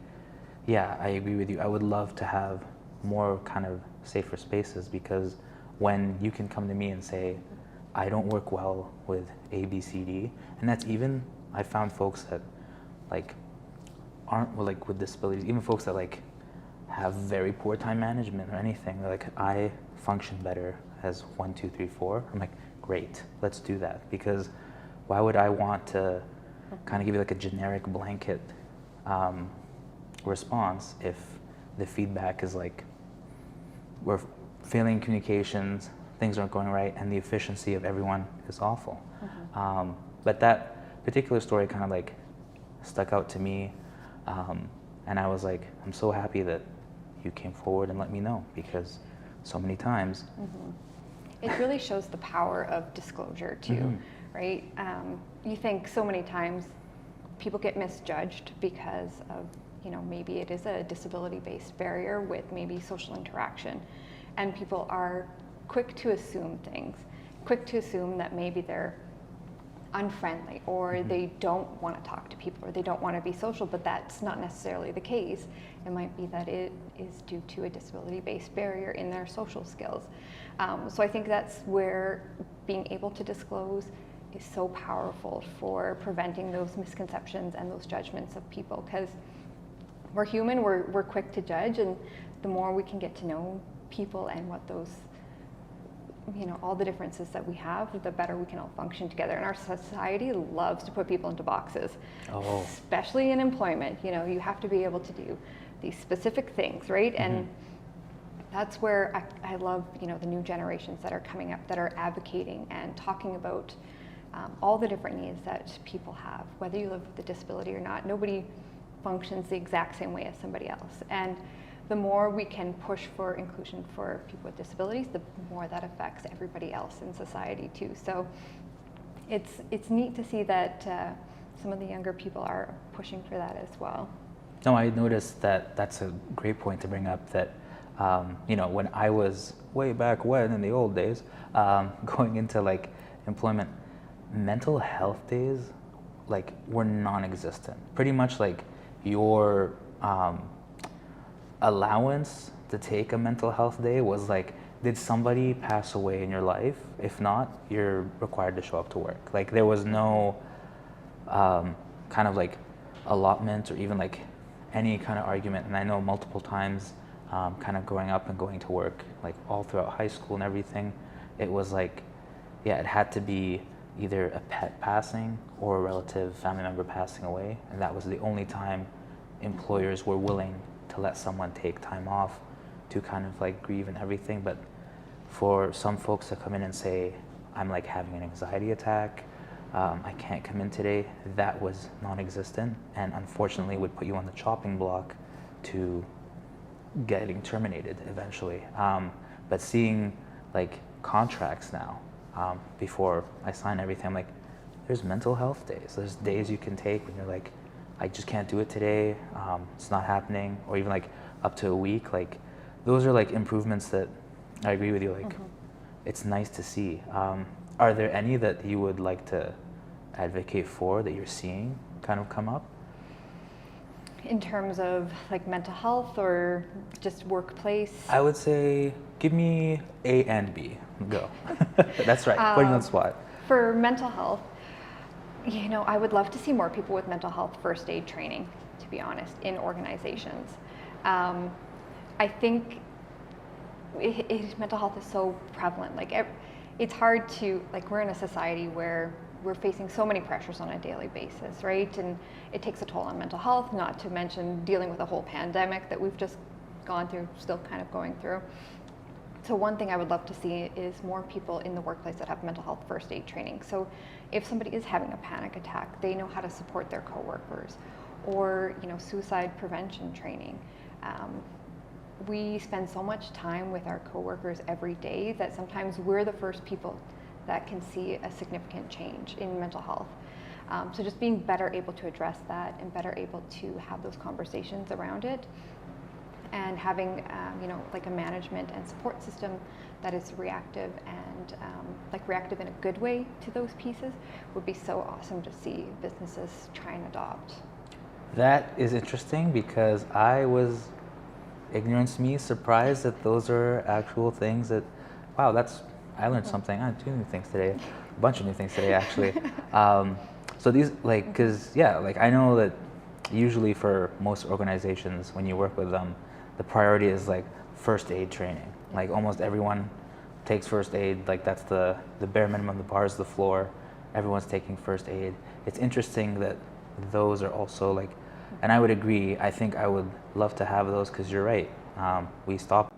yeah, I agree with you. I would love to have more kind of safer spaces because when you can come to me and say, I don't work well with A, B, C, D, and that's even, I found folks that like aren't like with disabilities, even folks that like have very poor time management or anything, they're like, I function better as 1, 2, 3, 4. I'm like, great, let's do that. Because why would I want to kind of give you like a generic blanket response if the feedback is like, we're failing communications, things aren't going right, and the efficiency of everyone is awful. But that particular story kind of like stuck out to me, and I was like, I'm so happy that you came forward and let me know because so many times. It really shows the power of disclosure too, right? You think so many times people get misjudged because of, maybe it is a disability-based barrier with maybe social interaction, and people are quick to assume things, quick to assume that maybe they're unfriendly or they don't want to talk to people or they don't want to be social, but that's not necessarily the case. It might be that it is due to a disability-based barrier in their social skills. So I think that's where being able to disclose is so powerful for preventing those misconceptions and those judgments of people, because we're human, we're quick to judge, and the more we can get to know people and what those all the differences that we have, the better we can all function together. And our society loves to put people into boxes, especially in employment. You have to be able to do these specific things, right? And that's where I love, the new generations that are coming up that are advocating and talking about all the different needs that people have, whether you live with a disability or not. Nobody functions the exact same way as somebody else. And the more we can push for inclusion for people with disabilities, the more that affects everybody else in society too. So it's neat to see that some of the younger people are pushing for that as well. No, I noticed that that's a great point to bring up, that when I was way back when in the old days, going into like employment, mental health days were non-existent. Pretty much like your allowance to take a mental health day was like, did somebody pass away in your life? If not, you're required to show up to work. Like there was no kind of like allotment or even like any kind of argument. And I know multiple times kind of growing up and going to work, like all throughout high school and everything, it was like, it had to be either a pet passing or a relative family member passing away. And that was the only time employers were willing to let someone take time off to kind of like grieve and everything. But for some folks to come in and say, I'm like having an anxiety attack, I can't come in today, that was non-existent, and unfortunately would put you on the chopping block to getting terminated eventually. But seeing like contracts now, before I sign everything, I'm like, there's mental health days. There's days you can take when you're like, I just can't do it today, it's not happening, or even like up to a week. Like those are like improvements that I agree with you, like it's nice to see. Are there any that you would like to advocate for that you're seeing kind of come up? In terms of like mental health or just workplace? I would say give me A and B, go. That's right, putting you on the spot. For mental health, I would love to see more people with mental health first aid training, to be honest, in organizations. I think mental health is so prevalent. Like it's hard to, like we're in a society where we're facing so many pressures on a daily basis, right? And it takes a toll on mental health, not to mention dealing with a whole pandemic that we've just gone through, still kind of going through. So one thing I would love to see is more people in the workplace that have mental health first aid training. So if somebody is having a panic attack, they know how to support their coworkers, or suicide prevention training. We spend so much time with our coworkers every day that sometimes we're the first people that can see a significant change in mental health. So just being better able to address that and better able to have those conversations around it, and having like a management and support system that is reactive and like reactive in a good way to those pieces would be so awesome to see businesses try and adopt. That is interesting, because I was, ignorance to me, surprised that those are actual things that, wow, I learned something. I learned 2 new things today, a bunch of new things today actually. So these, because I know that usually for most organizations, when you work with them, the priority is like first aid training. Like almost everyone takes first aid, like that's the bare minimum, the bar is the floor, everyone's taking first aid. It's interesting that those are also like, and I would agree, I think I would love to have those, because you're right. We stop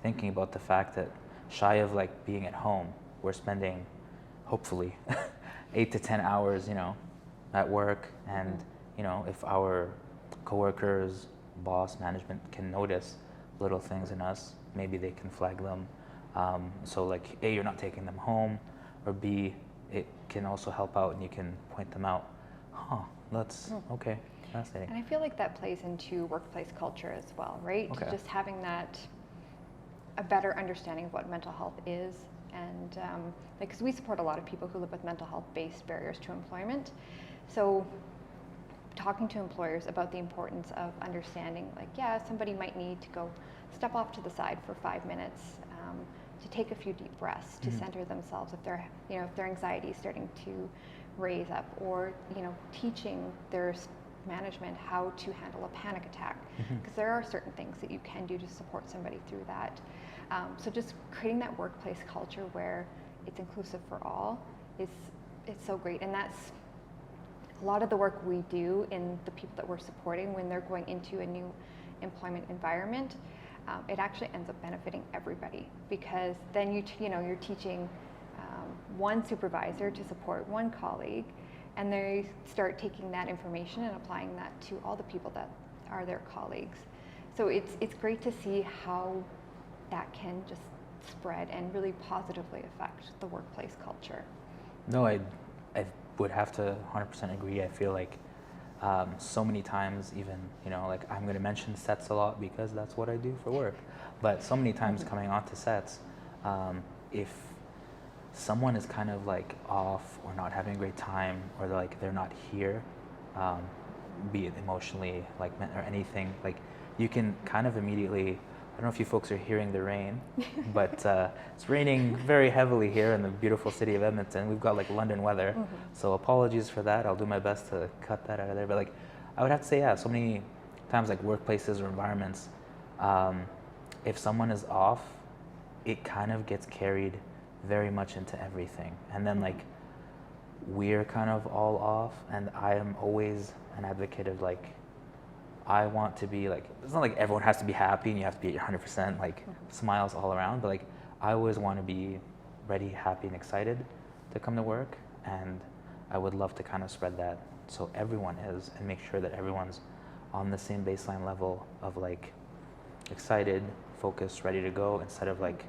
thinking about the fact that shy of like being at home, we're spending hopefully 8 to 10 hours, at work. And if our coworkers, boss, management can notice little things in us, maybe they can flag them. So like A, you're not taking them home, or B, it can also help out and you can point them out. That's okay, fascinating. And I feel like that plays into workplace culture as well, right? Okay. Just having that, a better understanding of what mental health is, and because we support a lot of people who live with mental health-based barriers to employment. So talking to employers about the importance of understanding, like, somebody might need to go step off to the side for 5 minutes, to take a few deep breaths, to center themselves if their anxiety is starting to raise up, or teaching their management, how to handle a panic attack, because there are certain things that you can do to support somebody through that. So just creating that workplace culture where it's inclusive for all is so great, and that's a lot of the work we do in the people that we're supporting when they're going into a new employment environment. It actually ends up benefiting everybody, because then you're teaching one supervisor to support one colleague, and they start taking that information and applying that to all the people that are their colleagues. So it's great to see how that can just spread and really positively affect the workplace culture. No, I would have to 100% agree. I feel like so many times, even, like I'm going to mention sets a lot because that's what I do for work. But so many times coming onto sets, if someone is kind of like off or not having a great time, or they're not here, be it emotionally, like, or anything, like you can kind of immediately, I don't know if you folks are hearing the rain, but it's raining very heavily here in the beautiful city of Edmonton. We've got like London weather, so apologies for that. I'll do my best to cut that out of there. But like, I would have to say, yeah, so many times like workplaces or environments, if someone is off, it kind of gets carried very much into everything. And then like, we're kind of all off, and I am always an advocate of like, I want to be like, it's not like everyone has to be happy and you have to be 100% like smiles all around, but like I always want to be ready, happy, and excited to come to work, and I would love to kind of spread that so everyone is, and make sure that everyone's on the same baseline level of like excited, focused, ready to go, instead of like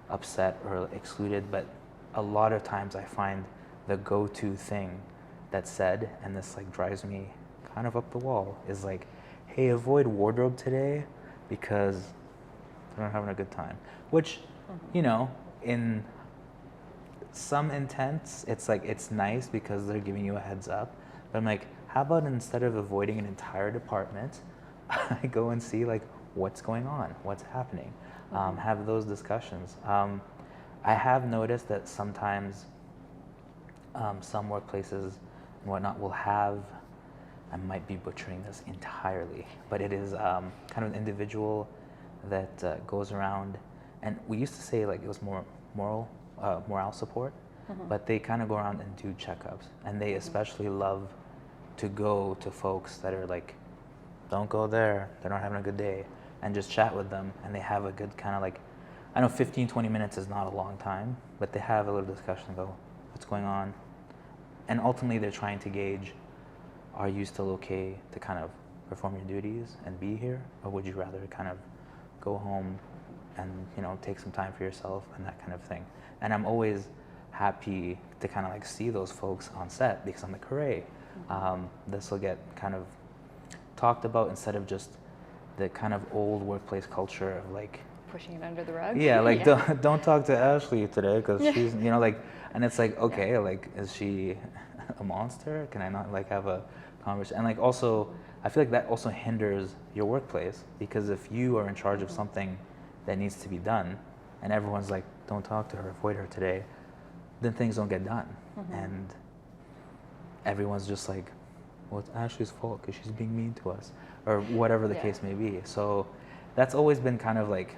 upset or excluded. But a lot of times I find the go-to thing that's said, and this like drives me kind of up the wall, is like, hey, avoid wardrobe today because they're not having a good time. Which, in some intents, it's like, it's nice because they're giving you a heads up. But I'm like, how about instead of avoiding an entire department, I go and see like what's going on, what's happening, have those discussions. I have noticed that sometimes some workplaces and whatnot will have, I might be butchering this entirely, but it is kind of an individual that goes around, and we used to say like it was more morale support, but they kind of go around and do checkups, and they especially love to go to folks that are like, don't go there, they're not having a good day, and just chat with them, and they have a good kind of like, I know 15-20 minutes is not a long time, but they have a little discussion and go, what's going on? And ultimately they're trying to gauge, are you still okay to kind of perform your duties and be here, or would you rather kind of go home and take some time for yourself and that kind of thing? And I'm always happy to kind of like see those folks on set, because I'm like, hooray, this will get kind of talked about instead of just the kind of old workplace culture of like pushing it under the rug. Yeah, like don't talk to Ashley today because she's like, and it's like, okay, like, is she a monster? Can I not like have a conversation? And like also, I feel like that also hinders your workplace, because if you are in charge of something that needs to be done, and everyone's like, don't talk to her, avoid her today, then things don't get done, and everyone's just like, well, it's Ashley's fault because she's being mean to us, or whatever the case may be. So that's always been kind of like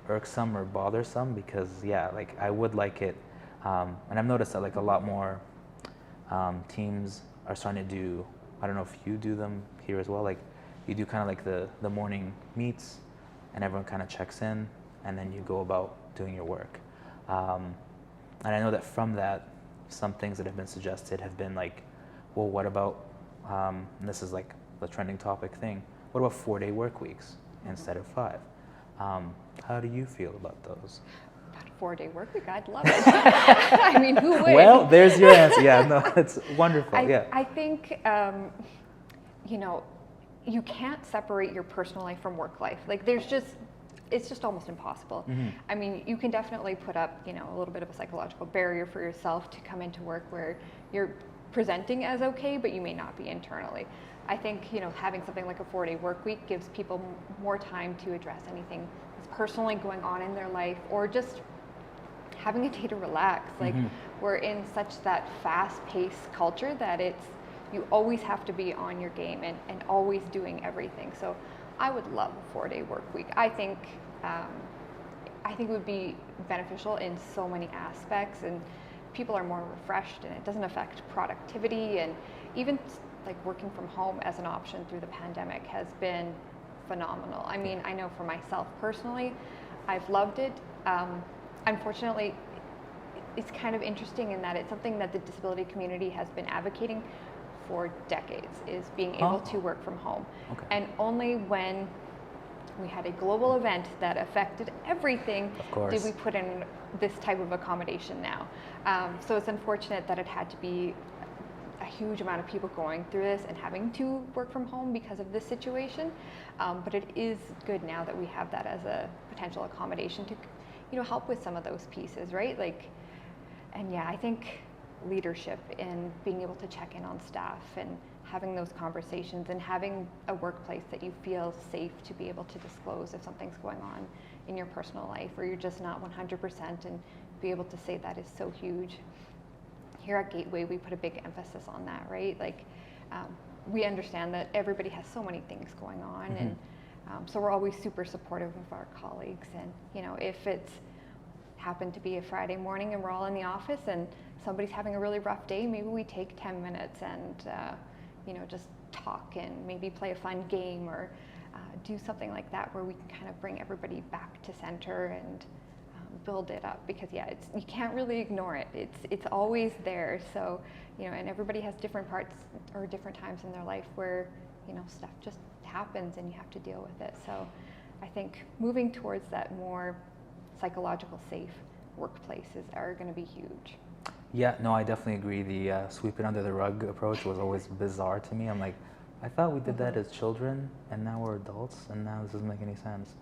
irksome or bothersome, because like I would like it, and I've noticed that like a lot more teams are starting to do, I don't know if you do them here as well, like you do kind of like the morning meets, and everyone kind of checks in, and then you go about doing your work. And I know that from that, some things that have been suggested have been like, well, what about, and this is like the trending topic thing, what about 4-day work weeks instead of 5? How do you feel about those? About a 4-day work week, I'd love it. I mean, who would? Well, there's your answer. Yeah, no, it's wonderful. I think, you can't separate your personal life from work life. Like it's just almost impossible. I mean, you can definitely put up, a little bit of a psychological barrier for yourself to come into work where you're presenting as okay, but you may not be internally. I think, having something like a 4-day work week gives people more time to address anything that's personally going on in their life, or just having a day to relax. Like we're in such that fast-paced culture that it's you always have to be on your game and always doing everything. So I would love a 4-day work week. I think it would be beneficial in so many aspects, and people are more refreshed, and it doesn't affect productivity, and even like working from home as an option through the pandemic has been phenomenal. I mean, I know for myself personally, I've loved it. Unfortunately, it's kind of interesting in that it's something that the disability community has been advocating for decades, is being able to work from home. Okay. And only when we had a global event that affected everything did we put in this type of accommodation now. So it's unfortunate that it had to be a huge amount of people going through this and having to work from home because of this situation. But it is good now that we have that as a potential accommodation to, help with some of those pieces, right? And yeah, I think leadership in being able to check in on staff and having those conversations and having a workplace that you feel safe to be able to disclose if something's going on in your personal life or you're just not 100%, and be able to say that is so huge. Here at Gateway, we put a big emphasis on that, right? We understand that everybody has so many things going on, and so we're always super supportive of our colleagues. And if it's happened to be a Friday morning and we're all in the office and somebody's having a really rough day, maybe we take 10 minutes and just talk and maybe play a fun game or do something like that where we can kind of bring everybody back to center and build it up, because you can't really ignore it. It's always there. So and everybody has different parts or different times in their life where stuff just happens and you have to deal with it. So I think moving towards that more psychological safe workplaces are going to be huge. Yeah, no, I definitely agree. The sweep it under the rug approach was always bizarre to me. I'm like, I thought we did that as children, and now we're adults, and now this doesn't make any sense.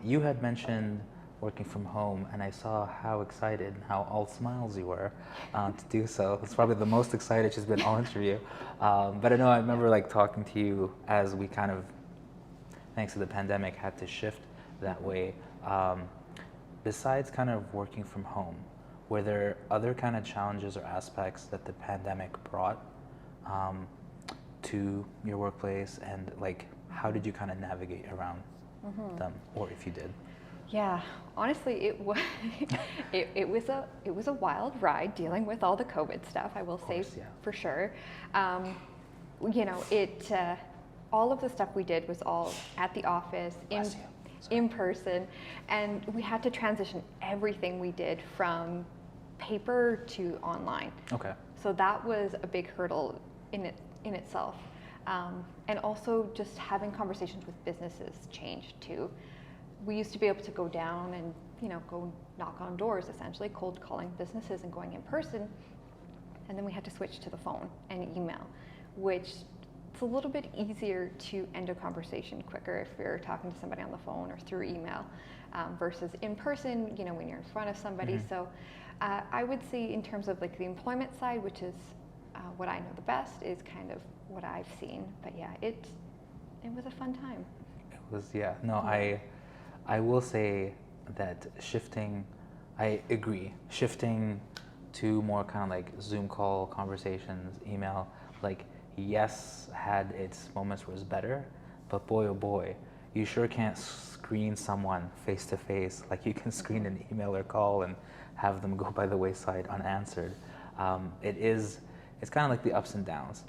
You had mentioned working from home, and I saw how excited and how all smiles you were to do so. It's probably the most excited she's been all interview. But I remember talking to you as we kind of, thanks to the pandemic, had to shift that way. Besides kind of working from home, were there other kind of challenges or aspects that the pandemic brought to your workplace, and how did you kind of navigate around them, or if you did? Yeah, honestly, it was it was a wild ride dealing with all the COVID stuff. I will say for sure. All of the stuff we did was all at the office in person, and we had to transition everything we did from paper to online. Okay. So that was a big hurdle in itself, and also just having conversations with businesses changed too. We used to be able to go down and go knock on doors, essentially cold calling businesses and going in person, and then we had to switch to the phone and email, which it's a little bit easier to end a conversation quicker if you're talking to somebody on the phone or through email versus in person, when you're in front of somebody. So I would say in terms of the employment side, which is what I know the best, is kind of what I've seen. But yeah, it was a fun time. It was, I will say that I agree, shifting to more kind of Zoom call conversations, email, yes, had its moments where it's better, but boy, oh boy, you sure can't screen someone face to face like you can screen an email or call and have them go by the wayside unanswered. It's kind of the ups and downs.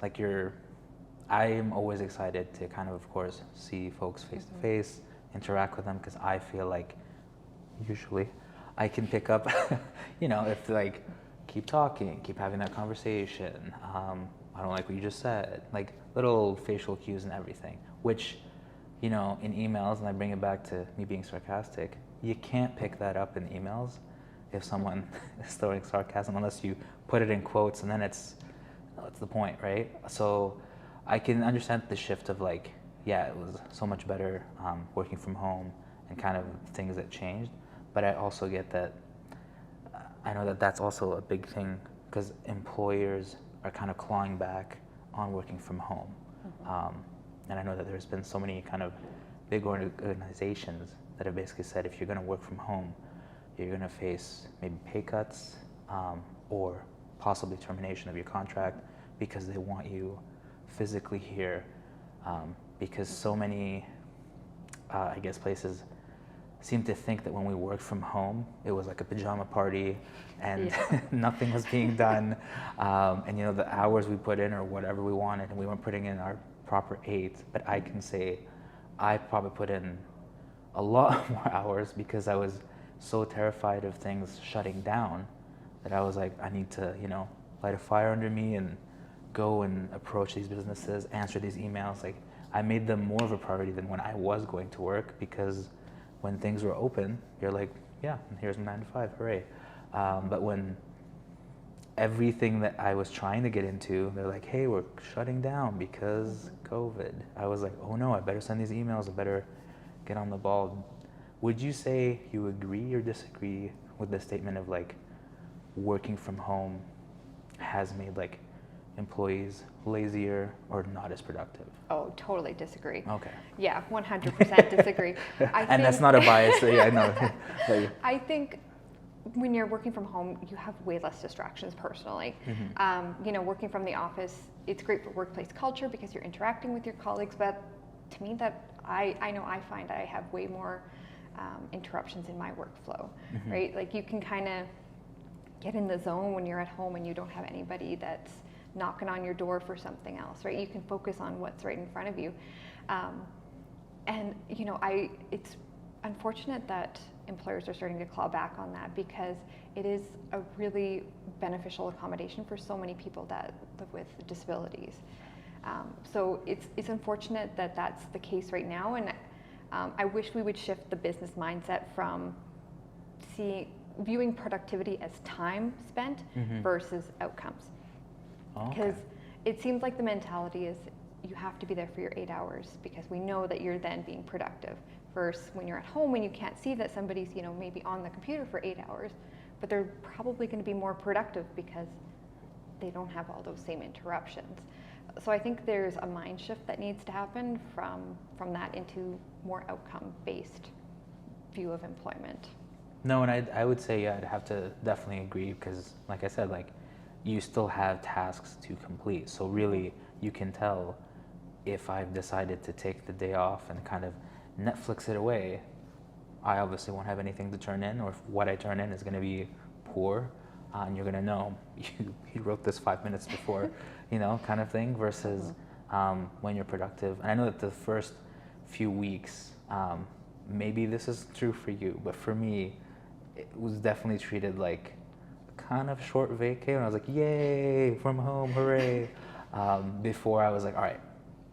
I am always excited to kind of course, see folks face to face, interact with them, because I feel usually I can pick up, if keep talking, keep having that conversation. I don't like what you just said, little facial cues and everything, which, in emails, and I bring it back to me being sarcastic, you can't pick that up in emails if someone is throwing sarcasm unless you put it in quotes, and then that's the point, right? So I can understand the shift of it was so much better working from home and kind of things that changed, but I also get that, I know that that's also a big thing because employers are kind of clawing back on working from home. And I know that there's been so many kind of big organizations that have basically said if you're going to work from home, you're going to face maybe pay cuts or possibly termination of your contract because they want you physically here, because so many, I guess, places seem to think that when we worked from home, it was like a pajama party and nothing was being done. And you know, the hours we put in or whatever we wanted, and we weren't putting in our proper 8. But I can say I probably put in a lot more hours because I was so terrified of things shutting down that I was like, I need to, you know, light a fire under me and go and approach these businesses, answer these emails. Like, I made them more of a priority than when I was going to work, because when things were open, you're like, yeah, here's my 9 to 5, hooray. But when everything that I was trying to get into, they're like, hey, we're shutting down because COVID. I was like, oh no, I better send these emails, I better get on the ball. Would you say you agree or disagree with the statement of like working from home has made like employees lazier or not as productive? Oh, totally disagree. Okay. Yeah, 100% disagree. And that's not a bias. Yeah, I know. I think when you're working from home, you have way less distractions personally. You know, working from the office, it's great for workplace culture because you're interacting with your colleagues, but to me that I know I find I have way more interruptions in my workflow, right? Like you can kind of get in the zone when you're at home and you don't have anybody that's knocking on your door for something else, right? You can focus on what's right in front of you. And you know, it's unfortunate that employers are starting to claw back on that, because it is a really beneficial accommodation for so many people that live with disabilities. So it's unfortunate that that's the case right now, and I wish we would shift the business mindset from viewing productivity as time spent versus outcomes. Because it seems like the mentality is you have to be there for your 8 hours because we know that you're then being productive, versus when you're at home and you can't see that somebody's, you know, maybe on the computer for 8 hours, but they're probably going to be more productive because they don't have all those same interruptions. So I think there's a mind shift that needs to happen from that into more outcome-based view of employment. No, and I would say, yeah, I'd have to definitely agree, because like I said, like you still have tasks to complete. So really you can tell if I've decided to take the day off and kind of Netflix it away, I obviously won't have anything to turn in, or if what I turn in is going to be poor, and you're going to know you wrote this 5 minutes before, you know, kind of thing, versus when you're productive. And I know that the first few weeks, maybe this is true for you, but for me, it was definitely treated like kind of short vacay, and I was like, yay, from home, hooray. Before I was like, all right,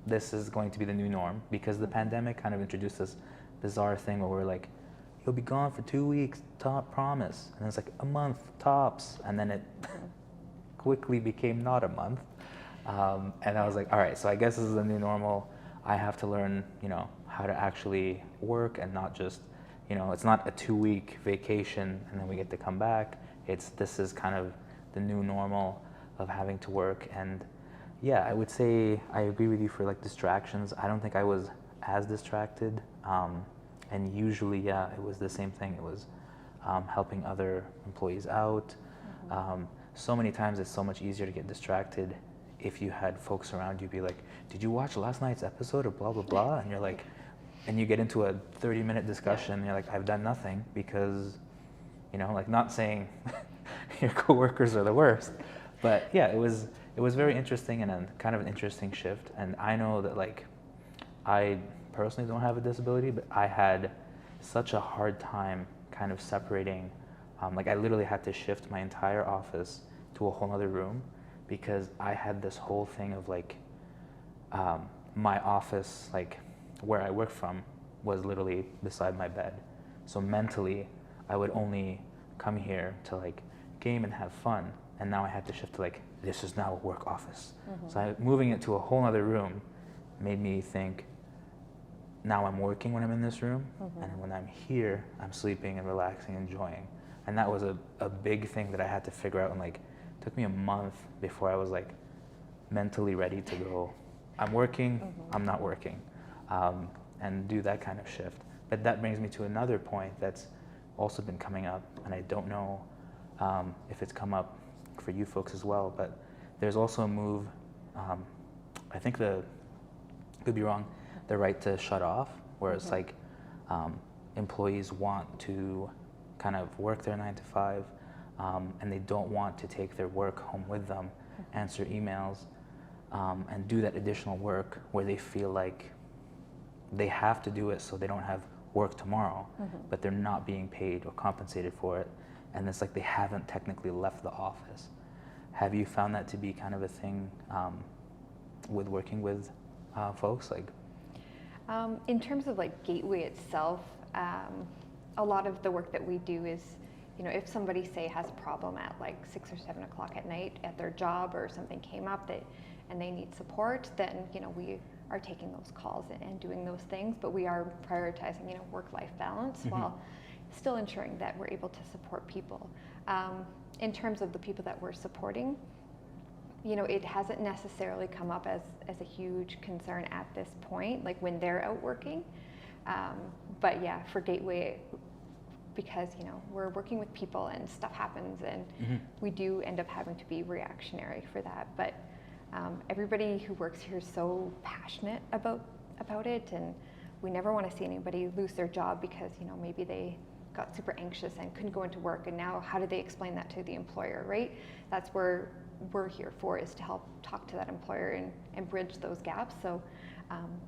this is going to be the new norm, because the pandemic kind of introduced this bizarre thing where we're like, you'll be gone for 2 weeks, top promise. And it's like a month tops. And then it quickly became not a month. And I was like, all right, so I guess this is the new normal. I have to learn, you know, how to actually work and not just, you know, it's not a 2-week vacation and then we get to come back. This is kind of the new normal of having to work. And yeah, I would say I agree with you for like distractions. I don't think I was as distracted. And usually, yeah, it was the same thing. It was helping other employees out. So many times it's so much easier to get distracted if you had folks around you be like, did you watch last night's episode of blah, blah, blah? And you're like, and you get into a 30-minute discussion, and you're like, I've done nothing, because, you know, like, not saying your coworkers are the worst, but yeah, it was very interesting and a kind of an interesting shift. And I know that, like, I personally don't have a disability, but I had such a hard time kind of separating. Like, I literally had to shift my entire office to a whole other room, because I had this whole thing of like, my office, like where I work from, was literally beside my bed. So mentally, I would only come here to like game and have fun. And now I had to shift to like, this is now a work office. So moving it to a whole other room made me think, now I'm working when I'm in this room, and when I'm here, I'm sleeping and relaxing, enjoying. And that was a big thing that I had to figure out, and like, it took me a month before I was like mentally ready to go, I'm working, I'm not working, and do that kind of shift. But that brings me to another point that's also been coming up, and I don't know if it's come up for you folks as well, but there's also a move, I think could be wrong, the right to shut off, where it's like employees want to kind of work their 9 to 5, and they don't want to take their work home with them, answer emails, and do that additional work where they feel like they have to do it so they don't have work tomorrow, but they're not being paid or compensated for it, and it's like they haven't technically left the office. Have you found that to be kind of a thing with working with folks? Like, in terms of like Gateway itself, a lot of the work that we do is, if somebody say has a problem at like 6 or 7 o'clock at night at their job, or something came up and they need support, then we are taking those calls and doing those things, but we are prioritizing work-life balance while still ensuring that we're able to support people. In terms of the people that we're supporting, it hasn't necessarily come up as a huge concern at this point, like when they're out working. But yeah, for Gateway, because we're working with people and stuff happens, and we do end up having to be reactionary for that. But everybody who works here is so passionate about it, and we never want to see anybody lose their job because maybe they got super anxious and couldn't go into work, and now how do they explain that to the employer, right? That's where we're here for, is to help talk to that employer and bridge those gaps. So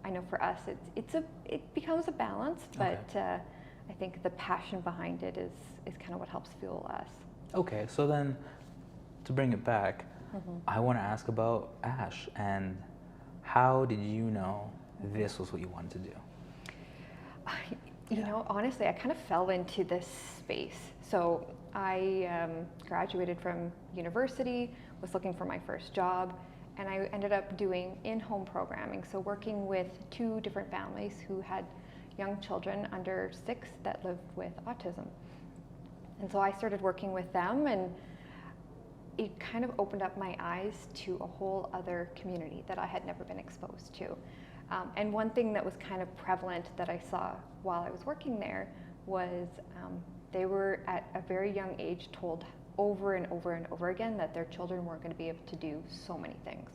I know for us it becomes a balance, but I think the passion behind it is kind of what helps fuel us. Okay, so then to bring it back, I want to ask about Ash, and how did you know this was what you wanted to do? Honestly, I kind of fell into this space. So I graduated from university, was looking for my first job, and I ended up doing in-home programming. So working with 2 different families who had young children under 6 that lived with autism. And so I started working with them, and it kind of opened up my eyes to a whole other community that I had never been exposed to. And one thing that was kind of prevalent that I saw while I was working there was they were at a very young age told over and over and over again that their children weren't going to be able to do so many things.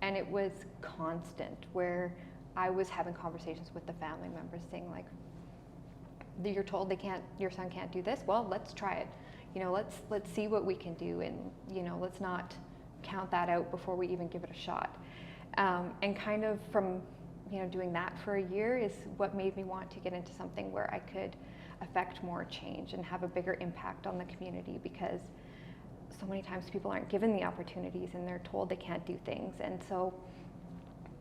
And it was constant, where I was having conversations with the family members saying like, you're told your son can't do this, well, let's try it. Let's see what we can do, and let's not count that out before we even give it a shot. And kind of from doing that for a year is what made me want to get into something where I could affect more change and have a bigger impact on the community, because so many times people aren't given the opportunities and they're told they can't do things. And so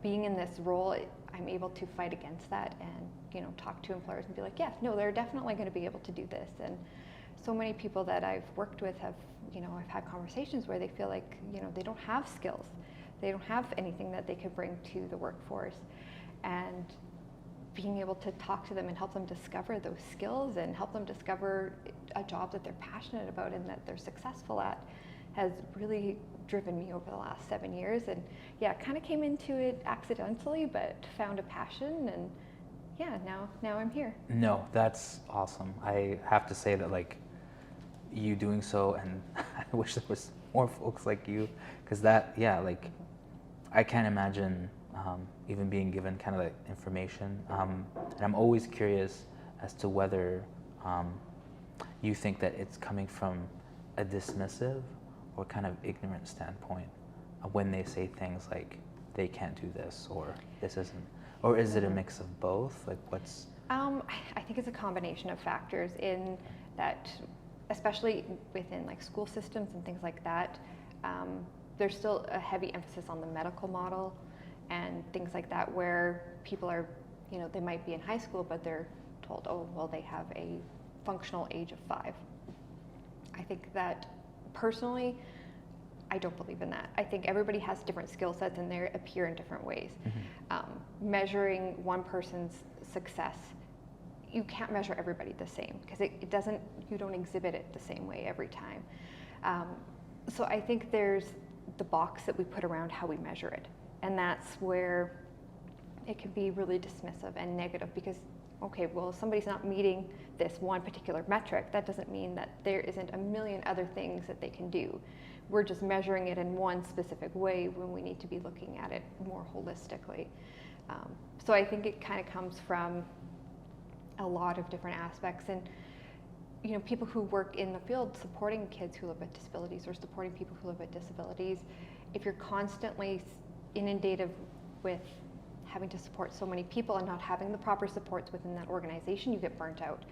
being in this role, I'm able to fight against that and talk to employers and be like, yeah, no, they're definitely going to be able to do this. And so many people that I've worked with have, I've had conversations where they feel like, they don't have skills. They don't have anything that they could bring to the workforce. And being able to talk to them and help them discover those skills and help them discover a job that they're passionate about and that they're successful at has really driven me over the last 7 years. And yeah, kind of came into it accidentally, but found a passion, and yeah, now I'm here. No, that's awesome. I have to say that like you doing so, and I wish there was more folks like you, because that, yeah, like I can't imagine even being given kind of like information. And I'm always curious as to whether you think that it's coming from a dismissive or kind of ignorant standpoint when they say things like they can't do this or this isn't, or is it a mix of both? Like what's? I think it's a combination of factors in that, especially within like school systems and things like that. There's still a heavy emphasis on the medical model and things like that, where people are, they might be in high school, but they're told, oh, well, they have a functional age of 5. I think that personally, I don't believe in that. I think everybody has different skill sets and they appear in different ways. Measuring one person's success, you can't measure everybody the same, because you don't exhibit it the same way every time. So I think there's the box that we put around how we measure it. And that's where it can be really dismissive and negative, because, okay, well, if somebody's not meeting this one particular metric, that doesn't mean that there isn't a million other things that they can do. we're just measuring it in one specific way when we need to be looking at it more holistically. So I think it kind of comes from a lot of different aspects. And you know, people who work in the field supporting kids who live with disabilities or supporting people who live with disabilities, if you're constantly inundated with having to support so many people and not having the proper supports within that organization, you get burnt out.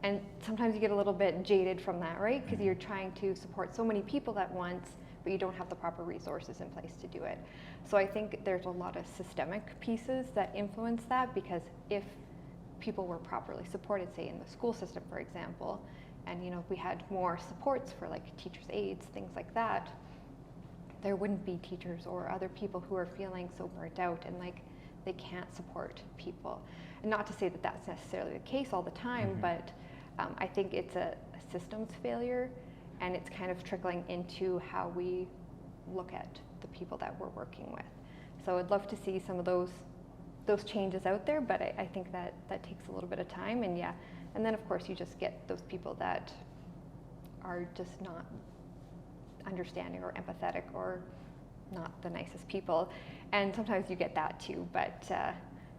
And sometimes you get a little bit jaded from that, right? Because you're trying to support so many people at once, but you don't have the proper resources in place to do it. So I think there's a lot of systemic pieces that influence that, because if people were properly supported, say in the school system, for example, and you know, if we had more supports for like teachers' aides, things like that, there wouldn't be teachers or other people who are feeling so burnt out and like they can't support people. And not to say that that's necessarily the case all the time, but I think it's a systems failure, and it's kind of trickling into how we look at the people that we're working with. So I'd love to see some of those changes out there, but I think that takes a little bit of time, and yeah. And then of course you just get those people that are just not understanding or empathetic or not the nicest people, and sometimes you get that too, but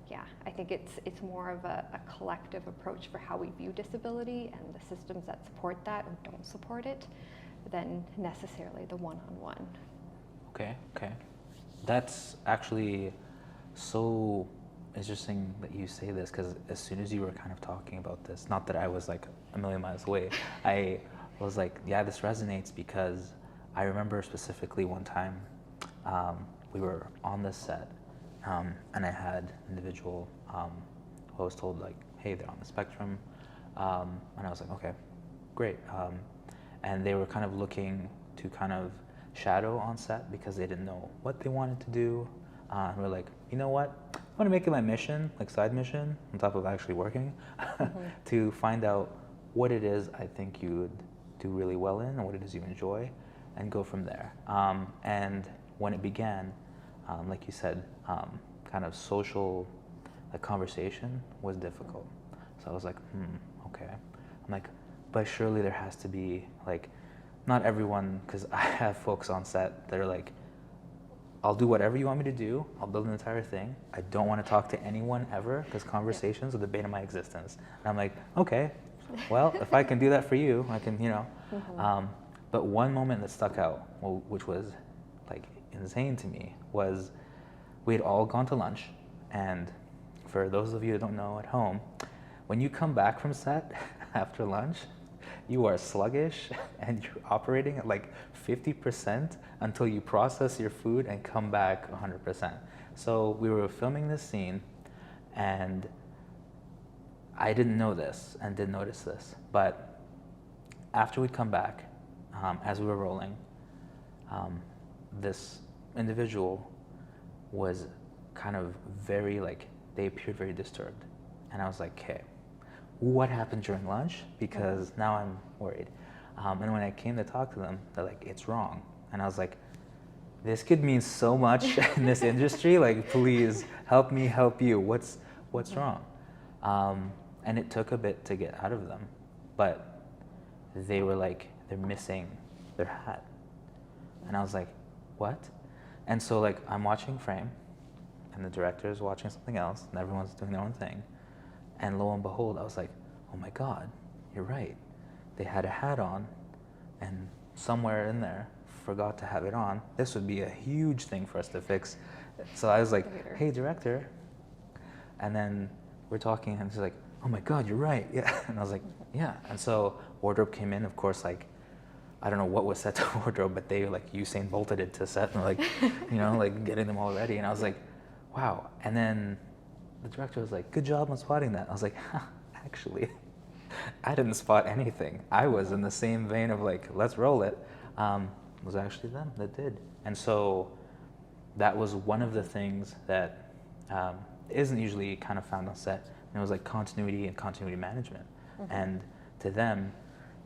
yeah, I think it's more of a collective approach for how we view disability and the systems that support that or don't support it than necessarily the one-on-one. Okay. That's actually so interesting that you say this, because as soon as you were kind of talking about this, not that I was like a million miles away, I was like, yeah, this resonates, because I remember specifically one time we were on this set, and I had an individual who I was told like, hey, they're on the spectrum, and I was like, okay, great, and they were kind of looking to kind of shadow on set because they didn't know what they wanted to do, and we're like, you know what, I want to make it my mission, like side mission, on top of actually working, to find out what it is I think you would do really well in, and what it is you enjoy, and go from there. And when it began, like you said, kind of social conversation was difficult. So I was like, okay. I'm like, but surely there has to be like, not everyone, because I have folks on set that are like, I'll do whatever you want me to do, I'll build an entire thing, I don't want to talk to anyone ever, because conversations are the bane of my existence. And I'm like, okay, well, if I can do that for you, I can, you know. But one moment that stuck out, which was like insane to me, was we had all gone to lunch, and for those of you that don't know at home, when you come back from set after lunch, you are sluggish and you're operating at like 50% until you process your food and come back 100%. So we were filming this scene, and I didn't know this and didn't notice this, but after we'd come back, as we were rolling, this individual was kind of very like, they appeared very disturbed. And I was like, okay, what happened during lunch? Because now I'm worried. And when I came to talk to them, they're like, it's wrong. And I was like, this could mean so much in this industry, like please help me help you, what's wrong? And it took a bit to get out of them, but they were like, they're missing their hat. And I was like, what? And so like, I'm watching frame, and the director is watching something else, and everyone's doing their own thing. And lo and behold, I was like, oh my God, you're right. They had a hat on, and somewhere in there forgot to have it on. This would be a huge thing for us to fix. So I was like, hey, director. And then we're talking, and she's like, oh my God, you're right. Yeah. And I was like, yeah. And so wardrobe came in, of course, like, I don't know what was set to wardrobe, but they like Usain Bolted it to set, and like, you know, like getting them all ready. And I was like, wow. And then the director was like, good job on spotting that. I was like, actually, I didn't spot anything. I was in the same vein of like, let's roll it. It was actually them that did. And so that was one of the things that isn't usually kind of found on set. And it was like continuity and continuity management. And to them,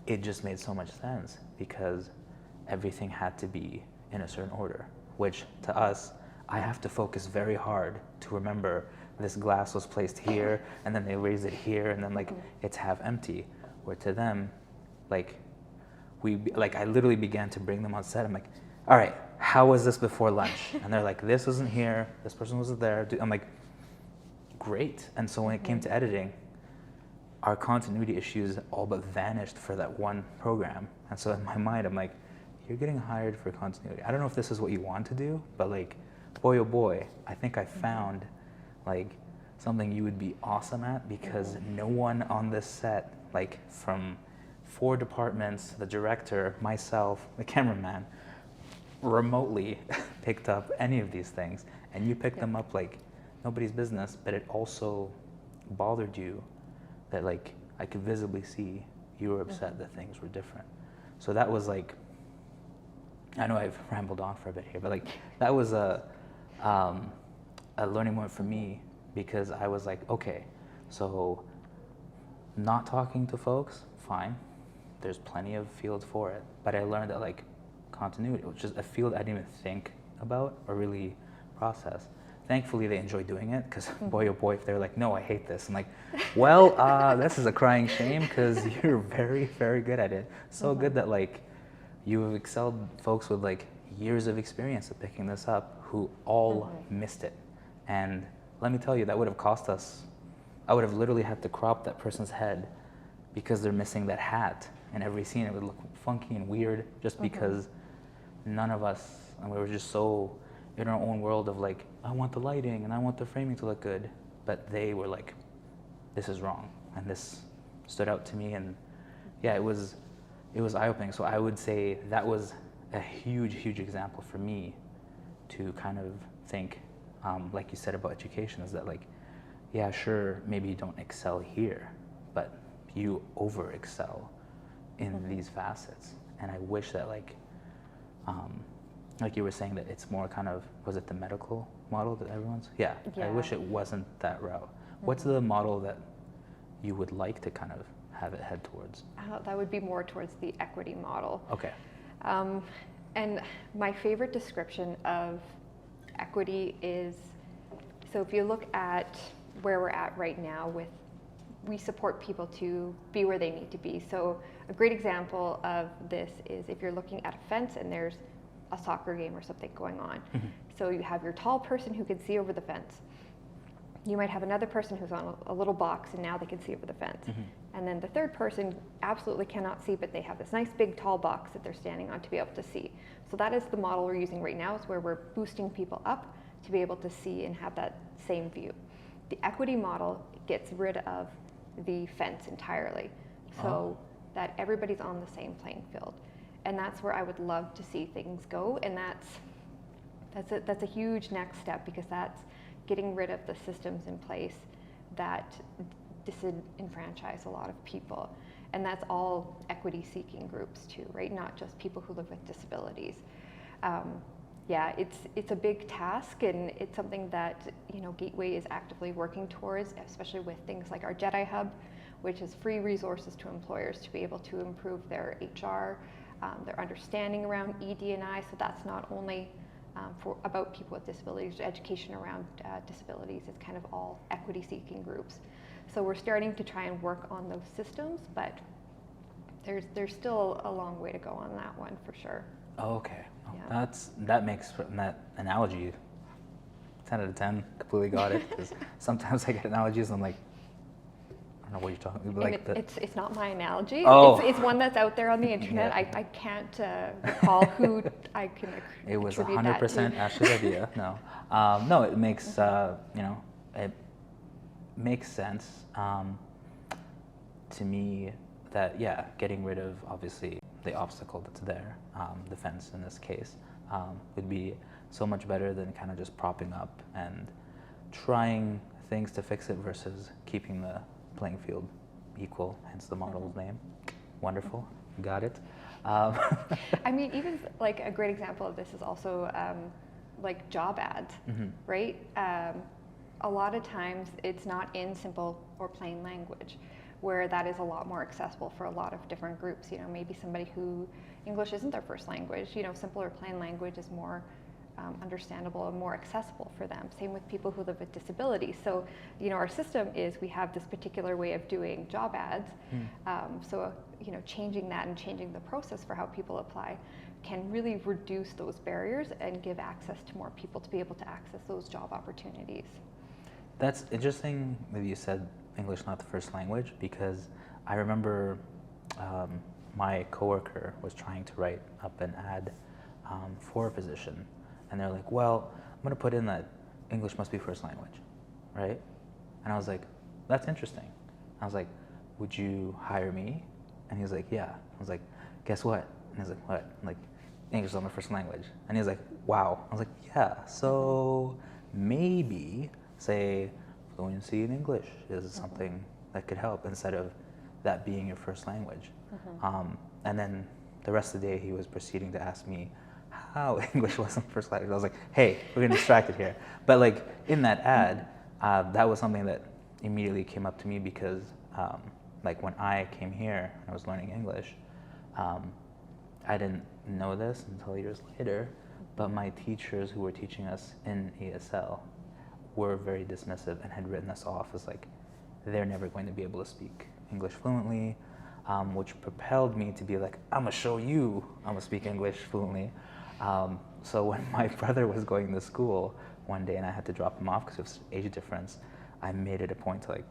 it just made so much sense because everything had to be in a certain order, which to us, I have to focus very hard to remember this glass was placed here, and then they raised it here, and then like it's half empty. Where to them, like I literally began to bring them on set. I'm like, all right, how was this before lunch? And they're like, this wasn't here, this person wasn't there. I'm like, great. And so when it came to editing, our continuity issues all but vanished for that one program. And so in my mind, I'm like, you're getting hired for continuity. I don't know if this is what you want to do, but like, boy, oh boy, I think I found like something you would be awesome at, because no one on this set, like from 4 departments, the director, myself, the cameraman, remotely picked up any of these things. And you picked them up like nobody's business, but it also bothered you that like I could visibly see you were upset that things were different. So that was like, I know I've rambled on for a bit here, but like that was a learning moment for me, because I was like, okay, so not talking to folks, fine. There's plenty of fields for it. But I learned that like continuity, which is a field I didn't even think about or really process. Thankfully, they enjoy doing it, because boy, oh boy, if they're like, no, I hate this. I'm like, well, this is a crying shame, because you're very, very good at it. So good that like you have excelled folks with like years of experience of picking this up who all missed it. And let me tell you, that would have cost us, I would have literally had to crop that person's head because they're missing that hat. In every scene, it would look funky and weird just because none of us, and we were just so in our own world of like, I want the lighting and I want the framing to look good. But they were like, this is wrong. And this stood out to me. And yeah, it was eye-opening. So I would say that was a huge, huge example for me to kind of think, like you said about education, is that like, yeah, sure, maybe you don't excel here, but you over-excel in these facets. And I wish that like you were saying, that it's more kind of, was it the medical model that everyone's? Yeah. I wish it wasn't that route. What's the model that you would like to kind of have it head towards? That would be more towards the equity model. Okay. And my favorite description of equity is, so if you look at where we're at right now we support people to be where they need to be. So a great example of this is if you're looking at a fence and there's a soccer game or something going on. So you have your tall person who can see over the fence. You might have another person who's on a little box and now they can see over the fence. And then the third person absolutely cannot see, but they have this nice big tall box that they're standing on to be able to see. So that is the model we're using right now, is where we're boosting people up to be able to see and have that same view. The equity model gets rid of the fence entirely, so that everybody's on the same playing field. And that's where I would love to see things go, and that's a huge next step, because that's getting rid of the systems in place that disenfranchise a lot of people. And that's all equity-seeking groups too, right? Not just people who live with disabilities. Yeah, it's a big task, and it's something that Gateway is actively working towards, especially with things like our Jedi Hub, which is free resources to employers to be able to improve their HR, their understanding around ED&I. So that's not only about people with disabilities, education around disabilities. It's kind of all equity-seeking groups. So we're starting to try and work on those systems, but there's still a long way to go on that one for sure. Oh, okay. Yeah. That makes, from that analogy, 10 out of 10, completely got it. Because sometimes I get analogies and I'm like, I don't know what you're talking about. Like it's not my analogy. Oh. It's one that's out there on the internet. Yeah. I can't recall who I can it was attribute that to. 100% Ashley's idea. No, no, it makes it makes sense to me that getting rid of obviously the obstacle that's there, the fence in this case, would be so much better than kind of just propping up and trying things to fix it versus keeping the playing field equal, hence the model's name. Wonderful, got it. I mean, even like a great example of this is also like job ads, right? A lot of times it's not in simple or plain language, where that is a lot more accessible for a lot of different groups. Maybe somebody who English isn't their first language, simple or plain language is more understandable and more accessible for them. Same with people who live with disabilities. So, our system is we have this particular way of doing job ads. Changing that and changing the process for how people apply can really reduce those barriers and give access to more people to be able to access those job opportunities. That's interesting that you said English not the first language, because I remember my coworker was trying to write up an ad for a position, and they're like, well, I'm going to put in that English must be first language, right? And I was like, that's interesting. I was like, would you hire me? And he was like, yeah. I was like, guess what? And he was like, what? I'm like, English is not my first language. And he was like, wow. I was like, yeah, so maybe say fluency in English is something that could help instead of that being your first language. And then the rest of the day he was proceeding to ask me how English wasn't first language. I was like, hey, we're getting distracted here. But like in that ad, that was something that immediately came up to me, because like when I came here and I was learning English, I didn't know this until years later, but my teachers who were teaching us in ESL were very dismissive and had written us off as like, they're never going to be able to speak English fluently, which propelled me to be like, I'm gonna show you I'm gonna speak English fluently. So when my brother was going to school one day and I had to drop him off because of age difference, I made it a point to like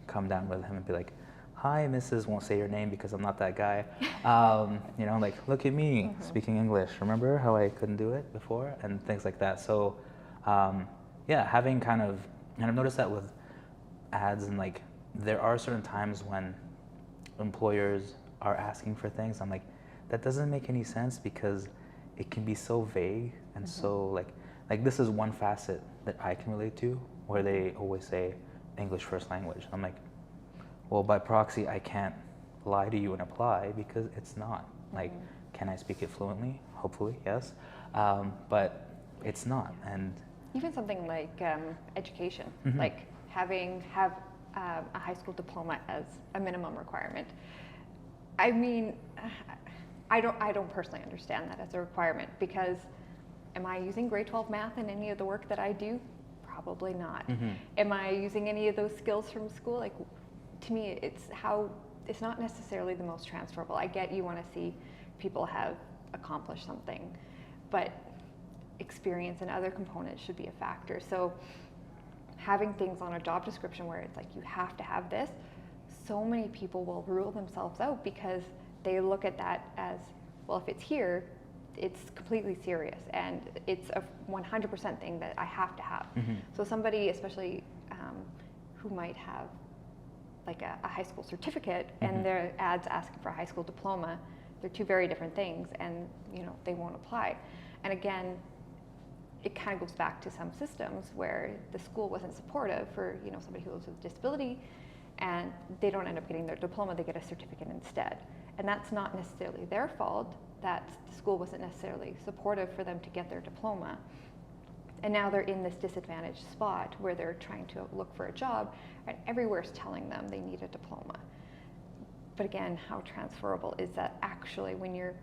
come down with him and be like, hi, Mrs. Won't say your name because I'm not that guy. Like, look at me speaking English. Remember how I couldn't do it before? And things like that. So, having kind of, and I've noticed that with ads, and like, there are certain times when employers are asking for things. I'm like, that doesn't make any sense, because it can be so vague and so like this is one facet that I can relate to, where they always say English first language. I'm like, well, by proxy, I can't lie to you and apply, because it's not. Like, can I speak it fluently? Hopefully, yes. But it's not. And even something like education, like have a high school diploma as a minimum requirement. I mean, I don't personally understand that as a requirement, because am I using grade 12 math in any of the work that I do? Probably not. Am I using any of those skills from school? Like, to me, it's not necessarily the most transferable. I get you want to see people have accomplished something, but experience and other components should be a factor. So having things on a job description where it's like, you have to have this, so many people will rule themselves out because they look at that as, well, if it's here, it's completely serious and it's a 100% thing that I have to have. So somebody, especially who might have like a high school certificate and their ads asking for a high school diploma, they're two very different things, and they won't apply. And again, it kind of goes back to some systems where the school wasn't supportive for somebody who lives with a disability, and they don't end up getting their diploma, they get a certificate instead. And that's not necessarily their fault, that the school wasn't necessarily supportive for them to get their diploma. And now they're in this disadvantaged spot where they're trying to look for a job, and everywhere's telling them they need a diploma. But again, how transferable is that actually when you're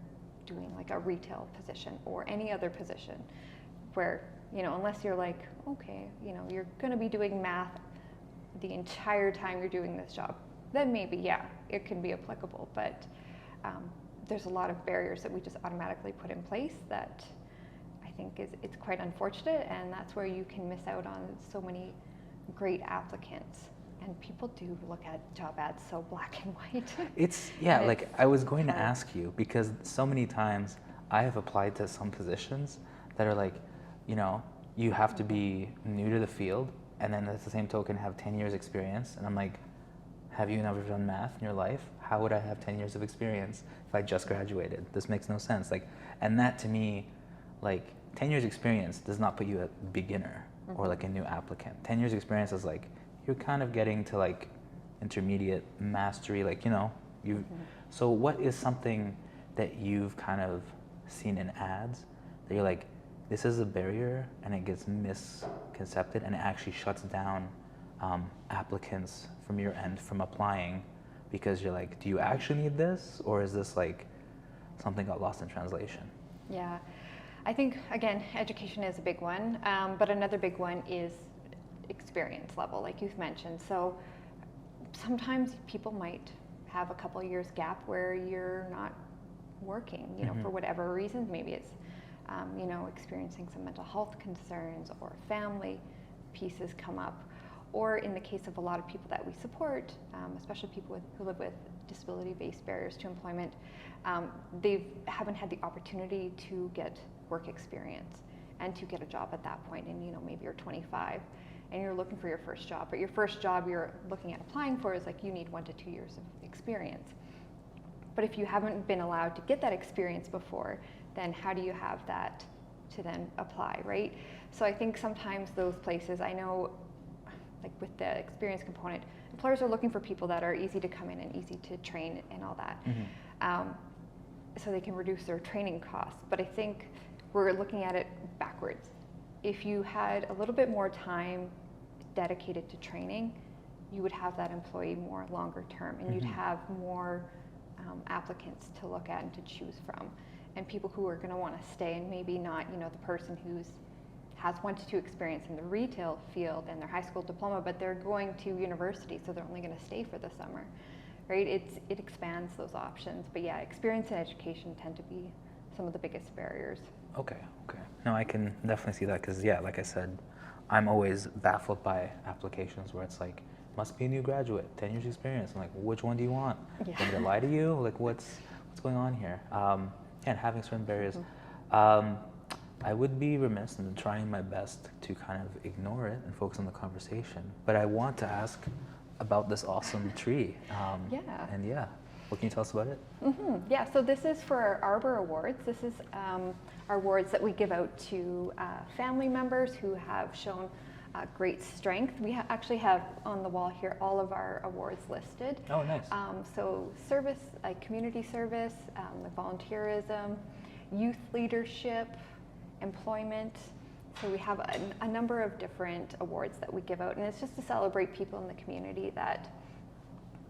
doing like a retail position or any other position where, unless you're like, okay, you're going to be doing math the entire time you're doing this job, then maybe, yeah, it can be applicable. But there's a lot of barriers that we just automatically put in place that I think it's quite unfortunate, and that's where you can miss out on so many great applicants. And people do look at job ads so black and white. Like I was going to ask you, because so many times I have applied to some positions that are like, you have to be new to the field, and then at the same token have 10 years experience. And I'm like, have you never done math in your life? How would I have 10 years of experience if I just graduated? This makes no sense. Like, and that to me, like 10 years experience does not put you at beginner or like a new applicant. 10 years experience is like, you're kind of getting to like intermediate mastery, like, So what is something that you've kind of seen in ads that you're like, this is a barrier and it gets misconcepted and it actually shuts down applicants from your end from applying, because you're like, do you actually need this, or is this like something got lost in translation? Yeah. I think, again, education is a big one, but another big one is experience level, like you've mentioned. So sometimes people might have a couple years gap where you're not working, you know, for whatever reasons. Maybe it's, you know, experiencing some mental health concerns, or family pieces come up. Or in the case of a lot of people that we support, especially people who live with disability-based barriers to employment, they haven't had the opportunity to get work experience and to get a job at that point. And, you know, maybe you're 25 and you're looking for your first job, but your first job you're looking at applying for is like, you need 1 to 2 years of experience. But if you haven't been allowed to get that experience before, then how do you have that to then apply, right? So I think sometimes those places, I know, like with the experience component, employers are looking for people that are easy to come in and easy to train and all that, so they can reduce their training costs. But I think we're looking at it backwards. If you had a little bit more time dedicated to training, you would have that employee more longer term, and you'd have more applicants to look at and to choose from, and people who are going to want to stay, and maybe not, you know, the person who's has 1 to 2 experience in the retail field and their high school diploma, but they're going to university, so they're only going to stay for the summer, right? It expands those options. But yeah, experience and education tend to be some of the biggest barriers. Okay. No, I can definitely see that, because yeah, like I said, I'm always baffled by applications where it's like, must be a new graduate, 10 years experience. I'm like, which one do you want? Yeah. Want me to lie to you? Like, what's going on here? And having certain barriers. I would be remiss in trying my best to kind of ignore it and focus on the conversation. But I want to ask about this awesome tree. Yeah. And yeah, what can you tell us about it? Yeah, so this is for our Arbor Awards. This is our awards that we give out to family members who have shown great strength. We actually have on the wall here all of our awards listed. Oh, nice. So service, like community service, like volunteerism, youth leadership, employment. So we have a number of different awards that we give out, and it's just to celebrate people in the community that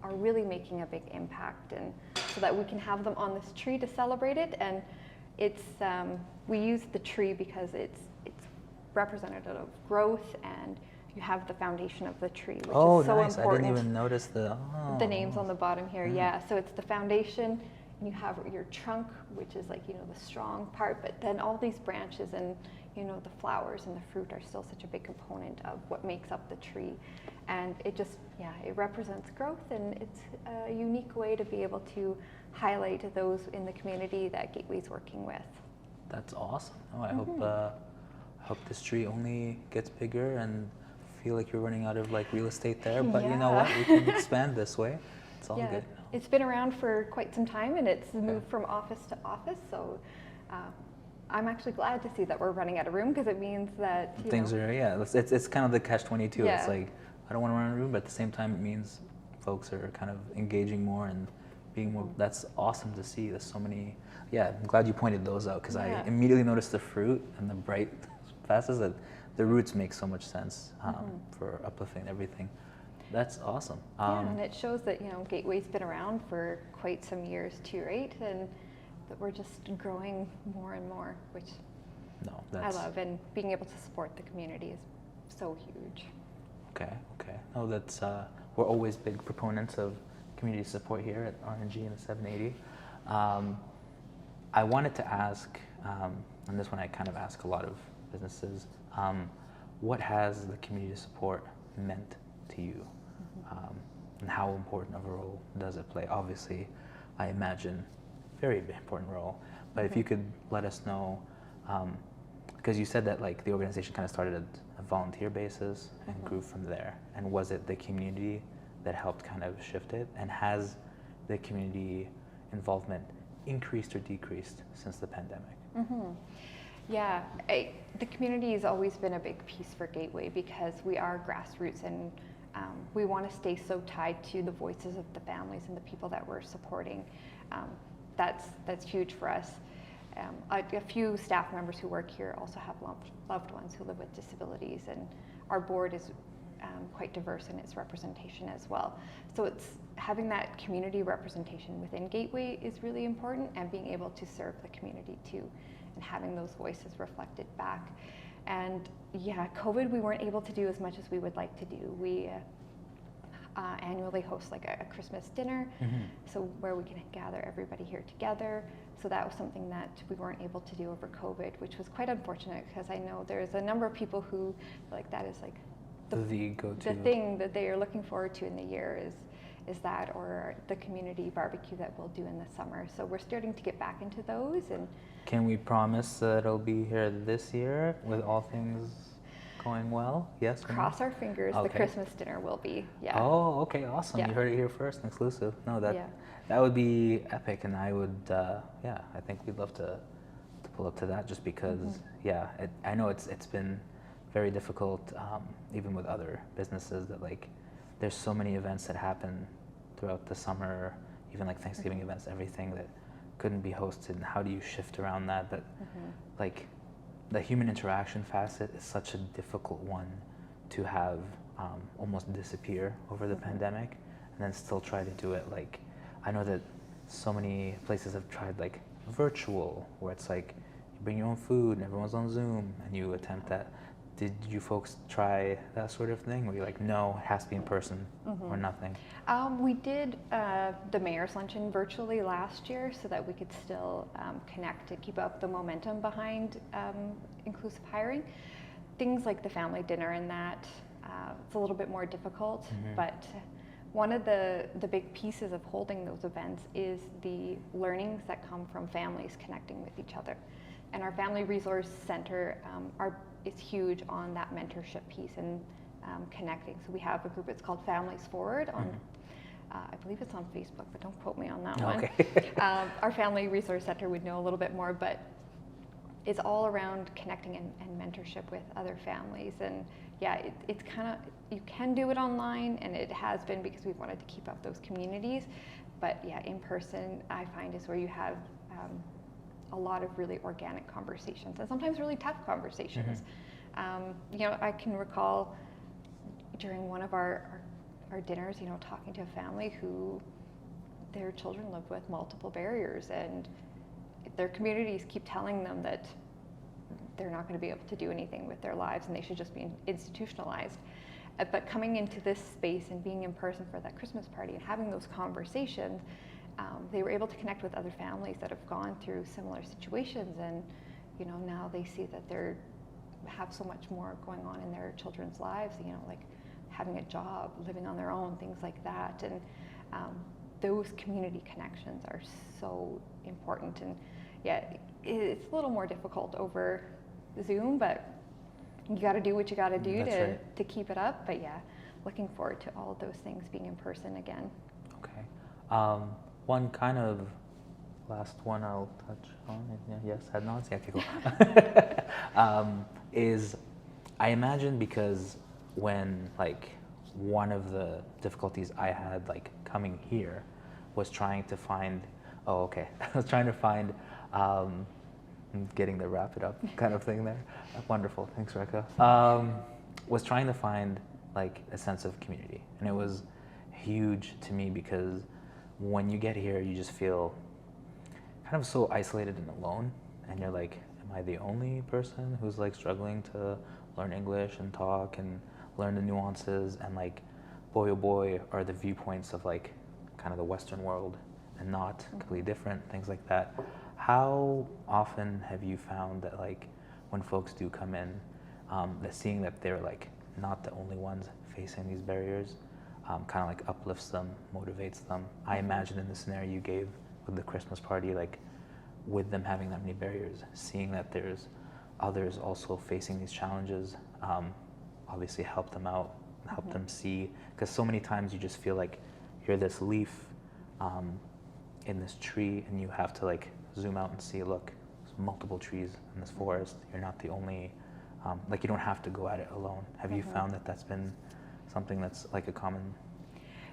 are really making a big impact, and so that we can have them on this tree to celebrate it. And it's we use the tree because it's representative of growth, and you have the foundation of the tree, which is so nice. important. I didn't even notice the names on the bottom here. Yeah, so it's the foundation. And you have your trunk, which is like, you know, the strong part, but then all these branches and, you know, the flowers and the fruit are still such a big component of what makes up the tree. And it just, yeah, it represents growth, and it's a unique way to be able to highlight those in the community that Gateway's working with. That's awesome. Oh, I hope this tree only gets bigger, and feel like you're running out of like real estate there, but you know what, we can expand this way. It's all good. It's been around for quite some time, and it's moved from office to office. So I'm actually glad to see that we're running out of room, because it means that things are it's kind of the catch-22. Yeah. It's like, I don't want to run out of room, but at the same time it means folks are kind of engaging more and being more. That's awesome to see. There's so many. Yeah, I'm glad you pointed those out, because I immediately noticed the fruit and the bright facets. That the roots make so much sense for uplifting everything. That's awesome. Yeah, and it shows that, you know, Gateway's been around for quite some years too, right? And that we're just growing more and more, which I love. And being able to support the community is so huge. Okay. No, that's we're always big proponents of community support here at RNG and the 780. I wanted to ask, and this one I kind of ask a lot of businesses, what has the community support meant to you? And how important of a role does it play? Obviously, I imagine very important role, but if you could let us know, because you said that like the organization kind of started at a volunteer basis and grew from there, and was it the community that helped kind of shift it, and has the community involvement increased or decreased since the pandemic? Yeah, the community has always been a big piece for Gateway, because we are grassroots, and we want to stay so tied to the voices of the families and the people that we're supporting. That's huge for us. A few staff members who work here also have loved ones who live with disabilities, and our board is quite diverse in its representation as well. So it's having that community representation within Gateway is really important, and being able to serve the community too. and having those voices reflected back. And yeah, COVID, we weren't able to do as much as we would like to do. We annually host like a Christmas dinner, so where we can gather everybody here together. So that was something that we weren't able to do over COVID, which was quite unfortunate, because I know there's a number of people who like that is like The go-to. the thing that they are looking forward to in the year is that, or the community barbecue that we'll do in the summer. So we're starting to get back into those. And Can we promise that it'll be here this year with all things going well? Yes? or no? cross our fingers, the Okay. Christmas dinner will be, yeah. Oh, okay, awesome. Yeah. You heard it here first, exclusive. No, that Yeah. that would be epic, and I would, yeah, I think we'd love to pull up to that, just because, yeah, I know it's been very difficult, even with other businesses, that like there's so many events that happen throughout the summer, even like Thanksgiving events, everything that couldn't be hosted, and how do you shift around that? But like the human interaction facet is such a difficult one to have almost disappear over the pandemic, and then still try to do it. Like, I know that so many places have tried like virtual, where it's like you bring your own food and everyone's on Zoom and you attempt that. Did you folks try that sort of thing, where you're like, no, it has to be in person or nothing? We did the mayor's luncheon virtually last year, so that we could still connect to keep up the momentum behind inclusive hiring. Things like the family dinner and that, it's a little bit more difficult, but one of the big pieces of holding those events is the learnings that come from families connecting with each other. And our Family Resource Center is huge on that mentorship piece and connecting. So we have a group, it's called Families Forward on, I believe it's on Facebook, but don't quote me on that one. Okay. Our Family Resource Center would know a little bit more, but it's all around connecting and mentorship with other families. And yeah, it's kind of, you can do it online, and it has been because we've wanted to keep up those communities. But yeah, in person, I find is where you have a lot of really organic conversations, and sometimes really tough conversations. You know, I can recall during one of our dinners, you know, talking to a family who their children live with multiple barriers, and their communities keep telling them that they're not going to be able to do anything with their lives and they should just be institutionalized. But coming into this space and being in person for that Christmas party and having those conversations, they were able to connect with other families that have gone through similar situations, and you know, now they see that they have so much more going on in their children's lives, you know, like having a job, living on their own, things like that. And those community connections are so important. And yeah, it's a little more difficult over Zoom, but you got to do what you got to do to keep it up. But yeah, looking forward to all of those things being in person again. Okay. One kind of last one I'll touch on, yes, head nods, yeah, okay, cool. Is, I imagine, because when like one of the difficulties I had like coming here was trying to find, I was trying to find, getting the wrap it up kind of thing there. Wonderful, thanks Rekha. Was trying to find like a sense of community, and it was huge to me because when you get here, you just feel kind of so isolated and alone, and you're like, am I the only person who's like struggling to learn English and talk and learn the nuances? And like, boy oh boy, are the viewpoints of like kind of the Western world and not completely different, things like that. How often have you found that like when folks do come in, that seeing that they're like not the only ones facing these barriers, kind of like uplifts them, motivates them? I imagine in the scenario you gave with the Christmas party, like with them having that many barriers, seeing that there's others also facing these challenges, obviously help them out, help them see, because so many times you just feel like you're this leaf in this tree, and you have to like zoom out and see, look, there's multiple trees in this forest, you're not the only, like you don't have to go at it alone. Have you found that that's been something that's like a common?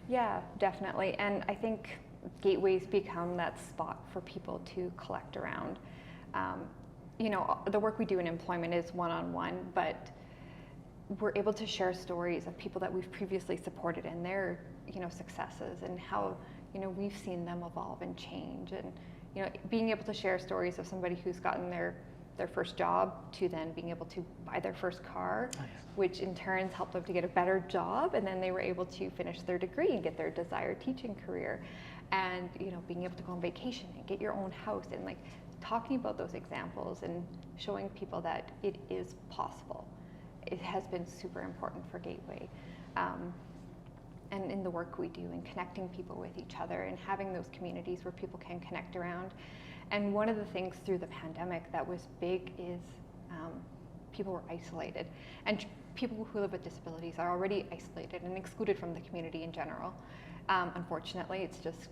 Yeah, definitely. And I think gateways become that spot for people to collect around. You know, the work we do in employment is one-on-one, but we're able to share stories of people that we've previously supported and their, you know, successes, and how, you know, we've seen them evolve and change. And, you know, being able to share stories of somebody who's gotten their first job to then being able to buy their first car, which in turn helped them to get a better job, and then they were able to finish their degree and get their desired teaching career, and you know, being able to go on vacation and get your own house, and like talking about those examples and showing people that it is possible. It has been super important for Gateway. And in the work we do and connecting people with each other and having those communities where people can connect around. And one of the things through the pandemic that was big is people were isolated. And people who live with disabilities are already isolated and excluded from the community in general. Unfortunately, it's just,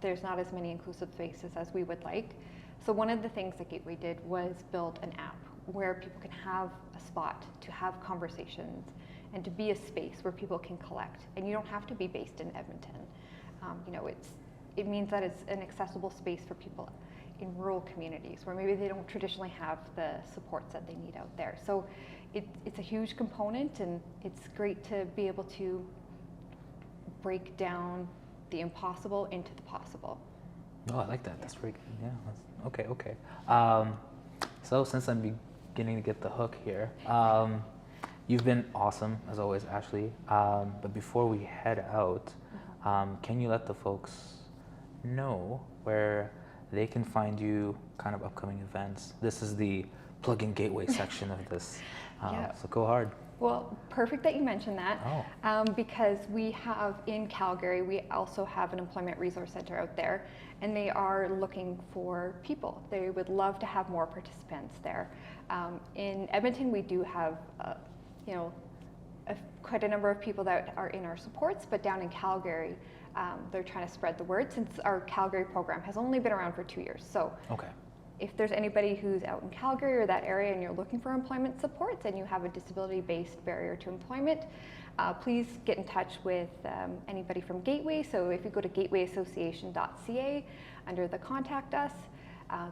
there's not as many inclusive spaces as we would like. So one of the things that Gateway did was build an app where people can have a spot to have conversations and to be a space where people can collect. And you don't have to be based in Edmonton. You know, it means that it's an accessible space for people in rural communities where maybe they don't traditionally have the supports that they need out there. So it's a huge component, and it's great to be able to break down the impossible into the possible. Oh, I like that. That's pretty good. Yeah. Okay. So since I'm beginning to get the hook here, you've been awesome as always, Ashley. But before we head out, can you let the folks know where they can find you, kind of upcoming events? This is the plug-in Gateway section of this. Yeah. So go hard. Well, perfect that you mentioned that, because we have in Calgary, we also have an employment resource center out there, and they are looking for people. They would love to have more participants there. In Edmonton, we do have, you know, quite a number of people that are in our supports, but down in Calgary, they're trying to spread the word since our Calgary program has only been around for 2 years. So if there's anybody who's out in Calgary or that area and you're looking for employment supports and you have a disability-based barrier to employment, please get in touch with anybody from Gateway. So if you go to gatewayassociation.ca under the contact us,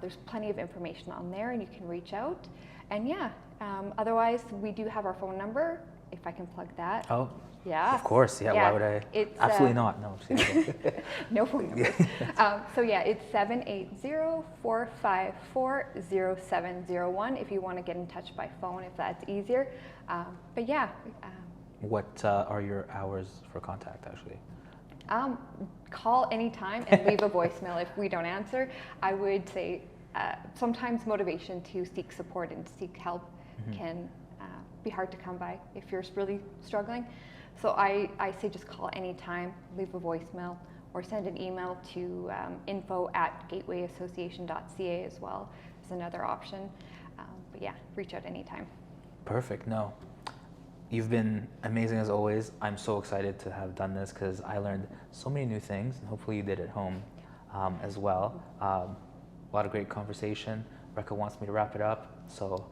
there's plenty of information on there and you can reach out. And yeah, otherwise we do have our phone number, if I can plug that. Oh, yeah. Of course, yeah. Why would I? It's, absolutely not. No. No phone numbers. So yeah, it's 780-454-0701 if you want to get in touch by phone, if that's easier. But yeah. What are your hours for contact, Ashley? Call anytime and leave a voicemail if we don't answer. I would say sometimes motivation to seek support and seek help can be hard to come by if you're really struggling. So I say just call anytime, leave a voicemail, or send an email to info@gatewayassociation.ca as well is another option. But yeah, reach out anytime. Perfect. No, you've been amazing as always. I'm so excited to have done this because I learned so many new things, and hopefully you did at home as well. A lot of great conversation. Rekha wants me to wrap it up, so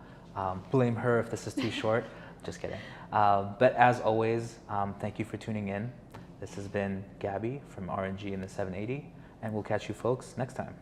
blame her if this is too short. Just kidding. But as always, thank you for tuning in. This has been Gabby from RNG in the 780, and we'll catch you folks next time.